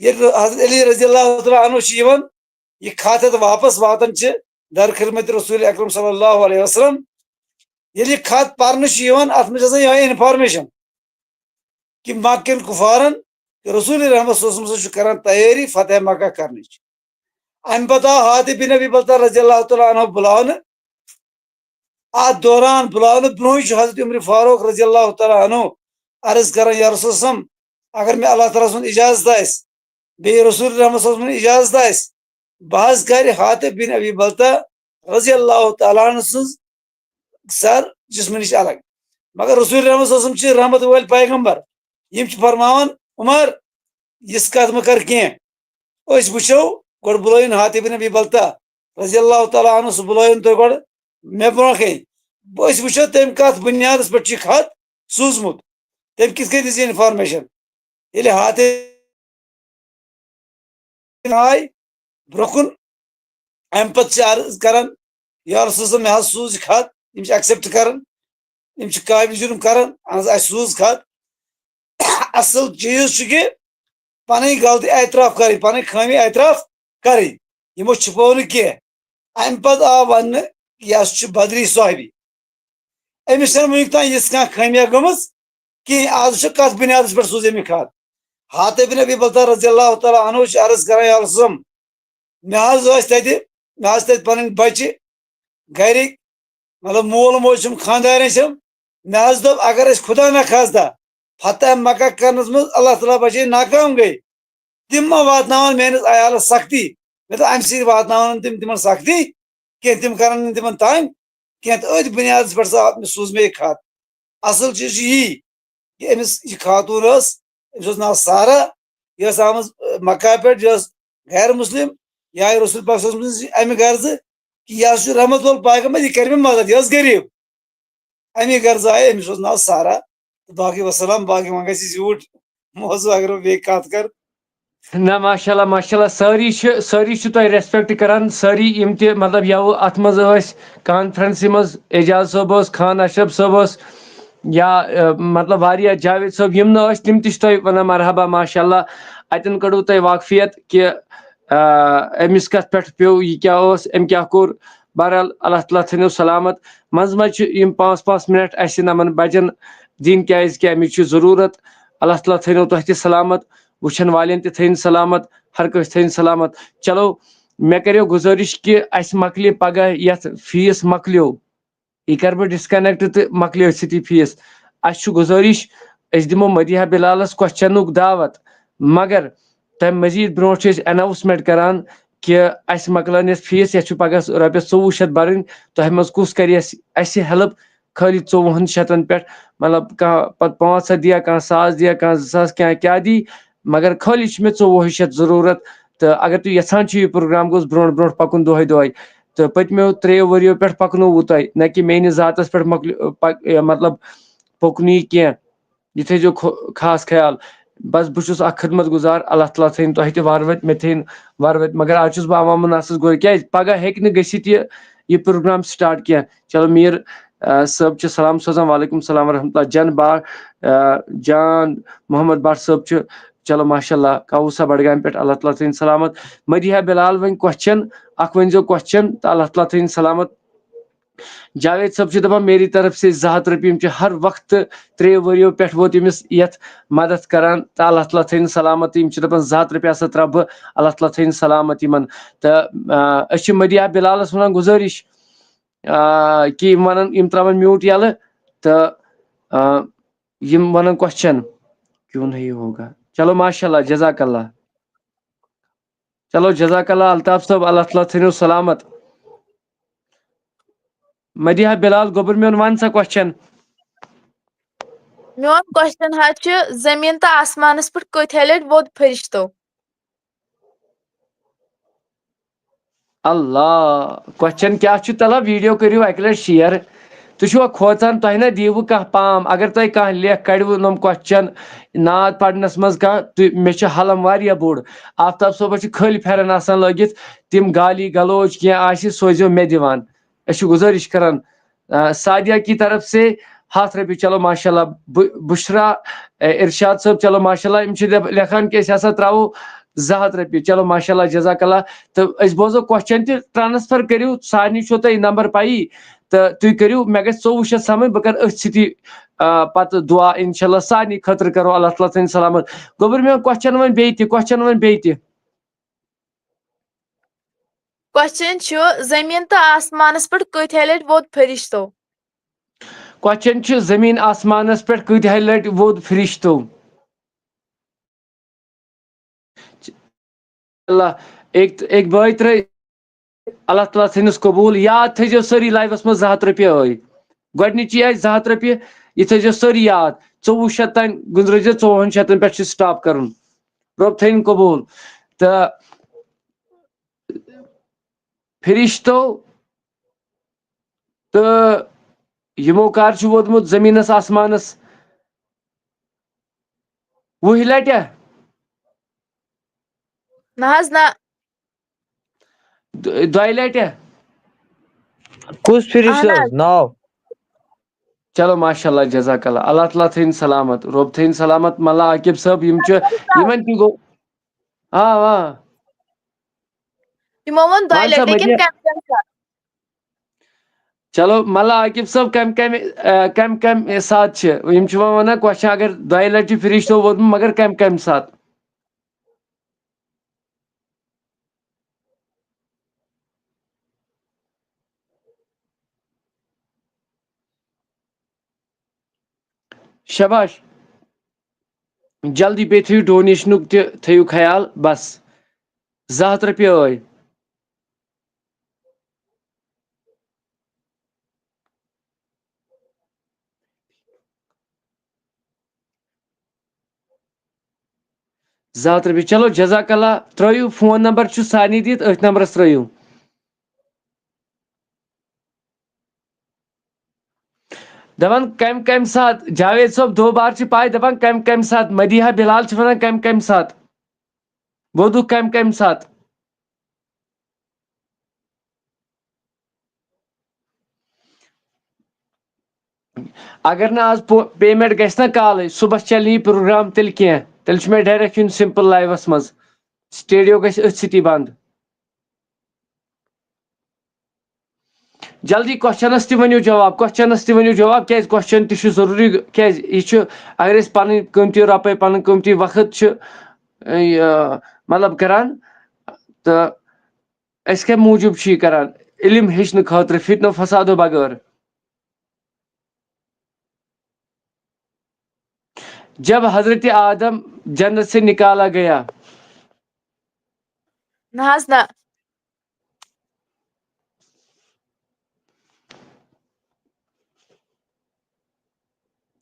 S7: ییٚلہِ حضرت علی رضی اللہ تعالیٰ عنہ چھ یِوان یہ خط ہٮ۪تھ واپس واتان چھ در خدمت رسول اکرم صلی اللہ علیہ وسلم. ییٚلہِ یہ خط پرنہٕ چھ یِوان اتھ منٛز چھِ آسان یِہوٚے انفارمیشن کہ مکہ کٮ۪ن کفارن رسول رحمت صلی اللہ علیہ وسلم چھ کران تیٲری فتح مکہ کرنٕچ. امہ پتہٕ آو حاطب بن ابی بلتہ رضی اللہ تعالیٰ عنہ بلاونہٕ. ات دوران بلاونہٕ برونٛہٕے چھ حضرت عمر فاروق رضی اللہ تعالیٰ عنہ عرض کران یا رسول اللہ اگر مےٚ اللہ تعالیٰ سُنٛد اجازت آسہِ بیٚیہِ رسول رحمت صلی اللہ علیہ وسلم اجازت آسہِ بہٕ حظ کرِ حاطب بن ابی بلتہ رضی اللہ تعالیٰ عنہ سٕنٛز سر جسمہٕ نش الگ. مگر رسول رحمت صلی اللہ علیہ وسلم چھ رحمت وٲلۍ پیغمبر یم چھ فرماوان عمر یژھ کتھ مہ کر کینٛہہ أسۍ وٕچھو گۄڈٕ بُلٲیِن حاطب بن ابی بلتہ رضی اللہ تعالیٰ عنہ سُہ بُلٲیِن تُہۍ گۄڈٕ مےٚ برونٛہہ کَنۍ أسۍ وٕچھو تٔمۍ کتھ بُنیادس پٮ۪ٹھ چھُ خط سوٗزمُت تٔمۍ کِتھ کٔنۍ دِژ یہِ انفارمیشن. ییٚلہِ حاطب آے برونٛہہ کُن امہِ پتہٕ چھِ عرض کران یا رسول اللہ مےٚ حظ سوٗز یہِ خط. یم چھِ ایکسیپٹ کران یم چھِ قٲبل جُرم کران اہن حظ اسہِ سوٗز خط. اصل چیٖز چھُ کہِ پنٕنۍ غلطی اعتراف کرٕنۍ پنٕنۍ خٲمی اعتراف کرٕنۍ یمو چھُپو نہٕ کینٛہہ. امہِ پتہٕ آو وننہٕ یہِ ہسا چھُ بدری صحابی أمِس چھنہٕ وُنیُک تام یِژھ کانٛہہ خٲمیا گٔمٕژ کِہیٖنۍ. آز وٕچھو کتھ بُنیادس پٮ۪ٹھ سوٗز أمۍ یہِ خط. حاطب بن ابی بلتہ رضی اللہ تعالیٰ عنہ چھُ عرض کران یا رسول اللہ مےٚ حظ ٲسۍ تتہِ مےٚ حظ تتہِ پنٕنۍ بچہِ گرِکۍ مطلب مول موج چھُم خاندارٮ۪ن چھِم. مےٚ حظ دوٚپ اگر أسۍ خدا نخواستہ فتح مکہ کرنس منٛز اللہ تعالیٰ بچٲے ناکام گٔے تِم ما واتناون میٲنِس عیالس سختی. مےٚ دوٚپ امہِ سۭتۍ واتناون تِم تِمن سختی کینٛہہ تِم کرن نہٕ تِمن تانۍ کینٛہہ تہٕ أتھۍ بُنیادس پٮ۪ٹھ سوٗز مےٚ یہِ خط. اصل چیٖز چھُ یی کہ أمِس یہِ خاتوٗن ٲس أمِس اوس ناو سارا یہِ ٲس آمٕژ مکہ پٮ۪ٹھ یہِ ٲس غیر مسلم یہِ آیہِ رسول پاک صلی اللہ علیہ وسلم امہِ غرضہٕ کہ یہِ حظ چھُ رحمت وول پیغمبر یہِ کرِ مےٚ مدد یہِ ٲس غریٖب امی غرضہٕ آیہِ أمِس اوس ناو سارا. باقی وسلام باقی وۄنۍ گژھِ زیوٗٹھ موضوٗع اگر بہٕ بیٚیہِ کتھ کرٕ.
S1: نہ ماشاء اللہ سٲری چھِ تۄہہِ ریسپیکٹ کران سٲری یم تہِ مطلب یوٕ اتھ منٛز ٲسۍ کانفرنسہِ منٛز اعجاز صٲب اوس خان اشرف صٲب اوس یا مطلب واریاہ جاوید صٲب یم نہٕ ٲسۍ تِم تہِ چھِ تۄہہِ ونان مرحبا ماشاء اللہ اتٮ۪ن کٔڑوٕ تۄہہِ واقفیت کہِ أمِس کتھ پٮ۪ٹھ پیوٚو یہِ کیاہ اوس أمۍ کیاہ کوٚر. بہرحال اللہ تعالیٰ تھٲینو سلامت. منٛزٕ منٛزٕ چھِ یِم 5 منٹ اسہِ یِمن بچن دِنۍ کیازِ کہِ امیِچ چھِ ضروٗرت. اللہ تعالیٰ تھٲینو تۄہہِ تہِ سلامت وٕچھن والٮ۪ن تہِ تھٲیِن سلامت ہر کٲنٛسہِ تھٲیِن سلامت. چلو مےٚ کریو گُزٲرِش کہِ اسہِ مۄکلہِ پگاہ یتھ فیٖس مۄکلیو یہِ کرٕ بہٕ ڈسکنیکٹ تہٕ مۄکلیو أتھۍ سۭتی فیٖس. اسہِ چھُ گُزٲرِش أسۍ دِمو مدیحہ بلالس کوسچنُک دعوت مگر تمہِ مزیٖد برونٛٹھ چھِ أسۍ اناوسمنٹ کران کہِ اسہِ مۄکلان یتھ فیٖس یتھ چھُ پگاہ رۄپیس 2400 برٕنۍ تۄہہِ منٛز کُس کرِ اسہِ ہیلپ خٲلی 2400 پٮ۪ٹھ مطلب کانٛہہ پتہٕ 500 دِیا کانٛہہ 1000 دِیا کانٛہہ 2000 کیاہ دی مگر خٲلی چھُ مےٚ 2400 ضروٗرت. تہٕ اگر تُہۍ یژھان چھِو یہِ پروگرام گوٚژھ برونٛٹھ برونٛٹھ پکُن دۄہے دۄہے تہٕ پٔتمیو 3 ؤرۍیو پٮ۪ٹھ پکنووُ تۄہہِ نہ کہِ میٲنِس ذاتس پٮ۪ٹھ مطلب پوٚک نہٕ یہِ کینٛہہ. یہِ تھٲیزیو خاص خیال. بس بہٕ اکھ خدمت گزار اللہ تعالیٰ تھٲیِن تۄہہِ تہِ وارٕ مےٚ تھٲیِن وارٕ مگر آز چھُس بہٕ عوام الناسَس گوٚو کیٛازِ پگاہ ہیٚکہِ نہٕ گٔژھِتھ یہِ پروگرام سٹاٹ کینٛہہ چلو میٖر صٲب چھِ سلام سوزان وعلیکم السلام ورحمۃ اللہ جان محمد بٹ صٲب چھُ چلو ماشاء اللہ کاووسا بڈگامہِ پٮ۪ٹھ اللہ تعالیٰ تھٲیِن سلامت مدیحہ بلال وۄنۍ کوسچن اکھ ؤنۍزیو کوسچن تہٕ اللہ تعالیٰ تھٲیِن سلامت جاوید صٲب چھِ دپان میری طرف سے 200 رۄپیہِ یِم چھِ ہر وقتہٕ 3 ؤریو پٮ۪ٹھ ووت أمِس یتھ مدد کران تہٕ اللہ تعالیٰ تھٲیِن سلامت تہٕ یِم چھِ دپان 200 رۄپیہِ ہسا ترٛاوٕ بہٕ اللہ تعالیٰ تھٲیِن سلامت یِمن تہٕ أسۍ چھِ مدیحہ بلالس ونان گُزٲرِش کہ یِم ترٛاوان میوٗٹ یلہٕ تہٕ یِم ونان کوسچن کیوں نہیں ہوگا چلو ماشاء اللہ جزاک اللہ چلو جزاک اللہ الطاف صٲب اللہ تعالیٰ تھٲینو سلامت مدیحہ بلال گوٚبُر میون ون سا کوسچن
S6: میون کوسچن حظ چھُ زٔمیٖن تہٕ آسمانس پٮ۪ٹھ کۭتِہہِ لٹہِ ووٚد فرشتو
S1: اللہ کوسچن کیٛاہ چھُ تلان ویٖڈیو کٔرِو اکہِ لٹہِ شیر تُہۍ چھِوا کھوژان تۄہہِ نہ دیٖوٕ کانٛہہ پام اگر تۄہہِ کانٛہہ لیکھ کڑوٕ نۄم کوسچن نعت پرنس منٛز کانٛہہ مےٚ چھُ حلم واریاہ بوٚڑ آفتاب صٲبس چھِ کھٔلۍ پھیرن آسان لٲگِتھ تِم گالی گلوچ کینٛہہ آسہِ سوزیو مےٚ دِوان أسۍ چھِ گُزٲرِش کران سادیا کی طرف سے 100 رۄپیہِ چلو ماشاء اللہ بشرا ارشاد صٲب چلو ماشاء اللہ یِم چھِ لیکھان کہِ أسۍ ہسا ترٛاوو 200 رۄپیہِ چلو ماشاء اللہ جزاک اللہ تہٕ أسۍ بوزو کوسچن تہِ ٹرانسفر کٔرِو سارنٕے چھو تۄہہِ نمبر پایی تہٕ تُہۍ کٔرِو مےٚ گژھِ 2400 سمٕجھ بہٕ کرٕ أتھۍ سۭتی پتہٕ دعا انشاء اللہ سارنٕے خٲطرٕ کرو اللہ تعالیٰ تھٲیِن سلامت گوٚبُر میون کوسچن وۄنۍ بیٚیہِ تہِ
S6: کوسچن چھُ زٔمیٖن تہٕ آسمانس پٮ۪ٹھ کۭتِہہِ لٹہِ ووٚد فرشتو
S1: کوسچن چھُ زٔمیٖن آسمانس پٮ۪ٹھ کۭتِہہِ لٹہِ ووٚد فرشتو اللہ ایک بٲے ترٛٲے اللہ تعالیٰ تھٲینس قبوٗل یاد تھٲیزیو سٲری لایوس منٛز 200 رۄپیہِ ٲے گۄڈنِچی آسہِ 200 رۄپیہِ یہِ تھٲیزیو سٲری یاد 2400 تانۍ گُنٛزرٲیزیو 400 پٮ۪ٹھ چھُ سٹاپ کرُن رۄب تھٲیِن قبوٗل تہٕ فرشتو تہٕ یِمو کر چھُ ووتمُت زٔمیٖنس آسمانس 10 لٹہِ
S6: نہ حظ نہ
S1: 2 لٹہِ
S8: کُس فرشتہٕ حظ ناو
S1: چلو ماشاء اللہ جزاک اللہ اللہ تعالیٰ تھٲیِن سلامت رۄب تھٲیِن سلامت ملا عاقب صٲب یِم چھِ یِمن تہِ گوٚو
S6: یِمو ووٚن 2 لٹہِ لیکن کم ساتہٕ
S1: چلو ملا عاقب صٲب کمہِ ساتہٕ چھِ یِم چھِ وۄنۍ ونان کوسچن اگر 2 لٹہِ چھُ فرشتو ووتمُت مگر کمہِ ساتہٕ شاباش جلدی بیٚیہِ تھٲیِو ڈونیشنُک تہِ تھٲیِو خیال بس 200 رۄپیہِ ٲے چلو جزاک اللہ ترٲیِو فون نمبر چھُ سارنٕے دِتھ أتھۍ نمبرس ترٲیِو دپان کمہِ ساتہٕ جاوید صٲب 2 بار چھِ پاے دپان کمہِ ساتہٕ مدیحہ بلال چھِ ونان کمہِ ساتہٕ ووٚدُکھ کمہِ ساتہٕ اگر نہٕ آز پیمنٹ گژھِ نا کالے صبحس چلہِ نہٕ یہِ پروگرام تیٚلہِ کینٛہہ تیٚلہِ چھُ مےٚ ڈایریکٹ یُن سمپل لایوس منٛز سٹیڈیو گژھِ أتھۍ سۭتی بنٛد جلدی کوسچنس تہِ ؤنِو جواب کیازِ کوسچن تہِ چھُ ضروٗری کیازِ یہِ چھُ اگر أسۍ پنٕنۍ قۭمتی رۄپے پنُن قۭمتی وقت چھِ مطلب کران تہٕ أسۍ کمہِ موٗجوٗب چھِ یہِ کران علم ہیٚچھنہٕ خٲطرٕ فتنہٕ فسادو بغٲر جب حضرت آدم جنت سے نکالا گیا
S6: نہ حظ نہ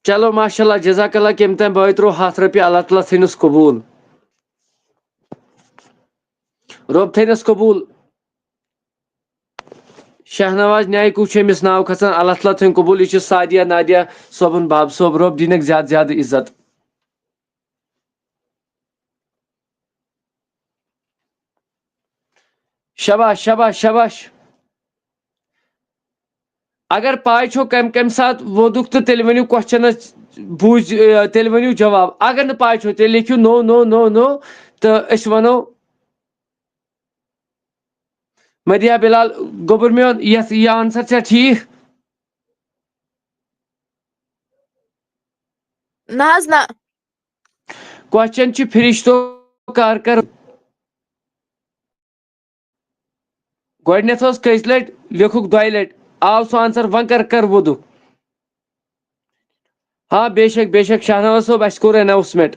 S1: چلو ماشاء اللہ جزاک اللہ کٔمۍ تام بٲے ترٛوو 100 رۄپیہِ اللہ تعالیٰ تھٲینس قبوٗل رۄب تھٲینس قبوٗل شاہنواز نیکوٗ چھُ أمِس ناو کھسان اللہ تعالیٰ تھٲیِن قبوٗل یہِ چھِ سادیا نادیا صٲبُن باب صٲب رۄب دِنکھ زیادٕ عزت شاباش شاباش شاباش اگر پاے چھو کم کم سات وودک تو تیل ونیو کوسچنس بوجھ تیل ونیو جواب اگر نہ پاے چھو تیل لکھیو نو نو نو نو تو اس ونو مدیہ بلال گوبر میون یہ آنسر چھا ٹھیک
S6: نہ حظ نہ
S1: کوسچن چھ فرشتو کار کر گۄڈنیتھ اوس کٔژِ لٹہِ لیکھُکھ دۄیہِ لٹہِ آو سُہ آنسر وۄنۍ کر وودُک ہاں بے شک شاہنواز صٲب اَسہِ کوٚر اناؤنسمنٹ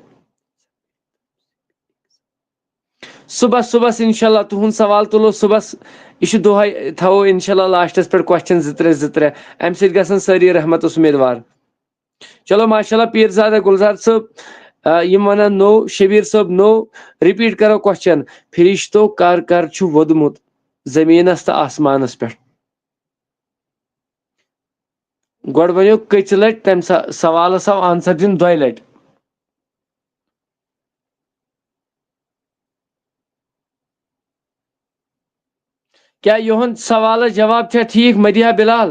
S1: صبحس انشاءاللہ تُہُنٛد سوال تُلو صبحس یہ چھُ دۄہے تھاوو انشاءاللہ لاسٹس پٮ۪ٹھ کوسچن زٕ ترٛےٚ امہِ سۭتۍ گژھن سٲری رحمتس امیدوار چلو ماشاءاللہ پیرزادہ گلزار صٲب یم ونان نو شبیر صٲب نو رِپیٖٹ کرو کوسچن فرشتو کر چھُ ووٚدمُت زٔمیٖنس تہٕ آسمانس پٮ۪ٹھ گۄڈٕ ؤنِو کٔژِ لٹہِ تمہِ سوالس آو آنسر دِنہٕ دۄیہِ لٹہِ کیا یہُنٛد سوالس جواب چھا ٹھیک مدیحہ بلال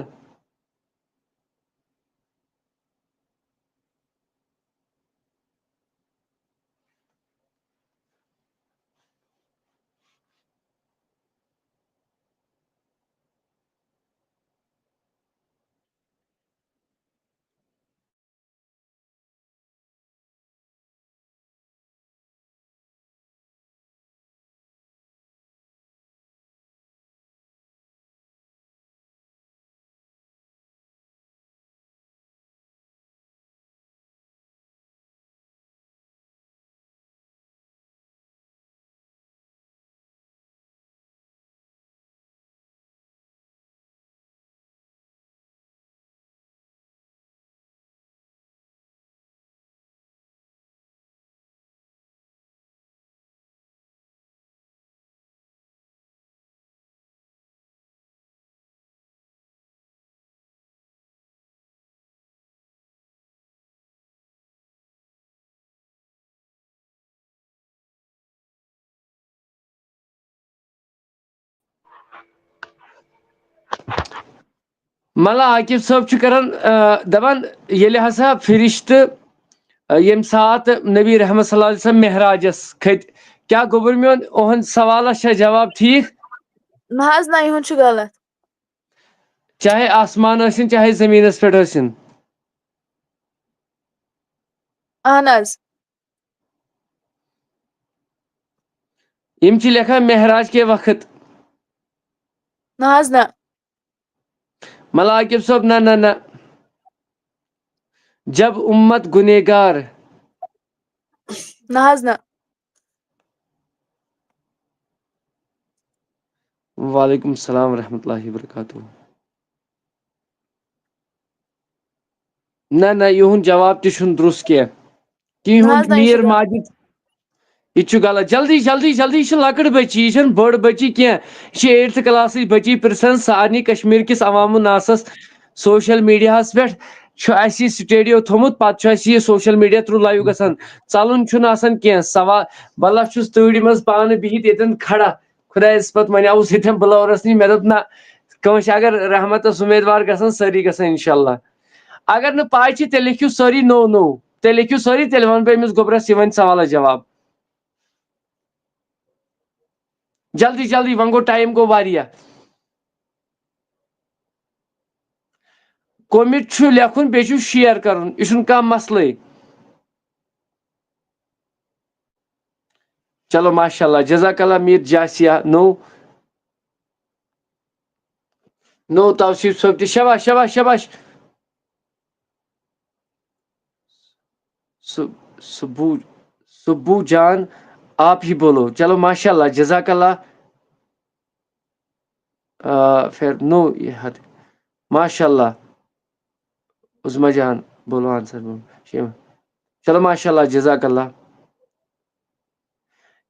S1: ملا عاقب صٲب چھُ کران دپان ییٚلہِ ہسا فرشتہٕ ییٚمہِ ساتہٕ نبی رحمت صلی اللہ علیہ وسلم مہراجس کھٔتۍ کیا گوبر میون اُہُنٛد سوالس چھا جواب ٹھیک
S6: نہ حظ نہ یِہُنٛد چھُ غلط
S1: چاہے آسمان ٲسِن چاہے زٔمیٖنس پٮ۪ٹھ ٲسِن
S6: اہن حظ
S1: یِم چھِ لیکھان مہراج کے وقت
S6: نہ حظ نہ
S1: ملا عاقب صٲب نہ جب امت گُنہگار
S6: نہ حظ نہ
S1: وعلیکم السلام ورحمۃ اللہ وبرکاتہ نہ یِہُنٛد جواب تہِ چھُنہٕ درست کینٛہہ
S6: نہ حظ
S1: یِہُنٛد
S6: نہ یہِ چھُ
S1: میٖر
S6: غلط
S1: ماجد یہ چھُ غلط جلدی یہِ چھِ لۄکٕٹ بچی یہِ چھنہٕ بٔڑ بچی کینٛہہ یہِ چھِ 8th کلاسٕچ بچی پرژھان سارنٕے کشمیٖر کِس عوام الناسس سوشل میڈیاہس پٮ۪ٹھ چھُ اَسہِ یہِ سٹیڈیو تھوٚمُت پتہٕ چھُ اَسہِ یہِ سوشل میڈیا تھروٗ لایو گژھان ژلُن چھُنہٕ آسان کینٛہہ سوال بلہ چھُس تۭرِ منٛز پانہٕ بِہِتھ ییٚتٮ۪ن کھڑا خۄدایس پتہٕ وۄنۍ ییٚتٮ۪ن بُلورس نِش مےٚ دوٚپ نہ کٲنٛسہِ اگر رحمتس امیدوار گژھن سٲری گژھن انشاءاللہ اگر نہٕ پاے چھِ تیٚلہِ لیکھِو سٲری نو تیٚلہِ لیکھِو سٲری تیٚلہِ ونہٕ بہٕ أمِس گوٚبرس یہِ وَنہِ سوالس جواب جلدی وۄنۍ گوٚو ٹایم گوٚو واریاہ کوٚمِٹ چھُ لیکھُن بیٚیہِ چھُ شیر کرُن یہِ چھُنہٕ کانٛہہ مسلٕے چلو ماشاء اللہ جزاک اللہ میٖر جاسیا نو توصیف صٲب تہِ شاباش سبو جان آپ ہی بولو چلو ماشاء اللہ جزاک اللہ پھر نو یہ حد ماشاء اللہ عظما جان بولو آنسر چلو ماشاء اللہ جزاک اللہ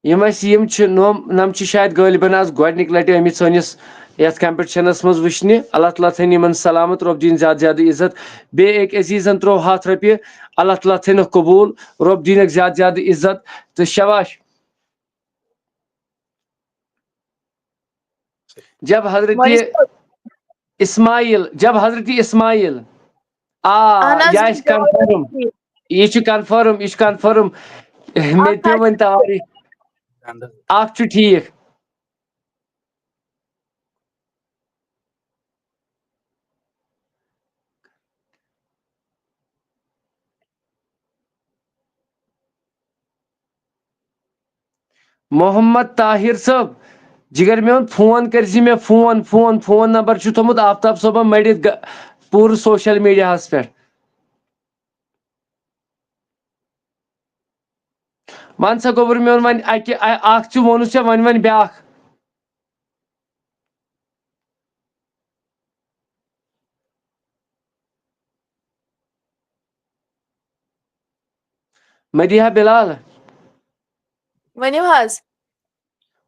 S1: یِم چھِ نم چھِ شاید غٲلبن آز گۄڈنِکۍ لٹہِ آمٕتۍ سٲنِس یتھ کمپٹشنس منٛز وٕچھنہِ اللہ تعالیٰ تھٲینۍ یِمن سلامت رۄب دِیِنۍ زیادٕ عزت بیٚیہِ أکۍ عزیٖزن ترٛوو 100 رۄپیہِ اللہ تعالیٰ تھٲینکھ قبوٗل رۄب دِینکھ زیادٕ عزت تہٕ شاباش جب حضرت اسماعیل یہ کنفرم یہ کنفرم مے تہِ ؤنۍ تاریخ اکھ چھُ ٹھیٖک محمد طاہر صٲب جگر میون فون کٔرزِ مےٚ فون نمبر چھُ تھوٚمُت آفتاب صٲبن مٔڑِتھ پوٗرٕ سوشل میڈیاہس پٮ۪ٹھ ون سا گوٚبُر میون وۄنۍ اکہِ اکھ ژٕ ووٚنُتھ ژےٚ وۄنۍ بیٛاکھ مدیحہ بلال
S6: ؤنِو حظ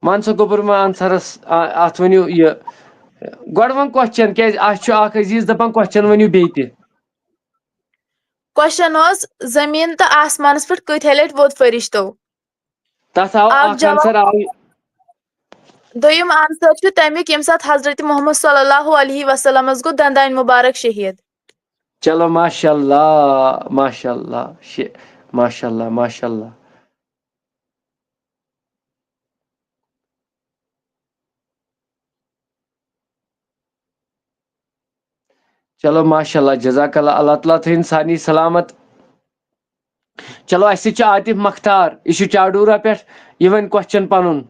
S1: ون سا گوٚبُر ما انسرس اتھ ؤنِو یہِ گۄڈٕ وۄنۍ کوسچن کیٛازِ اسہِ چھُ اکھ عزیٖز دپان کوسچن ؤنِو بیٚیہِ تہِ
S6: کوسچن اوس زٔمیٖن تہٕ آسمانس پٮ۪ٹھ کۭتِہہِ لٹہِ ووت فرشتو
S1: تتھ آو اکھ آنسر آو
S6: دوٚیِم آنسر چھُ تمیُک ییٚمہِ ساتہٕ حضرت محمد صلی اللہ علیہ وسلمس گوٚو دندانہِ مُبارک شہیٖد
S1: چلو ماشاء اللہ ماشاء اللہ چلو ماشاء اللہ جزاک اللہ اللہ تعالیٰ تھٲیِن سارنٕے سلامت چلو اسہِ سۭتۍ چھُ عاطف مختار یہِ چھُ چاڈوٗرا پٮ۪ٹھ یہِ وۄنۍ کوسچن پنُن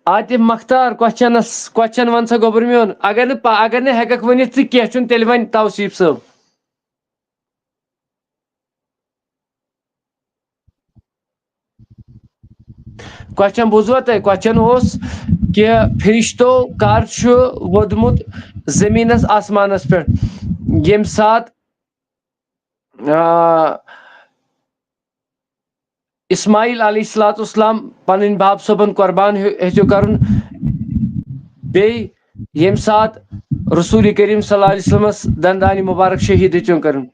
S1: عاطف مختار کوسچن ون سا گوٚبُر میون اگر نہٕ ہیٚککھ ؤنِتھ ژٕ کینٛہہ چھُنہٕ تیٚلہِ وۄنۍ توصیٖف صٲب کوسچن بوٗزوا تۄہہِ کوسچن اوس کہِ فرشتو کر چھُ ووٚدمُت زٔمیٖنس آسمانس پٮ۪ٹھ ییٚمہِ ساتہٕ اسماعیل علیہ الصلوۃ والسلام پنٕنۍ باب صٲبن قۄربان ہیٚژیو کرُن بیٚیہِ ییٚمہِ ساتہٕ رسول کریم صلی اللہ علیہ وسلمس دندانہِ مُبارک شہیٖد ہیٚژیو کرُن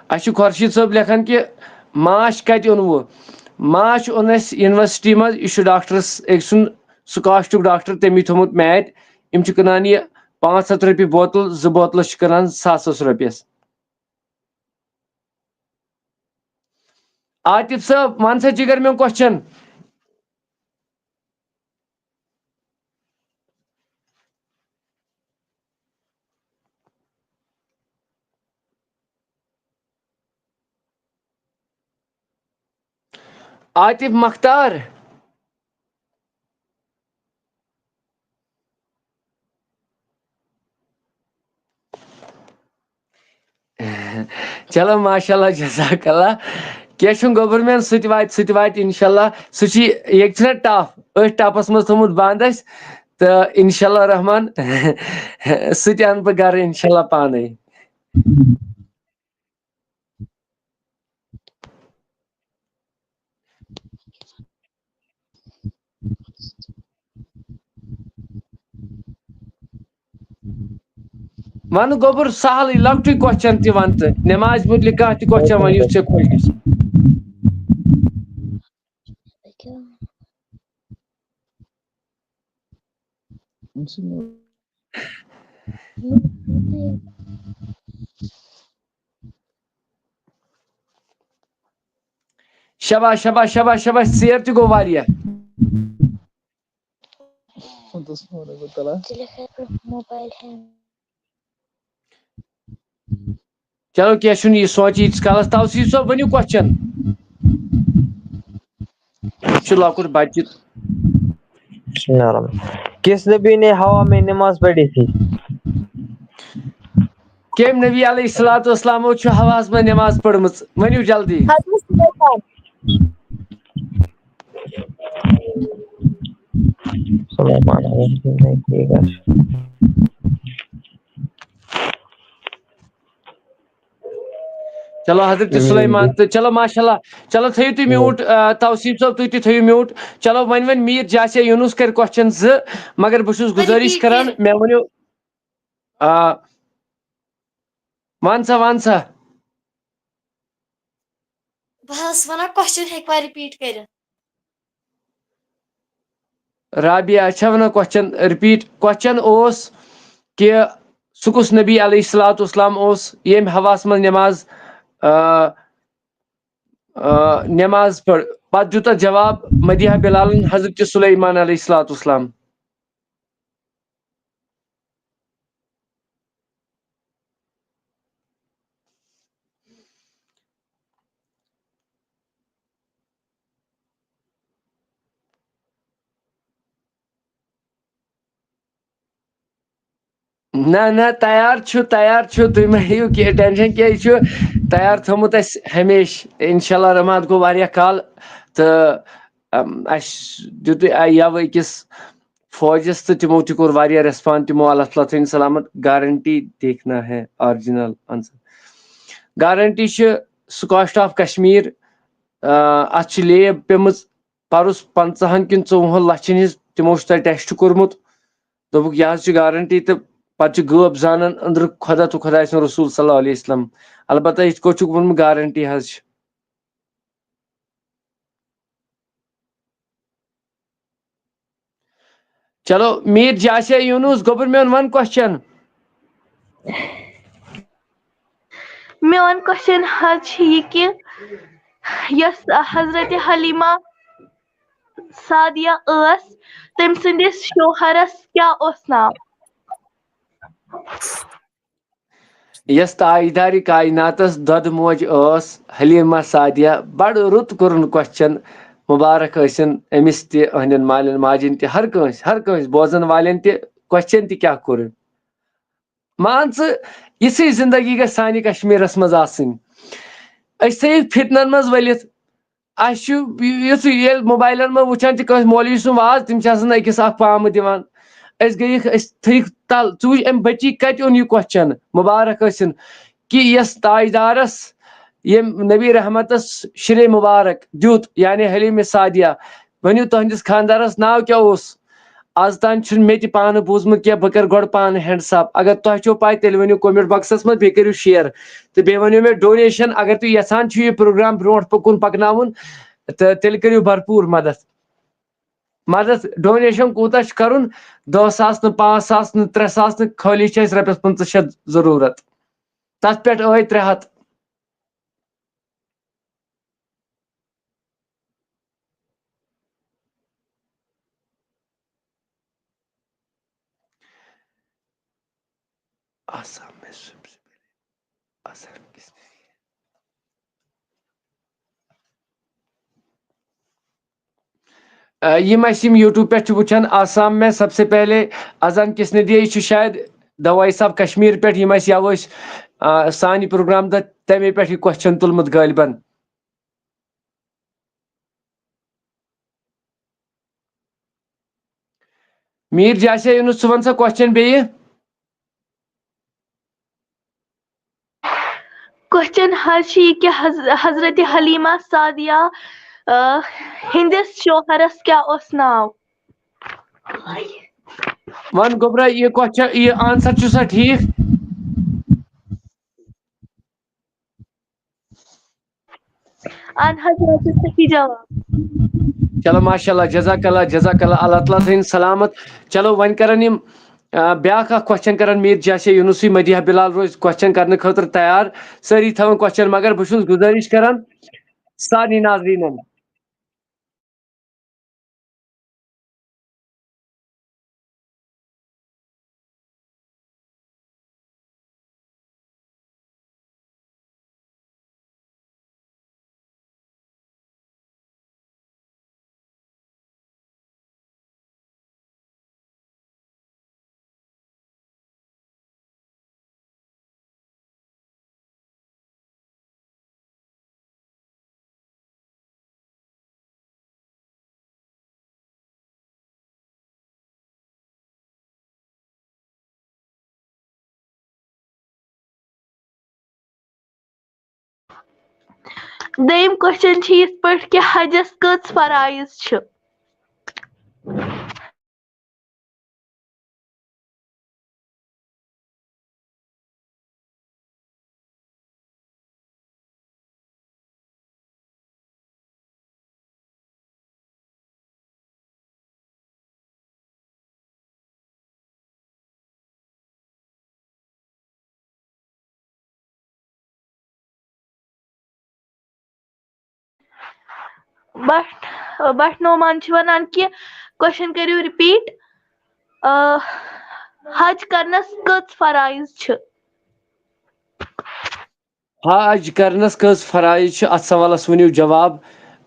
S1: اسہِ چھُ خۄرشیٖد صٲب لیکھان کہِ ماچھ کتہِ اوٚنوُ ماچھ اوٚن اسہِ یونیورسٹی منٛز یہِ چھُ ڈاکٹرس أکۍ سُنٛد سکاسٹُک ڈاکٹر تٔمی تھوٚمُت میچ یِم چھِ کٕنان یہِ 500 رۄپیہِ بوتل 2 بوتلہٕ چھِ کٕنان 100 رۄپیس عاطف صٲب ون سا جگر میون کوسچن عاطف مختار چلو ماشاء اللہ جزاک اللہ کینٛہہ چھُنہٕ گوٚبُر میون سُہ تہِ واتہِ انشاء اللہ سُہ چھُ ییٚتہِ چھُنہ ٹف أتھۍ ٹپس منٛز تھوٚمُت بنٛد اسہِ تہٕ انشاء اللہ رحمان سُہ تہِ انہٕ بہٕ گرٕ انشاء اللہ پانے ون گوٚبُر سہلٕے لۄکٹُے کوسچن تہِ ون تہٕ نٮ۪مازِ مُتعلق کانٛہہ تہِ کوسچن ون یُس ژےٚ خۄش گژھِ شاباش ژیر تہِ گوٚو واریاہ چلو کینٛہہ چھُنہٕ یہِ سونٛچہِ ییٖتِس کالس توصیٖف صٲب ؤنِو کوسچن یہِ چھُ لۄکُٹ بچہِ
S8: کس نبی نے ہوا میں نماز پڑھی تھی
S1: کٔمۍ نبی علیہ الصلوۃ والسلامو چھُ ہواہس منٛز نٮ۪ماز پٔرمٕژ ؤنِو جلدی چلو حضرت سلیمان تو چلو ماشاء اللہ چلو تھیو تھی میوٹ توصیف صاحب تھی تھیو میوٹ چلو ون میر جاسے یونس کر کوسچن مگر بہٕ چھُس گزٲرِش کران مےٚ ؤنِو وَن سا
S3: بہٕ ونان کوسچن ہیٚکوا رِپیٖٹ کٔرِتھ
S1: رابعہ چھا ونان کوسچن رِپیٖٹ کوسچن اوس کہ سُہ کُس نبی علیہ الصلوۃ والسلام اوس ییٚمۍ ہواس منٛز نٮ۪ماز پٔر پتہٕ دیُت تتھ جواب مدیحہ بلالن حضرت سلیمان علیہ الصلوۃ والسلام نہ تیار چھُ تُہۍ مہ ہیٚیِو کینٛہہ ٹٮ۪نشن کینٛہہ یہِ چھُ تیار تھوٚمُت اَسہِ ہمیشہِ انشاء اللہ رحمان گوٚو واریاہ کال تہٕ اَسہِ دیُتُے یَوٕ أکِس فوجس تہٕ تِمو تہِ کوٚر واریاہ ریسپانڈ تِمو اللہ تعالیٰ تھٲیِن سلامت گارنٹی دیکھنا ہے آرجنل آنسر گارنٹی چھِ سکاسٹ آف کشمیٖر اَتھ چھِ لیب پیٚمٕژ پَرُس 50 کِنہٕ 54 لَچھَن ہِنٛز تِمو چھُ تَتہِ ٹیسٹ کوٚرمُت دوٚپُکھ یہِ حظ چھِ گارنٹی تہٕ پتہٕ چھِ غٲب زانان أنٛدرٕ خۄدا تہٕ خۄداے سُنٛد رسوٗل صلی اللہ علیہ وسلم البتہ یِتھ کٲٹھۍ چھُکھ ووٚنمُت گارنٹی حظ چھِ چلو میٖر جاسیا یوٗنus گوٚبُر میون وَن کوسچن
S5: میون کوسچن حظ چھِ یہِ کہِ یۄس حضرت حلیمہ سعدیہ ٲس تٔمۍ سٕنٛدِس شوہرس کیٛاہ اوس ناو
S1: یۄس تاجدارِ کایناتس دۄدٕ موج ٲس حلیمہ سعدیہ بڑٕ رُت کوٚرُن کوسچن مُبارک ٲسِن أمِس تہِ أہنٛدٮ۪ن مالٮ۪ن ماجٮ۪ن تہِ ہر کٲنٛسہِ بوزن والٮ۪ن تہِ کوسچن تہِ کیٛاہ کوٚرُن مان ژٕ یِژھٕے زندگی گژھِ سانہِ کشمیٖرس منٛز آسٕنۍ أسۍ تھٲیِکھ فِتنن منٛز ؤلِتھ اَسہِ چھُ یِتھُے ییٚلہِ موبایلن منٛز وٕچھان چھِ کٲنٛسہِ مولوی سُنٛد واز تِم چھِ آسان أکِس اکھ پامہٕ دِوان أسۍ تھٲیِکھ تل ژٕ وٕچھ أمۍ بٔچی کتہِ اوٚن یہِ کوسچن مُبارک ٲسِن کہِ یۄس تاجدارس ییٚمۍ نبی رحمتس شرے مُبارک دیُت یعنی حلیمہ سعدیہ ؤنِو تُہنٛدِس خانٛدارس ناو کیٛاہ اوس آز تام چھُنہٕ مےٚ تہِ پانہٕ بوٗزمُت کینٛہہ بہٕ کرٕ گۄڈٕ پانہٕ ہینڈ سپ اگر تۄہہِ چھو پاے تیٚلہِ ؤنِو کومنٹ باکسس منٛز بیٚیہِ کٔرِو شیر تہٕ بیٚیہِ ؤنِو مےٚ ڈونیشن اگر تُہۍ یژھان چھِو یہِ پروگرام برونٛٹھ کُن پکناوُن تہٕ تیٚلہِ کٔرِو بھرپوٗر مدد ڈونیشن کوٗتاہ چھُ کرُن 10 ساس نہٕ 5 ساس نہٕ 3 ساس نہٕ خٲلی چھِ اَسہِ رۄپیس 500 ضروٗرت تتھ پٮ۪ٹھ 300 آسام میں سب سے پہلے آسام کس نے یِم اَسہِ یِم یوٗٹیوب پٮ۪ٹھ چھِ وٕچھان آسام میں سب سے پہلے اذان کس نے دیا یہِ چھُ شاید دا وایس آف کشمیٖر پٮ۪ٹھ یِم اَسہِ یَوٕ ٲسۍ سانہِ پروگرام دۄہ تَمے پٮ۪ٹھ یہِ کوسچن تُلمُت غٲلبن میٖر جاسیا یوٗنus ژٕ وَن سا کوسچن بیٚیہِ
S5: کوسچن حظ چھِ یہِ کہِ حضرت حلیمہ سعدیہ ہٕنٛدِس شوہرس کیٛاہ اوس ناو
S1: وَن گوٚبرا یہِ کوسچن یہِ آنسر چھُ سا ٹھیٖک
S5: اہن حظ یہِ حظ چھُ صحیح جواب
S1: چلو ماشاء اللہ جزاک اللہ اللہ تعالیٰ تھٲیِن سلامت چلو وۄنۍ کرن یِم بیاکھ اکھ کوسچن کرن میٖر جاسیا یوٗنسٕے مدیحہ بلال روزِ کوسچن کرنہٕ خٲطرٕ تیار سٲری تھاوان کوسچن مگر بہٕ چھُس گُزٲرِش کران سارنٕے ناظریٖنن
S5: دوٚیِم کوسچن چھِ یِتھ پٲٹھۍ کہِ حجس کٔژ فرایض چھِ؟ بٹ نعمان چھِ وَنان کہِ کوسچن کٔرِو رِپیٖٹ حج کرنس کٔژ فرایض چھِ؟
S1: حج کرنس کٔژ فرایض چھِ اتھ سوالس ؤنِو جواب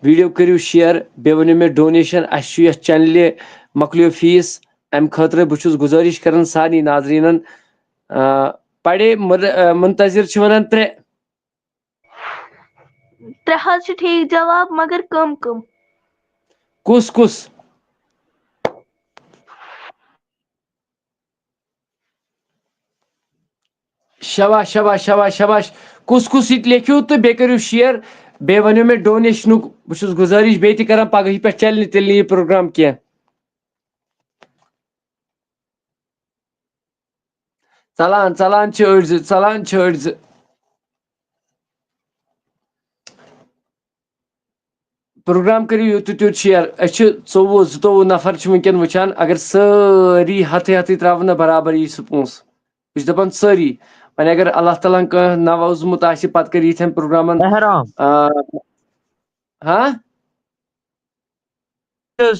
S1: ویڈیو کٔرِو شیر بیٚیہِ ؤنِو مےٚ ڈونیشن اسہِ چھُ یتھ چینلہِ مۄکلیو فیس امہِ خٲطرٕ بہٕ چھُس گُزٲرِش کران سارنٕے ناظریٖنن پڑے منتظر چھِ ونان 3
S5: 3 حظ چھِ ٹھیٖک جواب مگر کم
S1: کُس شاباش شاباش شاباش شاباش کُس یہِ تہِ لیکھِو تہٕ بیٚیہِ کٔرِو شیر بیٚیہِ ؤنِو مےٚ ڈونیشنُک بہٕ چھُس گُزٲرِش بیٚیہِ تہِ کران پگہٕے پٮ۪ٹھ چلہِ نہٕ تیٚلہِ نہٕ یہِ پروگرام کینٛہہ ژلان چھِ أڑۍ زٕ پروگرام کٔرِو یوٗت تہٕ تیوٗت شیر أسۍ چھِ 24 نفر چھِ وٕنکٮ۪ن وٕچھان اگر سٲری ہتھٕے تراوَن نہ برابر یی سُہ پونٛسہٕ بہٕ چھُس دپان سٲری وۄنۍ اگر اللہ تعالیٰ ہن کانٛہہ نوازمُت آسہِ پتہٕ کٔرِ یِتھٮ۪ن پروگرامن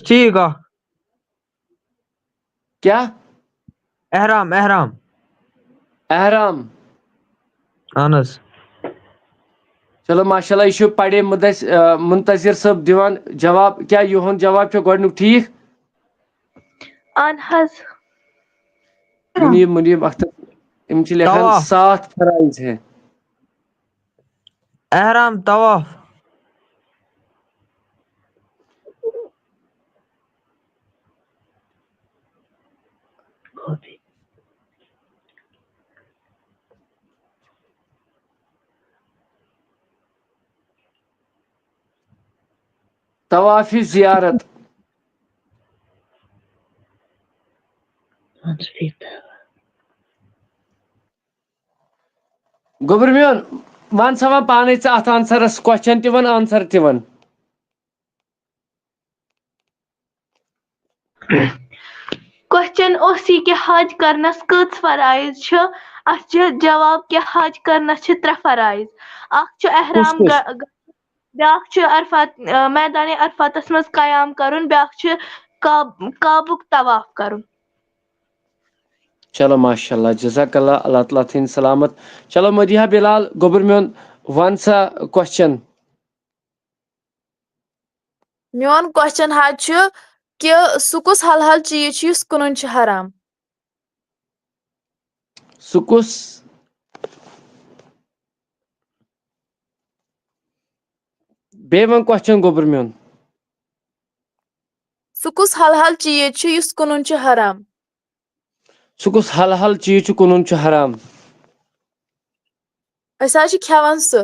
S8: ٹھیٖک
S1: کیٛاہ
S8: احرام اہن حظ
S1: چلو ماشاء اللہ یہِ چھُ پڑے منتظر صٲب دِوان جواب کیٛاہ یِہُنٛد جواب چھُ گۄڈنیُک ٹھیٖک
S5: اہن حظ
S1: منیٖب اختر یِم چھِ لیکھان 7 فرایض ہے
S8: احرام طواف
S1: طوافِ زیارت گوٚبُر میون ون سا وۄنۍ پانے ژٕ اتھ آنسرس کوسچن تہِ ون آنسر تہِ ون
S5: کوسچن اوس یہِ کہِ حج کرنس کٔژ فرایض چھِ اتھ چھِ جواب کہِ حج کرنس چھِ 3 فرایض اکھ چھُ احرام بیاکھ چھُ میدانِ عرفاتس منٛز قیام کرُن بیاکھ چھُ کعبُک طواف کرُن
S1: چلو ماشاء اللہ جزاک اللہ اللہ تعالیٰ تھٲیِن سلامت چلو مدیحہ بلال گوٚبُر میون ون سا کوسچن
S6: میون کوسچن حظ چھُ کہِ سُہ کُس حلحل چیٖز چھُ یُس کٕنُن چھُ حرام
S1: سُہ کُس بیٚیہِ ون کوسچن گوٚبُر میون
S6: سُہ کُس حلحل چیٖز چھُ یُس کٕنُن چھُ حرام
S1: سُہ کُس حلحل چیٖز چھُ کٕنُن چھُ حرام
S6: أسۍ حظ چھِ کھٮ۪وان سُہ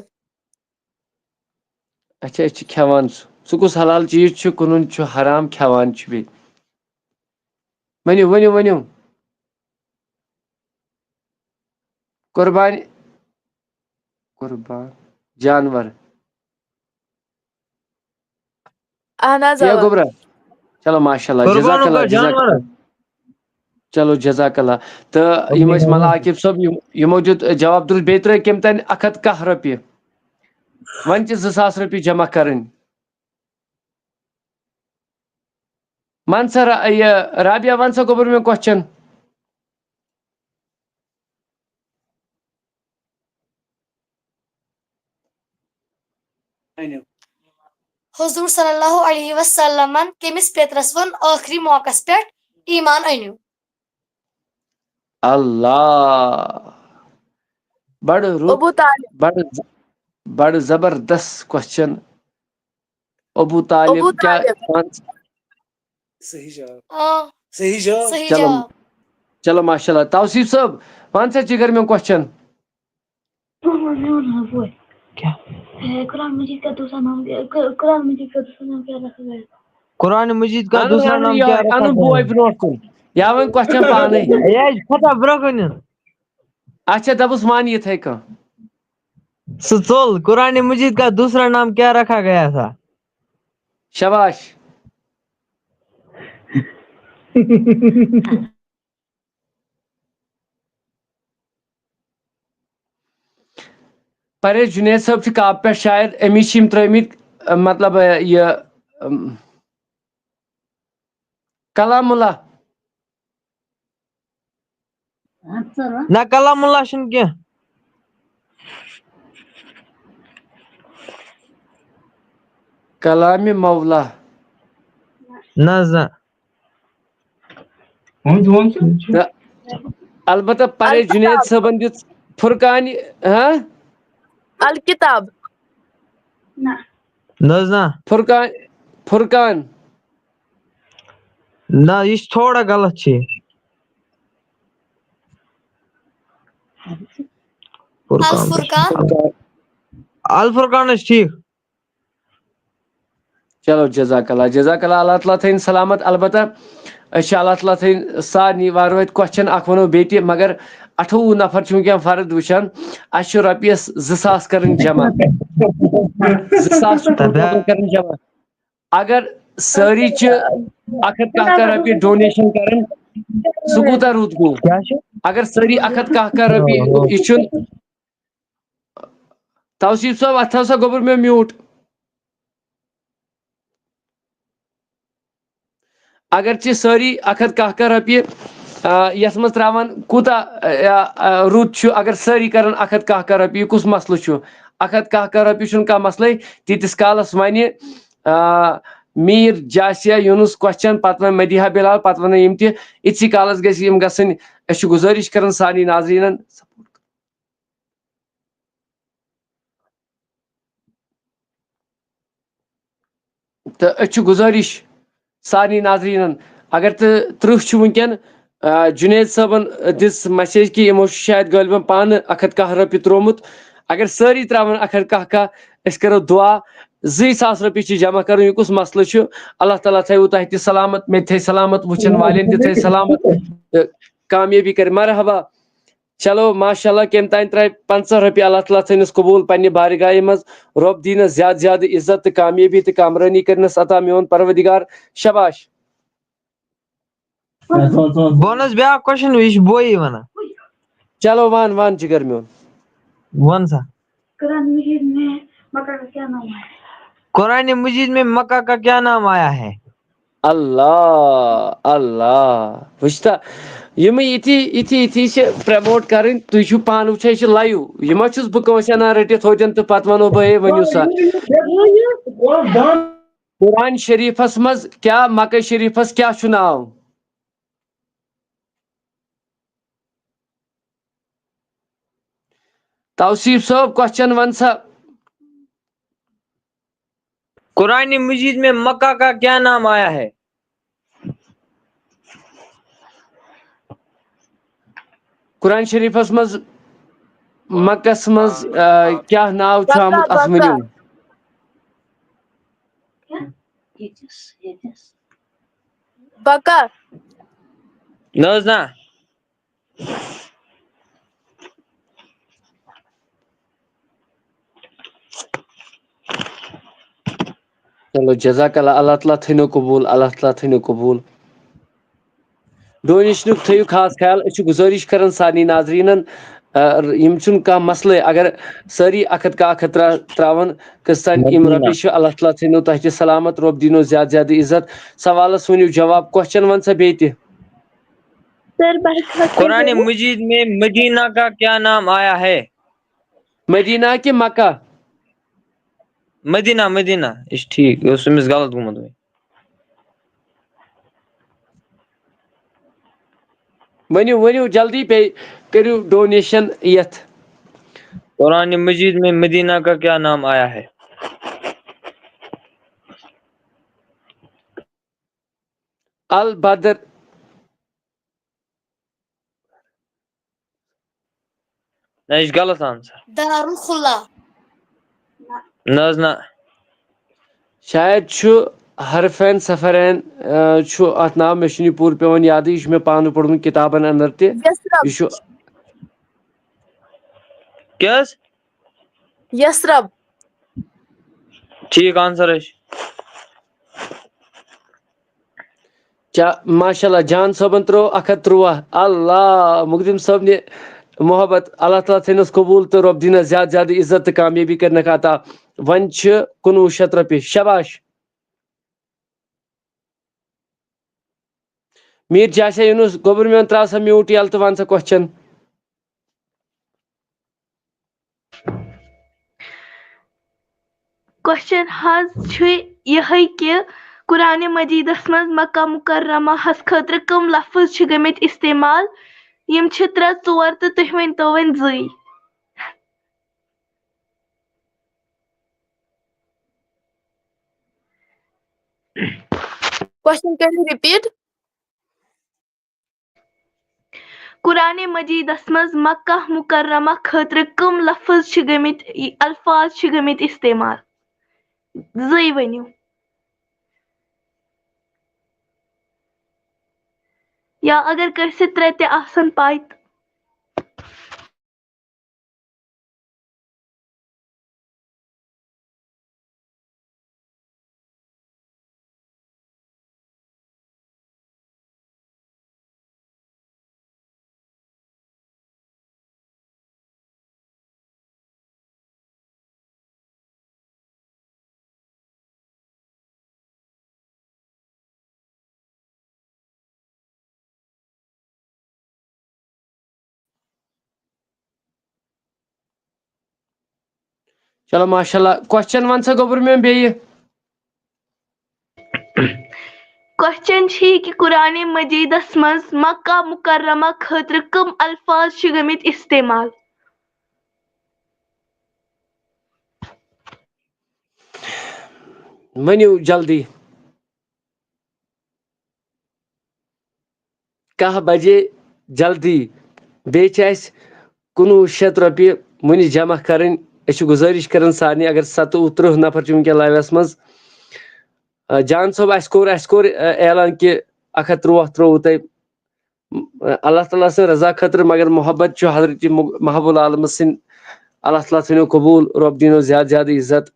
S1: اچھا أسۍ چھِ کھٮ۪وان سُہ کُس حلال چیٖز چھُ کٕنُن چھُ حرام کھٮ۪وان چھُ بیٚیہِ ؤنِو قۄربان جانور
S6: اہن حظ
S1: یا گوٚبرا چلو ماشاء اللہ جزاک اللہ چلو جزاک اللہ تہٕ یِم ٲسۍ ملا عاقب صٲب یِمو دیُت جواب درست بیٚیہِ ترٛٲے کٔمۍ تانۍ 110 رۄپیہِ وۄنۍ چھِ 2000 رۄپیہِ جمع کرٕنۍ ون سا یہِ رابیا ون سا گوٚبُر مےٚ کوسچن
S3: حضور صلی اللہ علیہ وسلمن کٔمِس پیترس ووٚن ٲخری موقعس پٮ۪ٹھ ایمان أنِو
S1: اللہ بڑٕ رُت بڑٕ زبردست کوسچن ابو طالب کیٛاہ
S7: صحیح جواب
S1: چلو ماشاء اللہ توصیف صٲب ون سا جگر میون کوسچن
S2: قرآن مجید کا دوسرا نام قرآن مجید کا دوسرا نام کیا رکھا گیا؟
S8: قرآن مجید کا
S1: انو
S8: دوسرا
S1: انو
S8: نام
S1: یہ
S8: کیا رکھا
S1: انو بوئے
S8: گیا
S1: برونٹ کن یا ون کوشچن پانے
S8: ہے؟ یہ پتہ برکن
S1: اچھا دبس مان یہ تھے کہاں
S8: سول قرآن مجید کا دوسرا نام کیا رکھا گیا تھا؟
S1: شباش پریز جنید صاحب چھ کاپ پہ شاید امیش یم ترمت مطلب یہ کلام اللہ
S8: نہ کلام اللہ چھن کی
S1: کلام مولا
S8: نہ
S1: البتہ پریز جنید
S6: الکتاب
S1: صاحبن دت فرقان ہاں
S6: الکتاب
S8: نہ
S1: فرقان
S8: نہ یہ تھوڑا غلط چھ
S3: الفرقان
S8: الفرقان ٹھیک
S1: چلو جزاک اللہ اللہ تعالیٰ تھین سلامت البتہ اللہ تعالیٰ تھین سارنی واروت کوشچن اخ ونو بیٹی مگر 28 نفر چھ ونکن فرد وچان اس رۄپیس 2000 کرن جمع 2000 کرن جمع اگر ساری چھ 1 رۄپیہِ ڈونیشن کرن سہ کوتاہ رود گو اگر ساری 1 رۄپیہِ یہ چھ توصیف صاحب اتھ ہسا گوبر میں میوٹ اگرچہ ساری 1 رۄپیہِ یس مز تراوان کوتاہ رُت چھُ اگر ساری کرن 1 رۄپیہِ کس مسلہٕ چھُ 1 رۄپیہِ چھُنہٕ کانٛہہ مسلے تیٖتِس کالس ونہِ میر جاسیا یونس کوشچن پتہٕ ون مدیحہ بلال پتہٕ ونن یم تہِ یِتسٕے کالس گژھِ یم گژھٕنۍ أسۍ چھِ گزٲرش کران سارنٕے ناظریٖنن تہٕ أسۍ چھِ گزٲرش سارنٕے ناظریٖنن اگر تہٕ 30 چھُ ونکٮ۪ن جنید صٲبن دِژ مسیج کہ یمو شاید غٲلبن پانہٕ 1 رۄپیہِ ترومُت اگر سٲری تراون 1 أسۍ کرو دعا 2000 رۄپیہِ چھِ جمع کرُن یہ کس مسلہٕ چھُ اللہ تعالیٰ تھٲیوٕ تۄہہِ تہِ سلامت مےٚ تہِ تھٲے سلامت وٕچھن والٮ۪ن تہِ تھٲے سلامت تہٕ کامیٲبی کرِ مرحبا چلو ماشاء اللہ کمہِ تانۍ ترٛایہِ 50 رۄپیہِ اللہ تعالیٰ تھٲینس قبوٗل پننہِ بارگاہہِ منٛز رۄب دینس زیادٕ زیادٕ عزت تہٕ کامیٲبی تہٕ کامرٲنی کرنس عطا میون پروردگار شباش
S8: بونس بیاکھ کوشچن یہ بوئی ونان
S1: چلو وان جگر میون
S8: ون سا
S2: قرآن مجید میں مکہ کا کیا نام ہے؟
S8: قرآن مجید میں مکہ کا کیا نام آیا ہے؟
S1: اللہ وچھتا یم یتھی پرموٹ کریں تھی چھو پان وچھان یہ لائیو یہ ما چھس بہ کٲنٛسہِ انان رٹِتھ ہوتن تو پتہ ونو بہ ہے ؤنِو سا قرآن شریفس مز کیا مکہ شریفس کیا چھُ ناو توصیف صاحب کوشچن ون سا
S8: قرآن مجید میں مکہ کا کیا نام آیا ہے؟
S1: قرآن شریفس مز مکس مز کیا ناو چھُ
S6: بکا
S1: آمُت اتھ
S6: بکا
S1: ؤنِو
S6: بکا
S8: نہ
S1: چلو جزاک اللہ تعالیٰ تھٲینو قبوٗل اللہ تعالیٰ تھٲینو قبوٗل ڈونیشنُک تھٲیِو خاص خیال أسۍ چھِ گُزٲرِش کران سارنٕے ناظریٖنن یم چھُنہٕ کانٛہہ مسلہٕ اگر سٲری 1 تراون قٕسطن یم رۄپیہِ چھِ اللہ تعالیٰ تھٲینو تۄہہِ تہِ سلامت رۄب دیٖنو زیادٕ زیادٕ عزت سوالس ؤنِو جواب کوشچن ون سا بیٚیہِ تہِ
S8: قرآن مجید میں مدینہ کا کیا نام آیا ہے؟
S1: مدینہ کہ مکہ
S8: مدینہ یہ ٹھیک یہ اوس أمِس غلط گوٚمُت
S1: ؤنِو جلدی بیٚیہِ کٔرِو ڈونیشن یتھ
S8: قرآن مجید میں مدینہ کا کیا نام آیا ہے؟
S1: البدر
S8: نہ یہ غلط آنسر
S3: دارالخلا
S8: نہ
S1: شاید چھُ حرفین سفرین چھُ اتھ ناو مےٚ چھُنہٕ یہِ پوٗرٕ پیٚوان یادٕے یہِ چھُ مےٚ پانہٕ پوٚرمُت کِتابن انٛدر تہِ
S6: یسرب
S1: یہِ چھُ
S8: کیٛاہ حظ
S6: یسرب
S8: ٹھیٖک آنسر حظ
S1: ماشاء اللہ جان صٲبن ترٛوو 113 اللہ مقدم صٲب نے محبت اللہ تعالیٰ تھٲینس قبوٗل تہٕ رۄب دِینس زیادٕ زیادٕ عزت تہٕ کامیٲبی کرنکھ عطا وۄنۍ چھِ 1900 رۄپیہِ شاباش میٖر جاسیا یوٗنس گوٚبُر میون ترٛاو سا میوٗٹ یَلہٕ تہٕ وَن سا کوسچن
S5: کوسچن حظ چھُ یِہے کہِ قرآنِ مجیدس منٛز مکہ مکرمہس خٲطرٕ کٕم لفظ چھِ گٔمٕتۍ استعمال یِم چھِ 3 4 تہٕ تُہۍ ؤنۍتو وۄنۍ 2
S6: question can you repeat
S5: قرآنِ مجیدس منٛز مکہ مکرمہ خٲطرٕ کٕم لفظ چھِ گٔمٕتۍ الفاظ چھِ گٔمٕتۍ استعمال 2 ؤنِو یا اگر کٲنٛسہِ 3 تہِ آسن پاے تہٕ
S1: چلو ماشاء اللہ کوسچن ون سا گوٚبُر میون بیٚیہِ
S5: کوسچن چھِ یہِ کہِ قرآنِ مجیدس منٛز مکہ مکرمہ خٲطرٕ کٕم الفاظ چھِ گٔمٕتۍ استعمال
S1: ؤنِو جلدی 1 بجے جلدی بیٚیہِ چھِ اَسہِ 1900 رۄپیہِ وٕنہِ جمع کرٕنۍ أسۍ چھِ گُزٲرِش کران سارنٕے اگر 37 نفر چھِ وٕنکٮ۪ن لایوَس منٛز جان صٲب اَسہِ کوٚر اعلان کہِ 113 ترٛووُ تۄہہِ اللہ تعالیٰ سٕنٛز رضا خٲطرٕ مگر محبت چھُ حضرت محبوب العالمہٕ سٕنٛدۍ اللہ تعالیٰ تھٲینو قبوٗل رۄب دِینو زیادٕ زیادٕ عزت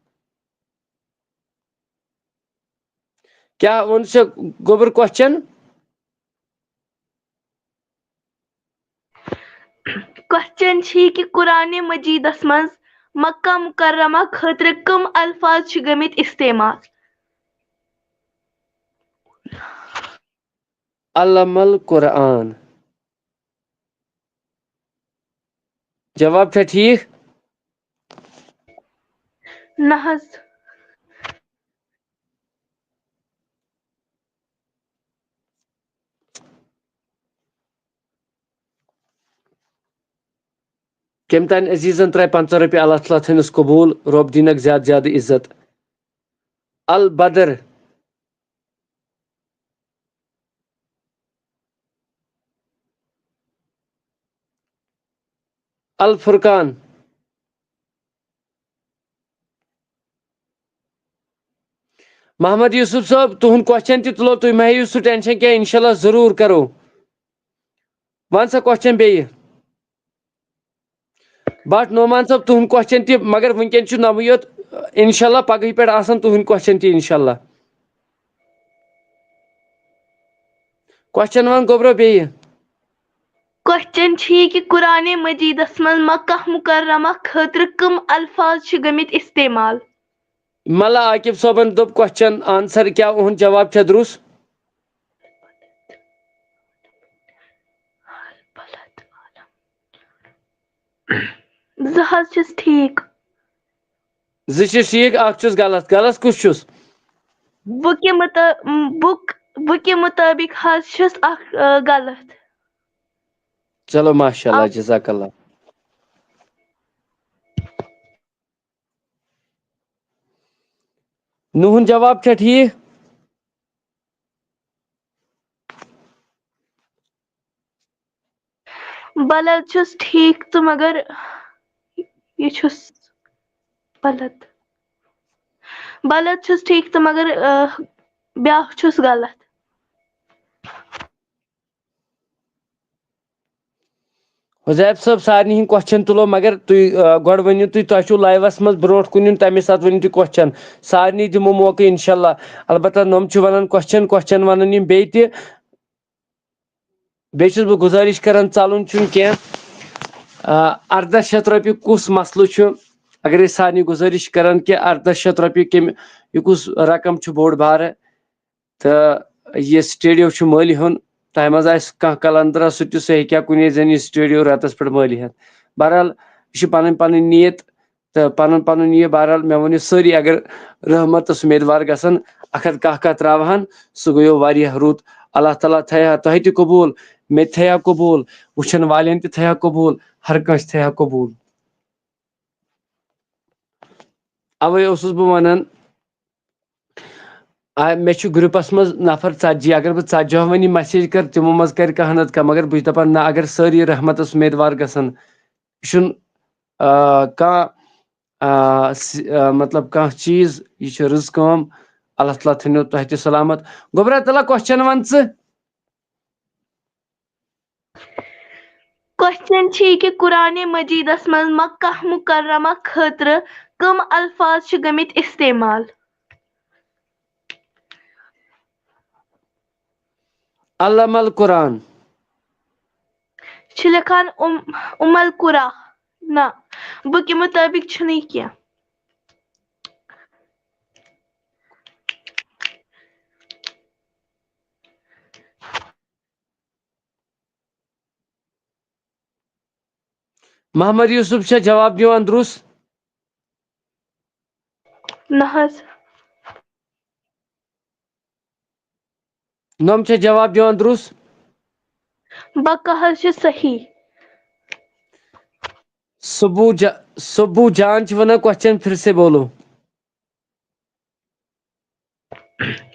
S1: کیٛاہ ووٚن ژےٚ گوٚبُر کوسچن
S5: کوسچن چھِ یہِ کہِ قرآنِ مجیدس منٛز مکہ مکرمہ خٲطرٕ کٕم الفاظ چھِ گٔمٕتۍ استعمال
S1: علم القرآن جواب چھا ٹھیٖک
S5: نہ حظ
S1: کٔمۍ تانۍ عزیٖزن ترٛایہِ 15 رۄپیہِ اللہ تعالیٰ تھٲینس قبوٗل رۄب دِینکھ زیادٕ زیادٕ عزت البدر الفرقان محمد یوسف صٲب تُہُنٛد کوسچن تہِ تُلو تُہۍ مہ ہیٚیِو سُہ ٹٮ۪نشن کینٛہہ انشاء اللہ ضروٗر کرو ون سا کوسچن بیٚیہِ بٹ نعمان صٲب تُہُنٛد کوسچن تہِ مگر وٕنکٮ۪ن چھُ 9 یوت انشاء اللہ پگہٕے پٮ۪ٹھ آسن تُہٕنٛدۍ کوسچن تہِ انشاء اللہ کوسچن ون گوٚبرو بیٚیہِ
S5: کوسچن چھِ یہِ کہِ قرآنِ مجیدس منٛز مکہ مکرمہ خٲطرٕ کٕم الفاظ چھِ گٔمٕتۍ استعمال
S1: ملا عاقب صٲبن دوٚپ کوسچن آنسر کیٛاہ اُہُنٛد جواب چھا درُست
S5: 2 حظ چھِس ٹھیٖک
S1: 2 چھِس ٹھیٖک 1 چھُس غلط غلط کُس چھُس
S5: بُکہِ مُطٲبِق حظ چھُس 1 غلط
S1: چلو ماشاء اللہ جزاک اللہ نُہُنٛد جواب چھا ٹھیٖک
S5: بلد چھُس ٹھیٖک تہٕ مگر یہِ چھُس غلط بلد چھُس ٹھیک تہٕ مگر بیٛاکھ چھُس غلط.
S1: حذیف صٲب سارنٕے ہٕنٛدۍ کوسچن تُلو مگر تُہۍ گۄڈٕ ؤنِو تۄہہِ چھُو لایوَس منٛز برونٛٹھ کُن یُن تَمے ساتہٕ ؤنِو تُہۍ کوسچن سارنٕے دِمو موقعہٕ اِنشاءاللہ. البتہ نۄم چھِ وَنان کوسچن وَنان یِم بیٚیہِ تہِ بیٚیہِ چھُس بہٕ گُزٲرِش کران ژَلُن چھُنہٕ کینٛہہ. 1800 کُس مسلہٕ چھُ اگر أسۍ سارنٕے گُزٲرِش کران کہِ 1800 کمہِ یہِ کُس رقم چھُ بوٚڑ بارٕ تہٕ یہِ سٹیڈیو چھُ مٔلۍ ہیوٚن تۄہہِ منٛز آسہِ کانٛہہ کلندرا سُہ تہِ سُہ ہیٚکہِ ہا کُنی زٔنۍ یہِ سٹیڈیو رٮ۪تس پٮ۪ٹھ مٔلۍ ہٮ۪تھ. بہرحال یہِ چھِ پنٕنۍ پنٕنۍ نیت تہٕ پنُن یہِ بہرحال مےٚ ووٚن یہِ سٲری اگر رحمت تہٕ سُمیدوار گژھن 100 تراوہن سُہ گٔیو واریاہ رُت. اللہ تعالیٰ تھایہِ تۄہہِ تہِ قبوٗل مےٚ تہِ تھایہِ قبوٗل وٕچھن والٮ۪ن تہِ تھایہِ قبوٗل ہر کٲنٛسہِ تھایہِ قبوٗل. اوے اوسُس بہٕ ونان مےٚ چھُ گرُپس منٛز نفر 40 اگر بہٕ 40 وۄنۍ یہِ مسیج کرٕ تِمو منٛز کرِ کانٛہہ نتہٕ کانٛہہ مگر بہٕ چھُس دپان نہ اگر سٲری رحمتس اُمیدوار گژھن یہِ چھُنہٕ کانٛہہ مطلب کانٛہہ چیٖز یہِ چھِ رٕژ کٲم. اللہ تعالیٰ تھٲینو تۄہہِ تہِ سلامت. گوٚبرا تلا کوسچن ون ژٕ.
S5: کوسچن چھِ یہِ کہِ قرآنِ مجیٖدس منٛز مکہ مکرمہ خٲطرٕ کٕم الفاظ چھِ گٔمٕتۍ استعمال؟
S1: علم القرآن
S5: چھِ لیکھان القرا نہ بُکہِ مُطٲبق چھُنہٕ یہِ کینٛہہ.
S1: محمد یوٗسف چھا جواب دِوان درُس؟
S5: نہ حظ.
S1: نۄم چھا جواب دِوان درُس؟
S5: بکہ حظ چھِ صحیح.
S1: سبو جان چھِ ونان کوسچن پھر سے بولو.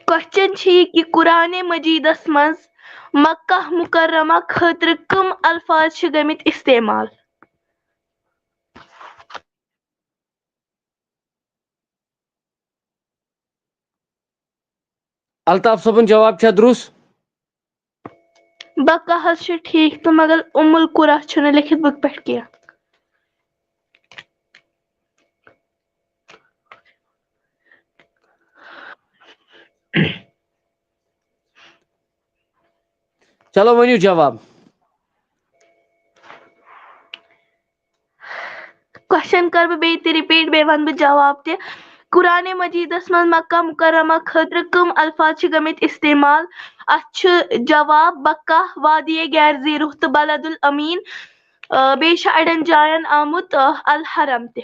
S5: کوسچن چھِ یہِ کہِ قرآنِ مجیٖدس منٛز مکہ مکرمہ خٲطرٕ کٕم الفاظ چھِ گٔمٕتۍ استعمال؟
S1: الطاف صٲبُن جواب چھا درُس؟
S5: بکہ حظ چھُ ٹھیک تہٕ مگر القرا چھُنہٕ لیکھِتھ بُکہِ پٮ۪ٹھ کینٛہہ.
S1: چلو ؤنِو جواب.
S5: کوسچن کر بہٕ بیٚیہِ تہِ رِپیٖٹ بیٚیہِ ونہٕ بہٕ جواب تہِ. قرآنِ مجیٖدس منٛز مکہ مکرمہ خٲطرٕ کٕم الفاظ چھِ گٔمٕتۍ استعمال؟ اتھ چھُ جواب بکہ وادیے غیر زیٖروح تہٕ بلد الامین. بیٚیہِ چھُ اڑٮ۪ن جاین آمُت الحرم تہِ.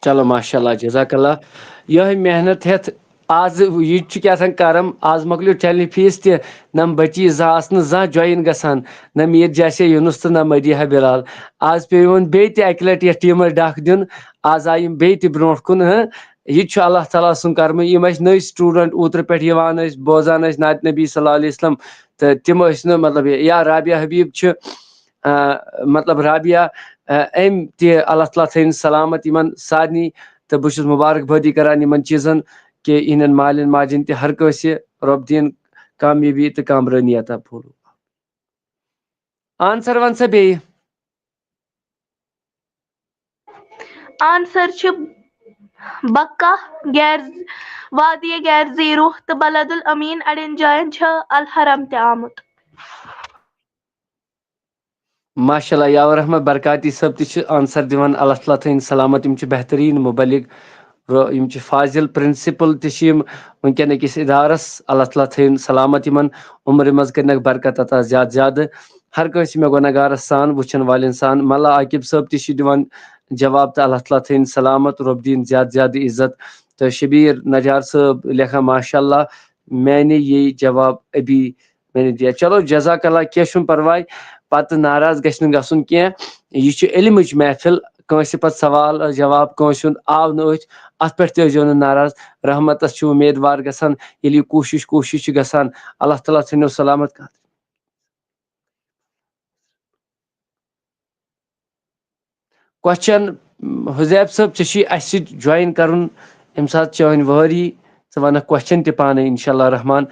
S1: چلو ماشاء اللہ جزاک اللہ. یِہے محنت ہٮ۪تھ آز یہِ چھُ کیٛاہ تھام کرم آز مۄکلیو چنلہِ فیٖس تہِ نم بچی آسہٕ نہٕ زانٛہہ جویِن گژھان نہ میٖر جاسے یوٗنس تہٕ نہ مدیحہ بلال. آز پیٚیہِ وۄنۍ بیٚیہِ تہِ اکہِ لٹہِ یتھ ٹیٖمس ڈکھ دیُن. آز آیہِ یِم بیٚیہِ تہِ برونٛٹھ کُن. یہِ تہِ چھُ اللہ تعالیٰ سُنٛد کرمہٕ. یِم ٲسۍ نٔوۍ سٹوٗڈنٹ اوترٕ پٮ۪ٹھ یِوان ٲسۍ بوزان ٲسۍ نعتِ نبی صلی اللہ علیہ وسلم تہٕ تِم ٲسۍ نہٕ مطلب یا رابعہ حبیٖب چھِ مطلب رابعہ أمۍ تہِ اللہ تعالیٰ تھٲیِن سلامت یِمن سارنٕے تہٕ بہٕ چھُس مُبارک بٲدی کران یِمن چیٖزن کہِ یِہنٛدٮ۪ن مالٮ۪ن ماجٮ۪ن تہِ ہر کٲنٛسہِ رۄب دِیِن کامیٲبی تہٕ کامرٲنی عطا فرمٲیِن. آنسر ون سا بیٚیہِ.
S5: آنسر چھُ بکہ وادیے غیر زیٖروح تہٕ بلد الامین. اڑٮ۪ن جاین چھُ الحرم تہِ آمُت.
S1: ماشاء اللہ یاور احمد برکاتی صٲب تہِ چھِ آنسر دِوان. اللہ تعالیٰ تھٲیِن سلامت. یِم چھِ بہتریٖن مُبلِغ یِم چھِ فاضل پرنسپل تہِ چھِ یِم وٕنکٮ۪ن أکِس ادارس. اللہ تعالیٰ تھٲیِن سلامت یِمن عمرِ منٛز کٔرنکھ برکت عطا زیادٕ زیادٕ. ہر کٲنٛسہِ مےٚ گۄنہگارس سان وٕچھن والٮ۪ن سان. ملا عاقب صٲب تہِ چھِ دِوان جواب تہٕ اللہ تعالیٰ تھٲیِن سلامت رۄب دِیِن زیادٕ زیادٕ عزت. تہٕ شبیٖر نجار صٲب لیکھان ماشاء اللہ میں نے یہی جواب ابھی میں نے دیا. چلو جزاک اللہ کینٛہہ چھُنہٕ پرواے. پتہٕ ناراض گژھِ نہٕ گژھُن کینٛہہ. یہِ چھُ علمٕچ محفل. کٲنٛسہِ پتہٕ سوال جواب کٲنٛسہِ ہُنٛد آو نہٕ أتھۍ اتھ پٮ۪ٹھ تہِ ٲسۍزیو نہٕ ناراض. رحمتس چھُ اُمیدوار گژھان ییٚلہِ یہِ کوٗشش چھِ گژھان. اللہ تعالیٰ تھٲینو سلامت. کوسچن حُزیف صٲب ژےٚ چھُے اَسہِ سۭتۍ جویِن کَرُن ییٚمہِ ساتہٕ چٲنۍ وٲری ژٕ وَنکھ کوسچن تہِ پانے اِنشاء اللہ رحمان.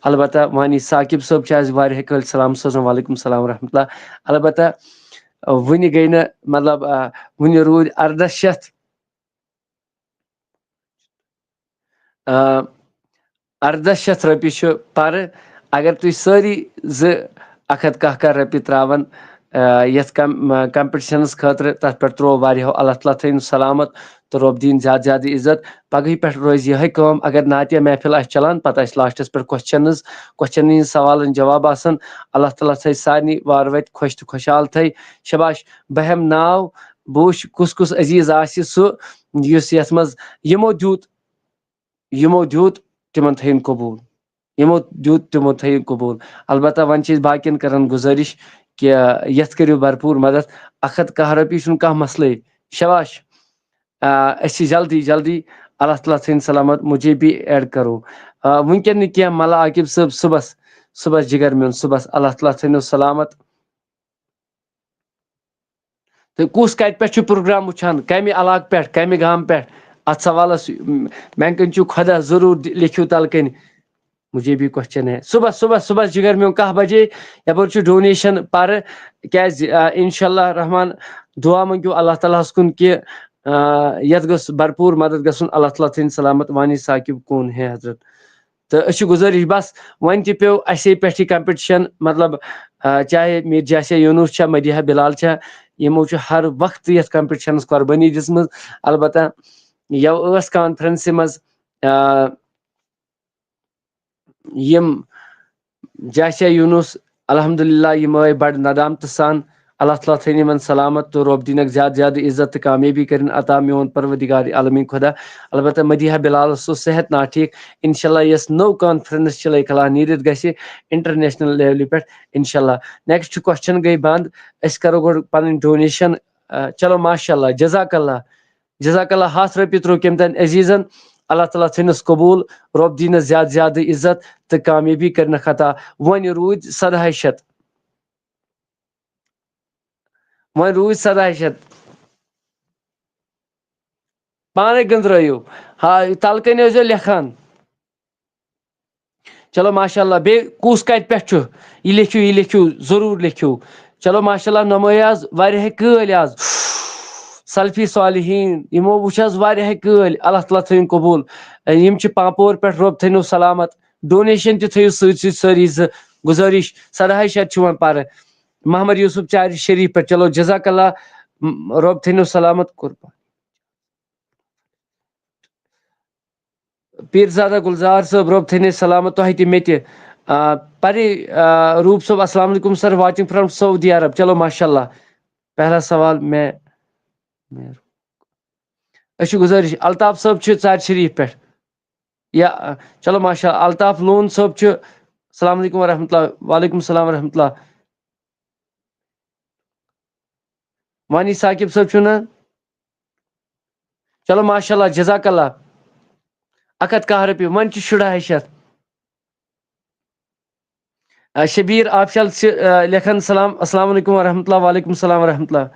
S1: البتہ وانی ثاقب صٲب چھِ اَسہِ واریاہ کٲلۍ سلام سوزان وعلیکُم السلام ورحمۃ اللہ. البتہ وٕنہِ گٔے نہٕ مطلب وٕنہِ روٗدۍ 1800 رۄپیہِ چھُ پَرٕ. اگر تُہۍ سٲری 2,110 رۄپیہِ ترٛاوان یَتھ کَمپِٹِشَنَس خٲطرٕ تَتھ پٮ۪ٹھ ترٛوو واریاہو اللہ تعالیٰ تھٲیِن سلامت تہٕ رۄب دِیِن زیادٕ زیادٕ عزت. پگہٕے پٮ۪ٹھ روزِ یِہے کٲم. اگر نعتیہ محفل آسہِ چلان پتہٕ آسہِ لاسٹس پٮ۪ٹھ کوسچنٕز ہٕنٛدۍ سوالن جواب آسان. اللہ تعالیٰ تھٲے سارنٕے وارٕ وَتہِ خۄش تہٕ خۄشحال تھٲے. شباش. بہٕ ہٮ۪مہٕ ناو بہٕ وٕچھ کُس کُس عزیٖز آسہِ سُہ یُس یَتھ منٛز یِمو دیُت تِمن تھٲیِن قبوٗل. البتہ وۄنۍ چھِ أسۍ باقین کران گُزٲرِش کہِ یَتھ کٔرِو بھرپوٗر مدد. 110 رۄپیہِ چھُنہٕ کانٛہہ مسلے. شباش. أسۍ چھِ جلدی جلدی اللہ تعالیٰ تھٲیِن سلامت. مجھے بھی ایڈ کرو. وٕنکٮ۪ن نہٕ کینٛہہ ملا عاقب صٲب صُبحس جِگر میون صُبحس. اللہ تعالیٰ تھٲینو سلامت. تہٕ کُس کَتہِ پٮ۪ٹھ چھُ پروگرام وٕچھان کَمہِ علاقہٕ پٮ۪ٹھ کَمہِ گامہٕ پٮ۪ٹھ اَتھ سوالس مینکن خۄدا ضروٗر لیکھِو تَلہٕ کَنۍ مجھے بھی کوسچن ہے. صُبحس جِگر میون 10 بجے. یپٲرۍ چھُ ڈونیشن پَرٕ کیازِ اِنشاء اللہ رحمان دُعا منٛگِو اللہ تعالیٰ ہس کُن کہِ یَتھ گوٚژھ بھرپوٗر مدد گژھُن. اللہ تعالیٰ تھٲیِن سلامت. وانی ثاقب کون ہے حضرت. تہٕ أسۍ چھِ گُزٲرِش بس وۄنۍ تہِ پیٚو اَسے پٮ۪ٹھ یہِ کمپِٹِشن مطلب چاہے میٖر جاسیا یوٗنوٗس چھا مدیحہ بِلال چھا یِمو چھُ ہر وقتہٕ یتھ کمپِٹِشنس قۄربٲنی دِژمٕژ. البتہ یَوٕ ٲس کانفرنسہِ منٛز یِم جاسیا یوٗنوٗس الحمدُاللہ یِم آے بڑٕ ندامتہٕ سان. اللہ تعالیٰ تھٲیِن یِمن سلامت تہٕ رۄب دِنکھ زیادٕ زیادٕ عزت تہٕ کامیٲبی کٔرِنۍ عطا میون پروردگار عالمیٖن خۄدا. البتہ مدیحہ بِلالس اوس صحت نا ٹھیٖک. انشاء اللہ یۄس نٔو کانفرنس چلے کھلا نیٖرِتھ گژھِ انٹرنیشنل لیولہِ پٮ۪ٹھ انشاء اللہ. نیکسٹ کوسچن گٔے بنٛد. أسۍ کرو گۄڈٕ پنٕنۍ ڈونیشن. چلو ماشاء اللہ جزاک اللہ 100 رۄپیہِ ترٛوو کٔمۍ تانۍ عزیٖزن. اللہ تعالیٰ تھٲینس قبوٗل. رۄب دِینس زیادٕ زیادٕ عزت تہٕ کامیٲبی کٔرنکھ عطا. وۄنۍ روٗدۍ 1700 پانے گٔنٛزرٲیِو. تلہٕ کنۍ ٲسۍزیو لیکھان. چلو ماشاء اللہ. بیٚیہِ کُس کتہِ پٮ۪ٹھ چھُ یہِ لیکھِو ضروٗر لیکھِو. چلو ماشاء اللہ نمٲے آز واریاہے کٲلۍ آز سلفی صالحیٖن یِمو وٕچھ حظ واریاہے کٲلۍ. اللہ تعالیٰ تھٲیِن قبوٗل. یِم چھِ پاپور پٮ۪ٹھ رۄب تھٲینو سلامت. ڈونیشن تہِ تھٲیِو سۭتۍ سٲری گُزٲرِش 1700 چھِ وۄنۍ پرٕ. محمد یوٗسف چارِ شریٖف پٮ۪ٹھ. چلو جزاک اللہ رۄب تھٲینو سلامت. پیٖرزادہ گُلزار صٲب رۄب تھٲینو سلامت تۄہہِ تہِ مےٚ تہِ. پرے روٗپ صٲب السلام علیکم سر واچنگ فرام سعودی عرب. چلو ماشاء اللہ. پہلا سوال أسۍ چھِ گُزٲرِش الطاف صٲب چھِ ژارِ شریٖف پٮ۪ٹھ یا چلو ماشاء اللہ. الطاف لون صٲب چھُ السلام علیکم ورحمۃ اللہ. وعلیکم السلام ورحمۃ اللہ. وانی ثاقب صٲب چھُو نا. چلو ماشاء اللہ جزاک اللہ 110 رۄپیہِ. وۄنۍ چھِ 1800. شبیٖر آفشل چھِ لیکھان السلام علیکم ورحمۃ اللہ. وعلیکم السلام ورحمۃ اللہ.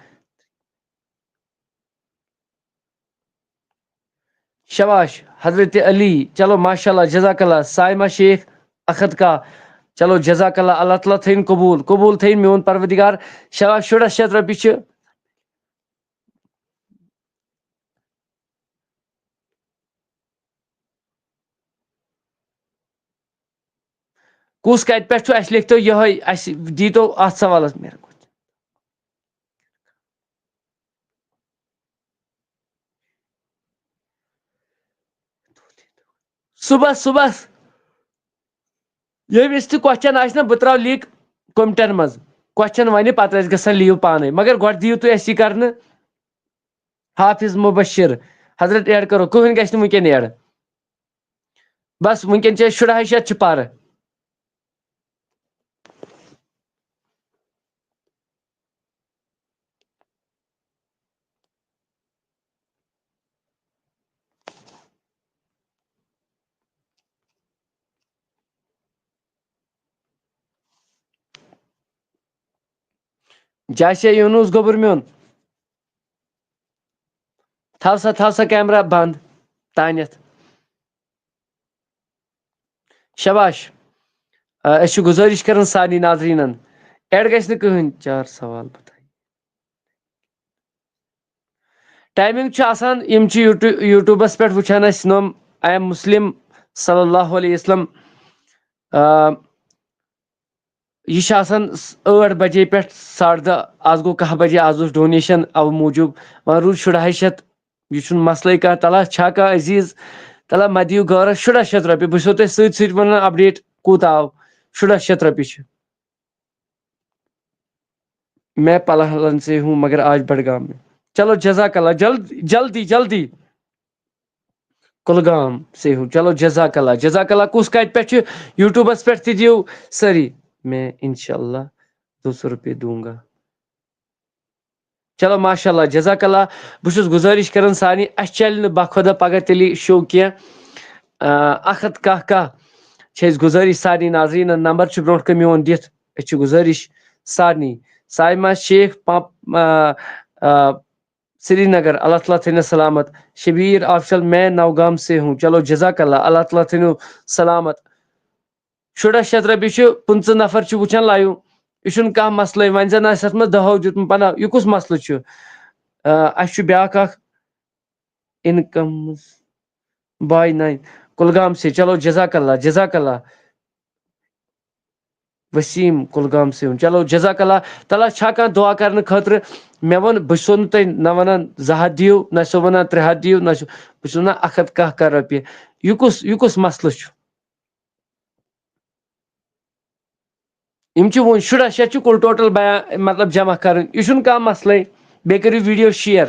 S1: شباش حضرت علی. چلو ماشاء اللہ جزاک اللہ. سائمہ شیخ 110. چلو جزاک اللہ. اللہ تعالیٰ تھٲیِن قبوٗل تھٲیِن میون پروردگار. شباش 1700 رۄپیہِ چھِ. کُس کتہِ پٮ۪ٹھ چھُ اَسہِ لیکھتو یِہوے اَسہِ دیٖتو اَتھ سوالس. صُبحس ییٚمِس تہِ کوسچن آسہِ نا بہٕ تراو لِنک کومٹن منٛز کوسچن وَنہِ پتہٕ ٲسۍ گژھان لیٖو پانے. مگر گۄڈٕ دِیِو تُہۍ اَسہِ یہِ کرنہٕ. حافظ مُبشر حضرت ایڈ کرو. کٕہٕنۍ گژھِ نہٕ وٕنکٮ۪ن ایڈ. بس وٕنکٮ۪ن چھِ أسۍ 1800 چھِ پرٕ. جاسیا یوٗنوٗس گوٚبُر میون تھاو سا کیمرہ بند تانیتھ شباش أسۍ چھِ گُزٲرِش کران سارنٕے ناظریٖنن ایڈ گژھِ نہٕ کٕہٕنۍ 4 سوال بتائیے ٹایمنگ چھُ آسان یِم چھِ یوٗٹیوٗبس پٮ۪ٹھ وٕچھان أسۍ نوٚم آی ایم مسلم صلی اللہ علیہ وسلم یہ چھُ آسان 8 بجے پٮ۪ٹھ 10:30 آز گوٚو 10 بجے آز اوس ڈونیشن اوٕ موٗجوٗب وۄنۍ روٗد 250 یہ چھُنہٕ مسلے کانٛہہ تلا چھا کانٛہہ عزیٖز تلا مہ دِیِو غورس 250 رۄپیہِ بہٕ چھُسو تۄہہِ سۭتۍ سۭتۍ ونان اپڈیٹ کوٗتاہ آو 250 رۄپیہِ چھِ میں پلہلن سے ہوں مگر آج بڈگام میں چلو جزاک اللہ جلدی جلدی کُلگام سے ہوں چلو جزاک اللہ کُس کتہِ پٮ۪ٹھ چھُ یوٗٹیوٗبس پٮ۪ٹھ تہِ دِیِو سٲری میں انشاءاللہ 200 روپیے دوں گا چلو ماشاء اللہ جزاک اللہ بہٕ چھُس گُزٲرِش کران سارنٕے اَسہِ چلہِ نہٕ باخۄدا پگاہ تیٚلہِ شو کینٛہہ 110 چھِ أسۍ گُزٲرِش سارنٕے ناظریٖنن نمبر چھُ برونٛٹھ کَنۍ میون دِتھ أسۍ چھِ گُزٲرِش سارنٕے سایما شیخ سری نگر اللہ تعالیٰ تھٲینو سلامت شبیر آفشل میں نوگام سے ہوں چلو جزاک اللہ تعالیٰ تھٲینو سلامت 250 رۄپیہِ چھُ 15 نفر چھِ وٕچھان لایِو یہِ چھُنہٕ کانٛہہ مسلے وۄنۍ زن آسہِ اتھ منٛز 10 دیُتمُت 50 یہِ کُس مسلہٕ چھُ اَسہِ چھُ بیٛاکھ اکھ انکم باے 9 کُلگام سے چلو جزاک اللہ وسیٖم کُلگام سے ہوں چلو جزاک اللہ تلا چھا کانٛہہ دعا کرنہٕ خٲطرٕ مےٚ ووٚن بہٕ چھُسو نہٕ تۄہہِ نہ ونان 2 ہتھ دِیِو نہ چھُسو ونان 3 ہتھ دِیِو نہ چھُ بہٕ چھُس ونان 110 رۄپیہِ یہِ کُس مسلہٕ چھُ یِم چھِ وۄنۍ 250 چھِ کُل ٹوٹل مطلب جمع کرٕنۍ یہِ چھُنہٕ کانٛہہ مسلے بیٚیہِ کٔرِو ویٖڈیو شیر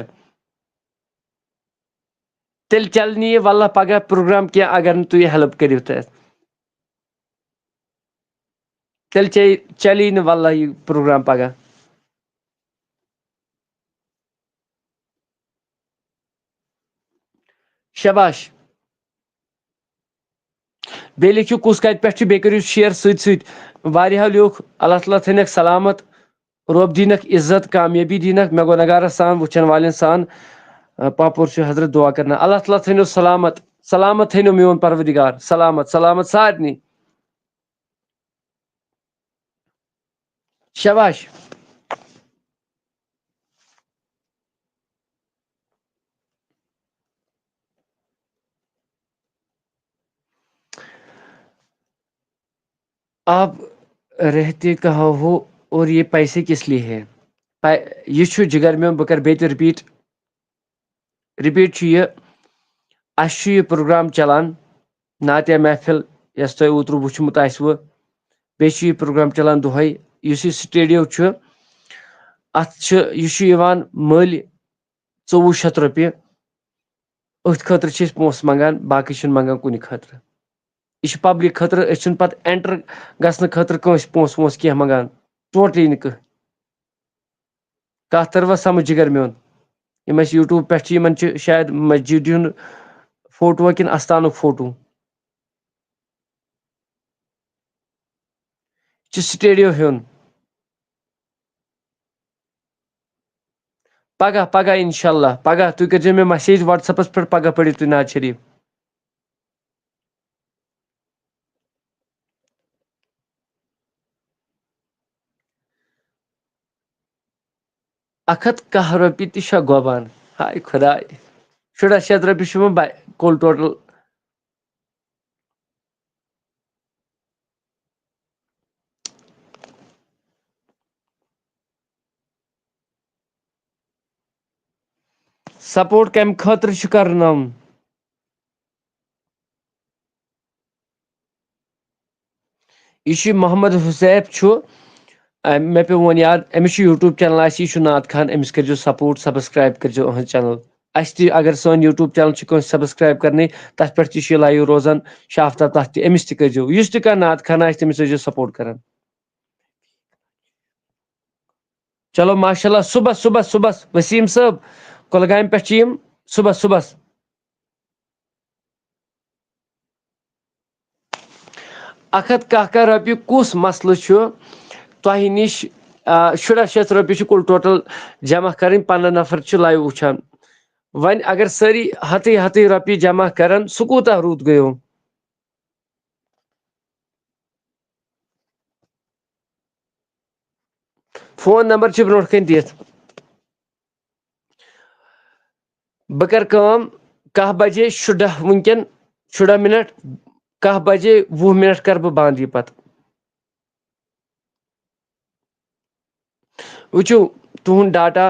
S1: تیٚلہِ چلہِ نہٕ یہِ واللہ پگاہ پروگرام کینٛہہ اگر نہٕ تُہۍ ہیلپ کٔرِو تتھ تیٚلہِ چلی نہٕ واللہ یہِ پروگرام پگاہ شباش بیٚیہِ لیکھِو کُس کتہِ پٮ۪ٹھ چھُ بیٚیہِ کٔرِو شیر سۭتۍ سۭتۍ واریاہو لیوٗکھ اللہ تعالیٰ تھٲینکھ سلامت رۄب دِینکھ عزت کامیٲبی دِینکھ مےٚ گوٚو نگارس سان وٕچھن والٮ۪ن سان پاپور چھُ حضرت دعا کرنا اللہ تعالیٰ تھٲینو سلامت تھٲینو میون پروردگار سلامت سارنٕے شباش آپ رہتے کہاں ہو اور یہ پیسے کس لیے ہے یہ چھُ جِگر میون بہٕ کرٕ بیٚیہِ تہِ رِپیٖٹ چھُ یہِ اَسہِ چھُ یہِ پروگرام چلان نعتیہ محفل یۄس تۄہہِ اوترٕ وٕچھمُت آسِوٕ بیٚیہِ چھُ یہِ پروگرام چلان دۄہے یُس یہِ سٹیڈیو چھُ اتھ چھُ یہِ چھُ یِوان مٔلۍ 2400 رۄپیہِ أتھۍ خٲطرٕ چھِ أسۍ پونٛسہٕ منٛگان باقٕے چھِنہٕ منٛگان کُنہِ خٲطرٕ یہِ چھُ پبلک خٲطرٕ أسۍ چھِنہٕ پتہٕ اینٹر گژھنہٕ خٲطرٕ کٲنٛسہِ پونٛسہٕ وونٛسہٕ کینٛہہ منٛگان ٹوٹلی نہٕ کٕہٕنۍ کتھ تٔروا سمجھ جِگر میون یِم اَسہِ یوٗٹیوٗب پٮ۪ٹھ چھِ یِمن چھِ شاید مسجد ہُنٛد فوٹوٗ کِنہٕ استانُک فوٹوٗ یہِ چھُ سٹیڈیو ہیوٚن پگاہ انشاءاللہ پگاہ تُہۍ کٔرزیٚو مےٚ مسیج وٹس ایپس پٮ۪ٹھ پگاہ پٔرِو تُہۍ نعت شریٖف اکھ ہتھ کاہ رۄپیہِ تہِ چھا گۄبان ہاے خۄداے 250 رۄپیہِ چھُ وۄنۍ کُل ٹوٹل سپورٹ کمہِ خٲطرٕ چھُ کرناوُن یہِ چھُ محمد حُسیب چھُ مےٚ پیوٚو وۄنۍ یاد أمِس چھُ یوٗٹیوٗب چینل آسہِ یہِ چھُ نعت خان أمِس کٔرزیٚو سپورٹ سبسکرایب کٔرزیٚو أہنٛز چنل اَسہِ تہِ اگر سٲنۍ یوٗٹیوٗب چنل چھِ کٲنٛسہِ سبسکرایب کرنٕے تتھ پٮ۪ٹھ تہِ چھُ یہِ لایِو روزان شافتاب تتھ تہِ أمِس تہِ کٔرزیٚو یُس تہِ کانٛہہ نعت خان آسہِ تٔمِس ٲسزیٚو سپورٹ کران چلو ماشاء اللہ صُبحس وسیٖم صٲب کۄلگامہِ پٮ۪ٹھ چھِ یِم صُبحس 110 رۄپیہِ کُس مسلہٕ چھُ تۄہہِ نِش 250 رۄپیہِ چھِ کُل ٹوٹل جمع کرٕنۍ 15 نفر چھِ لایِو وٕچھان ون اگر ساری ہتھے ہتھے رۄپیہِ جمع کرن سُہ کوٗتاہ روٗد گٔیو فون نمبر چھِ برونٛٹھ کَنۍ دِتھ بہٕ کَرٕ کٲم 10 بجے شُراہ وٕنکٮ۪ن 14 مِنٹ 10 بجے 20 مِنٹ کَرٕ بہٕ بنٛد یہِ پتہٕ وٕچھِو تُہُنٛد ڈاٹا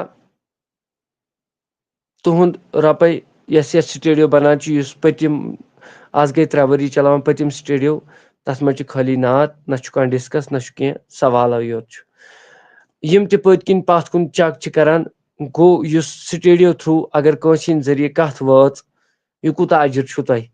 S1: تُہُنٛد رۄپے یۄس یتھ سٹیڈیو بنان چھُ یُس پٔتِم آز گٔے 3 ؤری چلاوان پٔتِم سٹیڈیو تتھ منٛز چھُ خٲلی ناد نہ چھُ کانٛہہ ڈسکس نہ چھُ کینٛہہ سوالٕے یوت چھُ یِم تہِ پٔتۍ کِنۍ پتھ کُن چک چھِ کران گوٚو یُس سٹیڈیو تھروٗ اگر کٲنٛسہِ ہِنٛدۍ ذٔریعہٕ کتھ وٲژ یہِ کوٗتاہ اجر چھُ تۄہہِ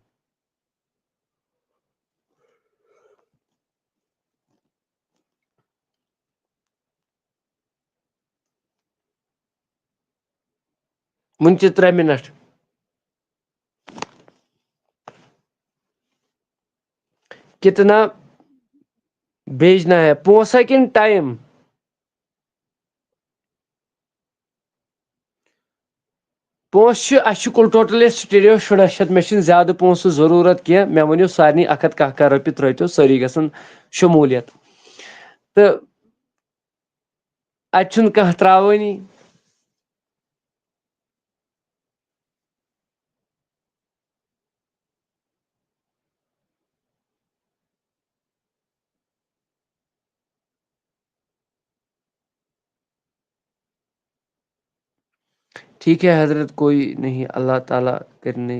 S1: وٕنہِ چھِ 3 مِنٹ کتنا بھیجنا ہے پونٛسہٕ کِنہٕ ٹایم پونٛسہٕ چھِ اَسہِ چھُ کُل ٹوٹل یتھ سٹیڈیو 16 مےٚ چھِنہٕ زیادٕ پونٛسہٕ ضروٗرت کینٛہہ مےٚ ؤنِو سارنٕے 100 رۄپیہِ ترٛٲیتو سٲری گژھن شموٗلیت تہٕ اَتہِ چھُنہٕ کانٛہہ ترٛاوٲنی ٹھیک ہے حضرت کوئی نہیں اللہ تعالیٰ کرنے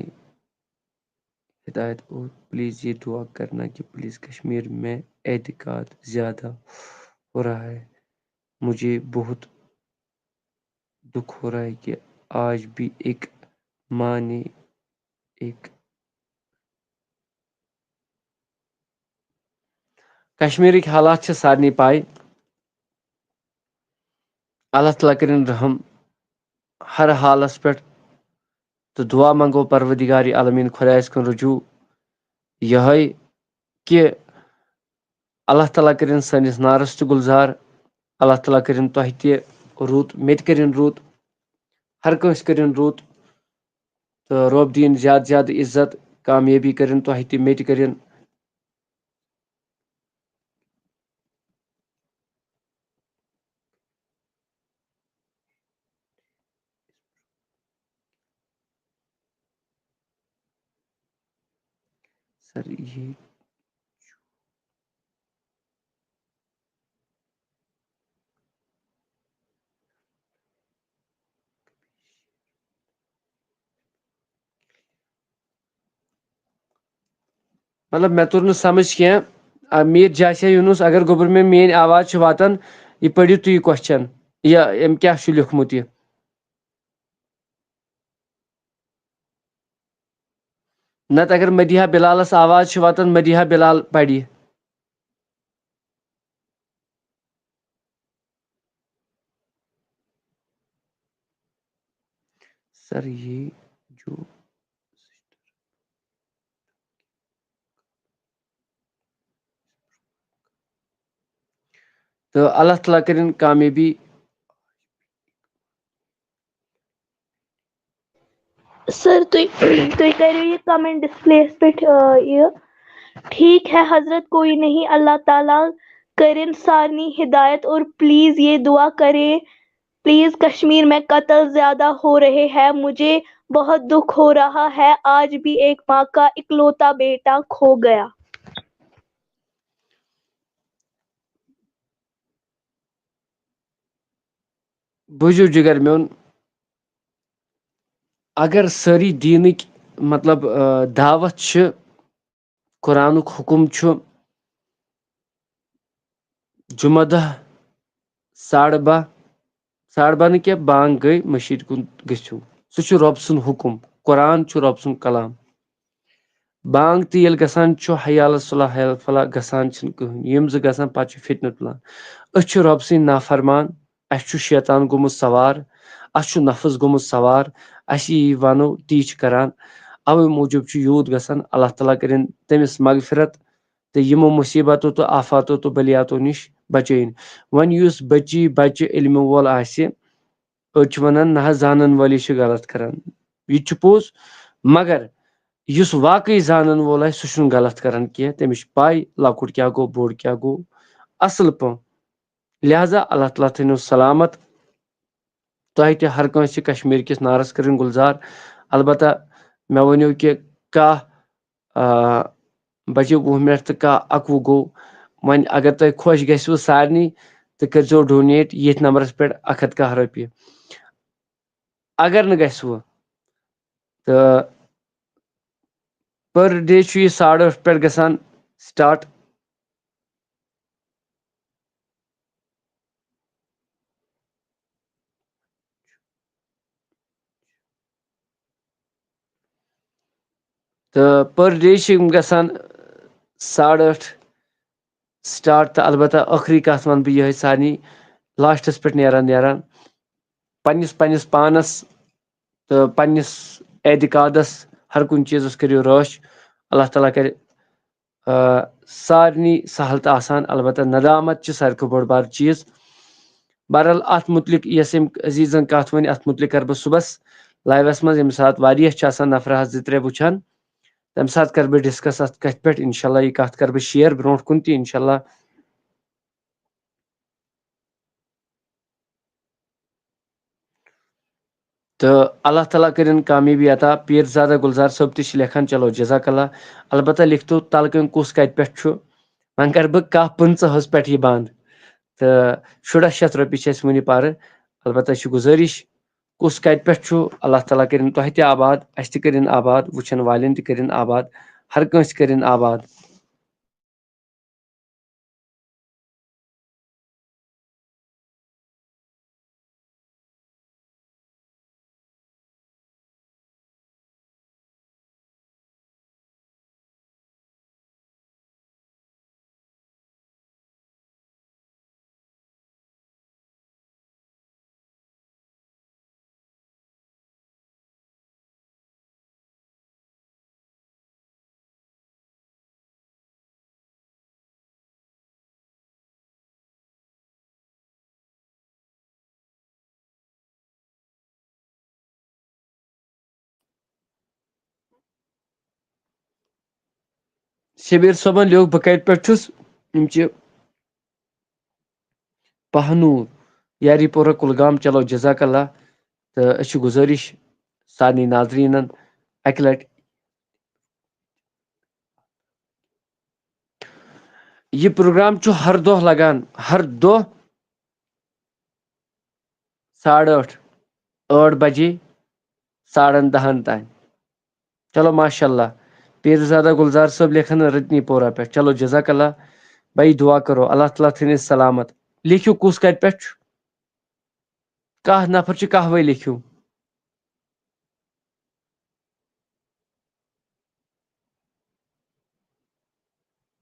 S1: ہدایت اور پلیز یہ دعا کرنا کہ پلیز کشمیر میں اعتقاد زیادہ ہو رہا ہے مجھے بہت دکھ ہو رہا ہے کہ آج بھی ایک ماں نے ایک کشمیرٕکۍ حالات چھِ سارنٕے پاے اللہ تعالیٰ کٔرِنۍ رحم ہر حالس پٮ۪ٹھ تہٕ دعا منگو پروردگارِ عالمیٖن خۄدایس کُن رجوٗع یِہوٚے کہِ اللہ تعالیٰ کٔرِنۍ سٲنِس نارس تہِ گُلزار اللہ تعالیٰ کٔرِنۍ تۄہہِ تہِ رُت مےٚ تہِ کٔرِنۍ رُت ہر کٲنٛسہِ کٔرِنۍ رُت تہٕ رۄب دِیِن زیادٕ زیادٕ عزت کامیٲبی کٔرِنۍ تۄہہِ تہِ مےٚ تہِ کٔرِنۍ سر یہ مطلب مےٚ توٚر نہٕ سمجھ کینٛہہ میٖر جاسیا یوٗنس اگر گوٚبُر مےٚ میٲنۍ آواز چھِ واتان یہِ پٔرِو تُہۍ یہِ کوسچن یہِ أمۍ کیٛاہ چھُ لیوٗکھمُت یہِ نتہٕ اگر مدیحہ بلالس آواز چھِ واتان مدیحہ بلال پرِ سر یہ جو تہٕ اللہ تعالیٰ کٔرِنۍ کامیٲبی
S5: سر تُہۍ کٔرِو یہ کمنٹ ڈسپلے یس پٮ۪ٹھ یہ ٹھیک ہے حضرت کوئی نہیں اللہ تعالیٰ کریں سارنی ہدایت اور پلیز یہ دعا کریں پلیز کشمیر میں قتل زیادہ ہو رہے ہیں مجھے بہت دکھ ہو رہا ہے آج بھی ایک ماں کا اکلوتا بیٹا کھو گیا
S1: بوٗزِو جِگر میون اگر سٲری دیٖنٕکۍ مطلب دعوت چھِ قرآنُک حُکم چھُ جُمعہ دۄہ 12:30 نہٕ کینٛہہ بانٛگ گٔے مٔشیٖد کُن گٔژھِو سُہ چھُ رۄب سُنٛد حُکم قرآن چھُ رۄب سُنٛد کلام بانٛگ تہِ ییٚلہِ گژھان چھُ حی علی الصلاح حی علی الفلاح گژھان چھِنہٕ کٕہٕنۍ یِم زٕ گژھان پتہٕ چھُ فِتنہٕ تُلان أسۍ چھِ رۄب سٕنٛدۍ نافرمان اَسہِ چھُ شیطان گوٚمُت سوار اَسہِ چھُ نفس گوٚمُت سوار اَسہِ یی ونو تی چھِ کران اَوے موٗجوٗب چھُ یوٗت گژھان اللہ تعالیٰ کٔرِنۍ تٔمِس مغفرت تہٕ یِمو مُصیبتو تہٕ آفاتو تہٕ بلیاتو نِش بچٲیِن وۄنۍ یُس بچہِ علمہِ وول آسہِ أڑۍ چھِ ونان نہ حظ زانن وٲلی چھِ غلط کران یہ چھُ پوٚز مگر یُس واقعی زانن وول آسہِ سُہ چھُنہٕ غلط کران کینٛہہ تٔمِس چھِ پاے لۄکُٹ کیٛاہ گوٚو بوٚڑ کیٛاہ گوٚو اصل پٲٹھۍ لہذا اللہ تعالیٰ تھٲینو سلامت تۄہہِ تہِ ہر کٲنٛسہِ چھِ کشمیٖر کِس نارس کٔرِنۍ گُلزار البتہ مےٚ ؤنِو کہِ کاہ بجے 20 منٹ تہٕ کاہ 21 گوٚو وۄنۍ اگر تۄہہِ خۄش گژھِوٕ سارنٕے تہٕ کٔرۍزیو ڈونیٹ ییٚتھۍ نمبرس پٮ۪ٹھ 110 رۄپیہِ اگر نہٕ گژھِوٕ تہٕ پر ڈے چھُ یہِ 8:30 پٮ۪ٹھ گژھان سٹاٹ تہٕ پر ڈے چھِ یِم گژھان 8:30 سٹاٹ تہٕ البتہ ٲخری کتھ ونہٕ بہٕ یِہے سارنٕے لاسٹس پٮ۪ٹھ نیران پننِس پانس تہٕ پننِس اعتقادس ہر کُنہِ چیٖزس کٔرِو رٲچھ اللہ تعالیٰ کرِ سارنٕے سہل تہٕ آسان البتہ ندامت چھِ ساروی کھۄتہٕ بوٚڑ بار چیٖز بہرحال اتھ متعلق یۄس أمۍ عزیٖزن کتھ ؤنۍ اتھ متعلق کرٕ بہٕ صُبحس لایوس منٛز ییٚمہِ ساتہٕ واریاہ چھِ آسان نفرا 2-3 وٕچھان تمہِ ساتہٕ کرٕ بہٕ ڈسکس اتھ کتھِ پٮ۪ٹھ انشاء اللہ یہِ کتھ کرٕ بہٕ شیر برونٛٹھ کُن تہِ انشاء اللہ تہٕ اللہ تعالیٰ کٔرِنۍ کامیٲبی عطا پیٖر زادہ گُلزار صٲب تہِ چھِ لیکھان چلو جزاک اللہ البتہ لیکھتو تلہٕ کٔنۍ کُس کتہِ پٮ۪ٹھ چھُ وۄنۍ کرٕ بہٕ 15:50 پٮ۪ٹھ یہِ بنٛد تہٕ 1600 رۄپیہِ چھِ اسہِ وُنہِ پرٕ البتہ چھِ گُزٲرِش کُس کتہِ پٮ۪ٹھ چھُ اللہ تعالیٰ کٔرِنۍ تۄہہِ تہِ آباد اسہِ تہِ کٔرِنۍ آباد وٕچھن والٮ۪ن تہِ کٔرِنۍ آباد ہر کٲنٛسہِ کٔرِنۍ آباد شبیٖر صٲبن لیوٚکھ بہٕ کتہِ پٮ۪ٹھ چھُس یِم چھِ پہنوٗر یاری پورہ کُلگام چلو جزاک اللہ تہٕ أسۍ چھِ گُزٲرِش سارنٕے ناظریٖنن اکہِ لٹہِ یہِ پروگرام چھُ ہر دۄہ لگان ہر دۄہ 8:30 بجے 10:30 تام چلو ماشاء اللہ پیٖر زادہ گُلزار صٲب لیکھن رتنی پورہ پٮ۪ٹھ چلو جزاک اللہ بھائی دعا کرو اللہ تعالیٰ تھٲینو سلامت لیکھِو کُس کتہِ پٮ۪ٹھ چھُ کاہ نفر چھِ کہوے لیکھِو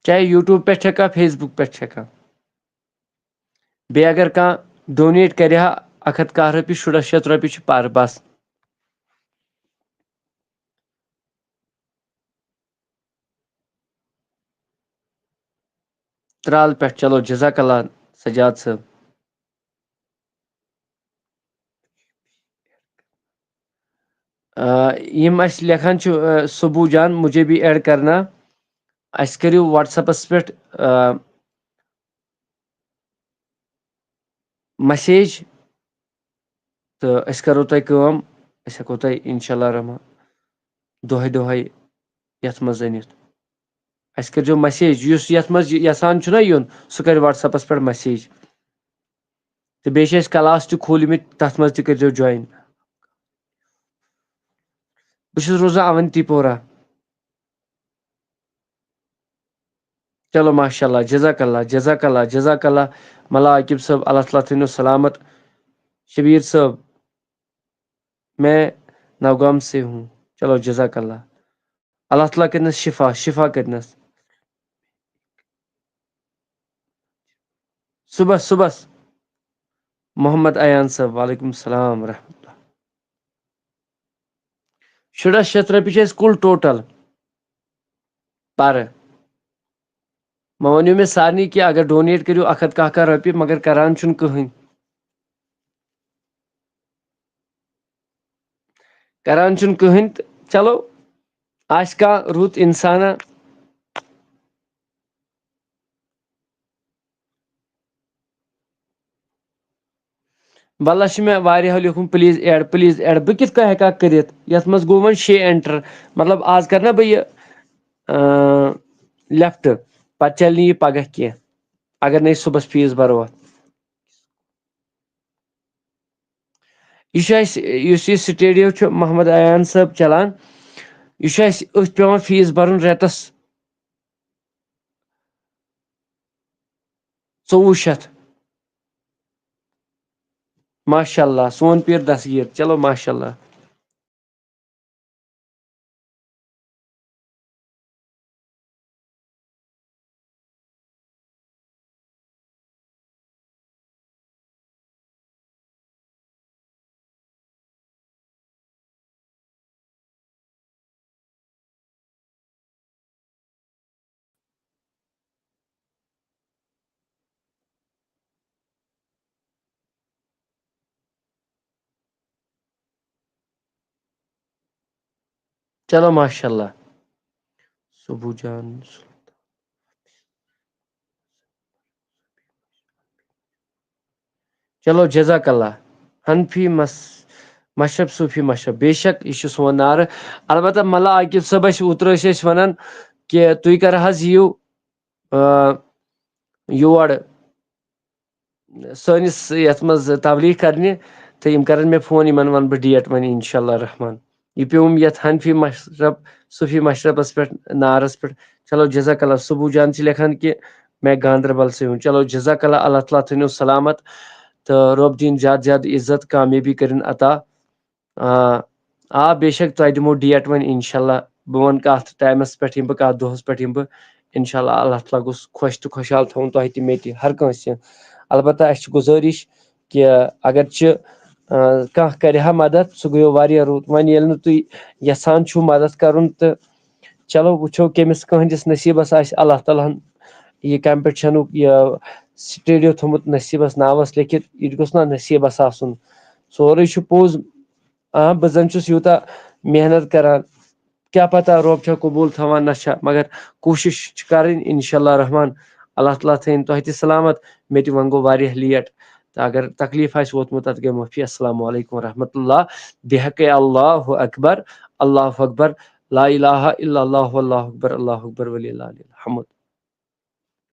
S1: چاہے یوٗٹیوب پٮ۪ٹھ چھکا فیس بُک پٮ۪ٹھ چھکا بیٚیہِ اگر کانٛہہ ڈونیٹ کرِ ہا 110 رۄپیہِ 1600 رۄپیہِ چھِ پر بس ترال پٮ۪ٹھ چلو جزاک اللہ سجاد صٲب یِم اَسہِ لیکھان چھِ صبوٗ جان مجھے بھی ایڈ کرنا اَسہِ کٔرِو وٹسیپس پٮ۪ٹھ مسیج تہٕ أسۍ کرو تۄہہِ کٲم أسۍ ہٮ۪کو تۄہہِ انشاء اللہ رحمان دۄہے دۄہے یتھ منٛز أنِتھ اَسہِ کٔرۍزیو مسیج یُس یتھ منٛز یژھان چھُنہ یُن سُہ کرِ وٹسیپس پٮ۪ٹھ مسیج تہٕ بیٚیہِ چھِ اَسہِ کلاس تہِ کھوٗلمٕتۍ تتھ منٛز تہِ کٔرۍزیو جوین بہٕ چھُس روزان اونتی پورہ چلو ماشاء اللہ جزاک اللہ جزاک اللہ جزاک اللہ ملا عاقب صٲب اللہ تعالیٰ تھٲینو سلامت شبیر صٲب میں نوگام سے ہوں چلو جزاک اللہ اللہ تعالیٰ کرنس شفا کرنس صبحس محمد ایان صٲب وعلیکم السلام ورحمۃ اللہ 1600 رۄپیہِ چھِ اَسہِ کُل ٹوٹل پرٕ وۄنۍ ؤنِو مےٚ سارنٕے کہِ اگر ڈونیٹ کٔرِو 110 رۄپیہِ مگر کران چھُنہٕ کٕہٕنۍ کران چھُنہٕ کٕہٕنۍ تہٕ چلو آسہِ کانٛہہ رُت اِنسانا واللہ چھُ مےٚ واریاہو لیوٗکھمُت پلیٖز ایڈ بہٕ کِتھ کٔنۍ ہٮ۪کہٕ کٔرِتھ یَتھ منٛز گوٚو وۄنۍ 6 اٮ۪نٹر مطلب آز کَرٕ نا بہٕ یہِ لیفٹ پَتہٕ چلہِ نہٕ یہِ پگاہ کینٛہہ اگر نہٕ أسۍ صُبحس فیٖس بَرو اَتھ یہِ چھُ اَسہِ یُس یہِ سٹیڈیو چھُ محمد ایان صٲب چلان یہِ چھُ اَسہِ أتھۍ پٮ۪وان فیٖس بَرُن رٮ۪تَس 2400 ماشاء اللہ سون پیر دستگیٖر چلو ماشاء اللہ چلو ماشاء اللہ صبح جان چلو جزاک اللہ حنفی مشرب صوفی مشرب بے شک یہِ چھُ سون نعرٕ البتہ ملا عاقب صٲب ٲسۍ اوترٕ ٲسۍ أسۍ وَنان کہِ تُہۍ کر حظ یِیِو یور سٲنِس یَتھ منٛز تبلیٖغ کرنہِ تہٕ یِم کرن مےٚ فون یِمن وَنہٕ بہٕ ڈیٹ وۄنۍ اِنشاء اللہ رحمان یہِ پیوٚوُم یَتھ حنفی مشرب صوفی مشربس پٮ۪ٹھ نارس پٮ۪ٹھ چلو جزاک اللہ صبح جان چھِ لیکھان کہِ میں گاندربل سے ہوں چلو جزاک اللہ اللہ تعالیٰ تھٲینو سلامت تہٕ رۄب دِیِن زیادٕ زیادٕ عزت کامیٲبی کٔرِنۍ عطا آ بے شک تۄہہِ دِمو ڈیٹ وۄنۍ اِنشاء اللہ بہٕ وَنہٕ کَتھ ٹایمَس پٮ۪ٹھ یِمہٕ بہٕ کَتھ دۄہَس پٮ۪ٹھ یِمہٕ بہٕ اِنشاء اللہ اللہ تعالیٰ گوٚژھ خۄش تہٕ خۄشحال تھاوُن تۄہہِ تہِ مےٚ تہِ ہر کٲنٛسہِ البتہ اَسہِ چھِ گُزٲرِش کہِ اگرچہِ کانٛہہ کَرِ ہا مدد سُہ گٔیو واریاہ رُت وۄنۍ ییٚلہِ نہٕ تُہۍ یژھان چھُو مدد کَرُن تہٕ چلو وٕچھو کٔمِس کٕہٕنٛدِس نصیٖبس آسہِ اللہ تعالیٰ ہن یہِ کمپِٹشنُک یہِ سٹیڈیو تھوٚمُت نصیٖبس ناوس لیکھِتھ یہِ تہِ گوٚژھ نا نصیٖبس آسُن سورُے چھُ پوٚز بہٕ زن چھُس یوٗتاہ محنت کران کیٛاہ پتہ رۄب چھا قبوٗل تھاوان نہ چھا مگر کوٗشِش چھِ کرٕنۍ اِنشاء اللہ رحمان اللہ تعالیٰ تھٲیِن تۄہہِ تہِ سلامت مےٚ تہِ وۄنۍ گوٚو واریاہ لیٹ تہٕ اگر تکلیٖف آسہِ ووتمُت تتھ گٔے معٲفی السلام علیکم ورحمۃ اللہ بحق اللہ اکبر اللہ اکبر لا الہ الا اللہ واللہ اکبر اللہ اکبر ولی اللہ الحمد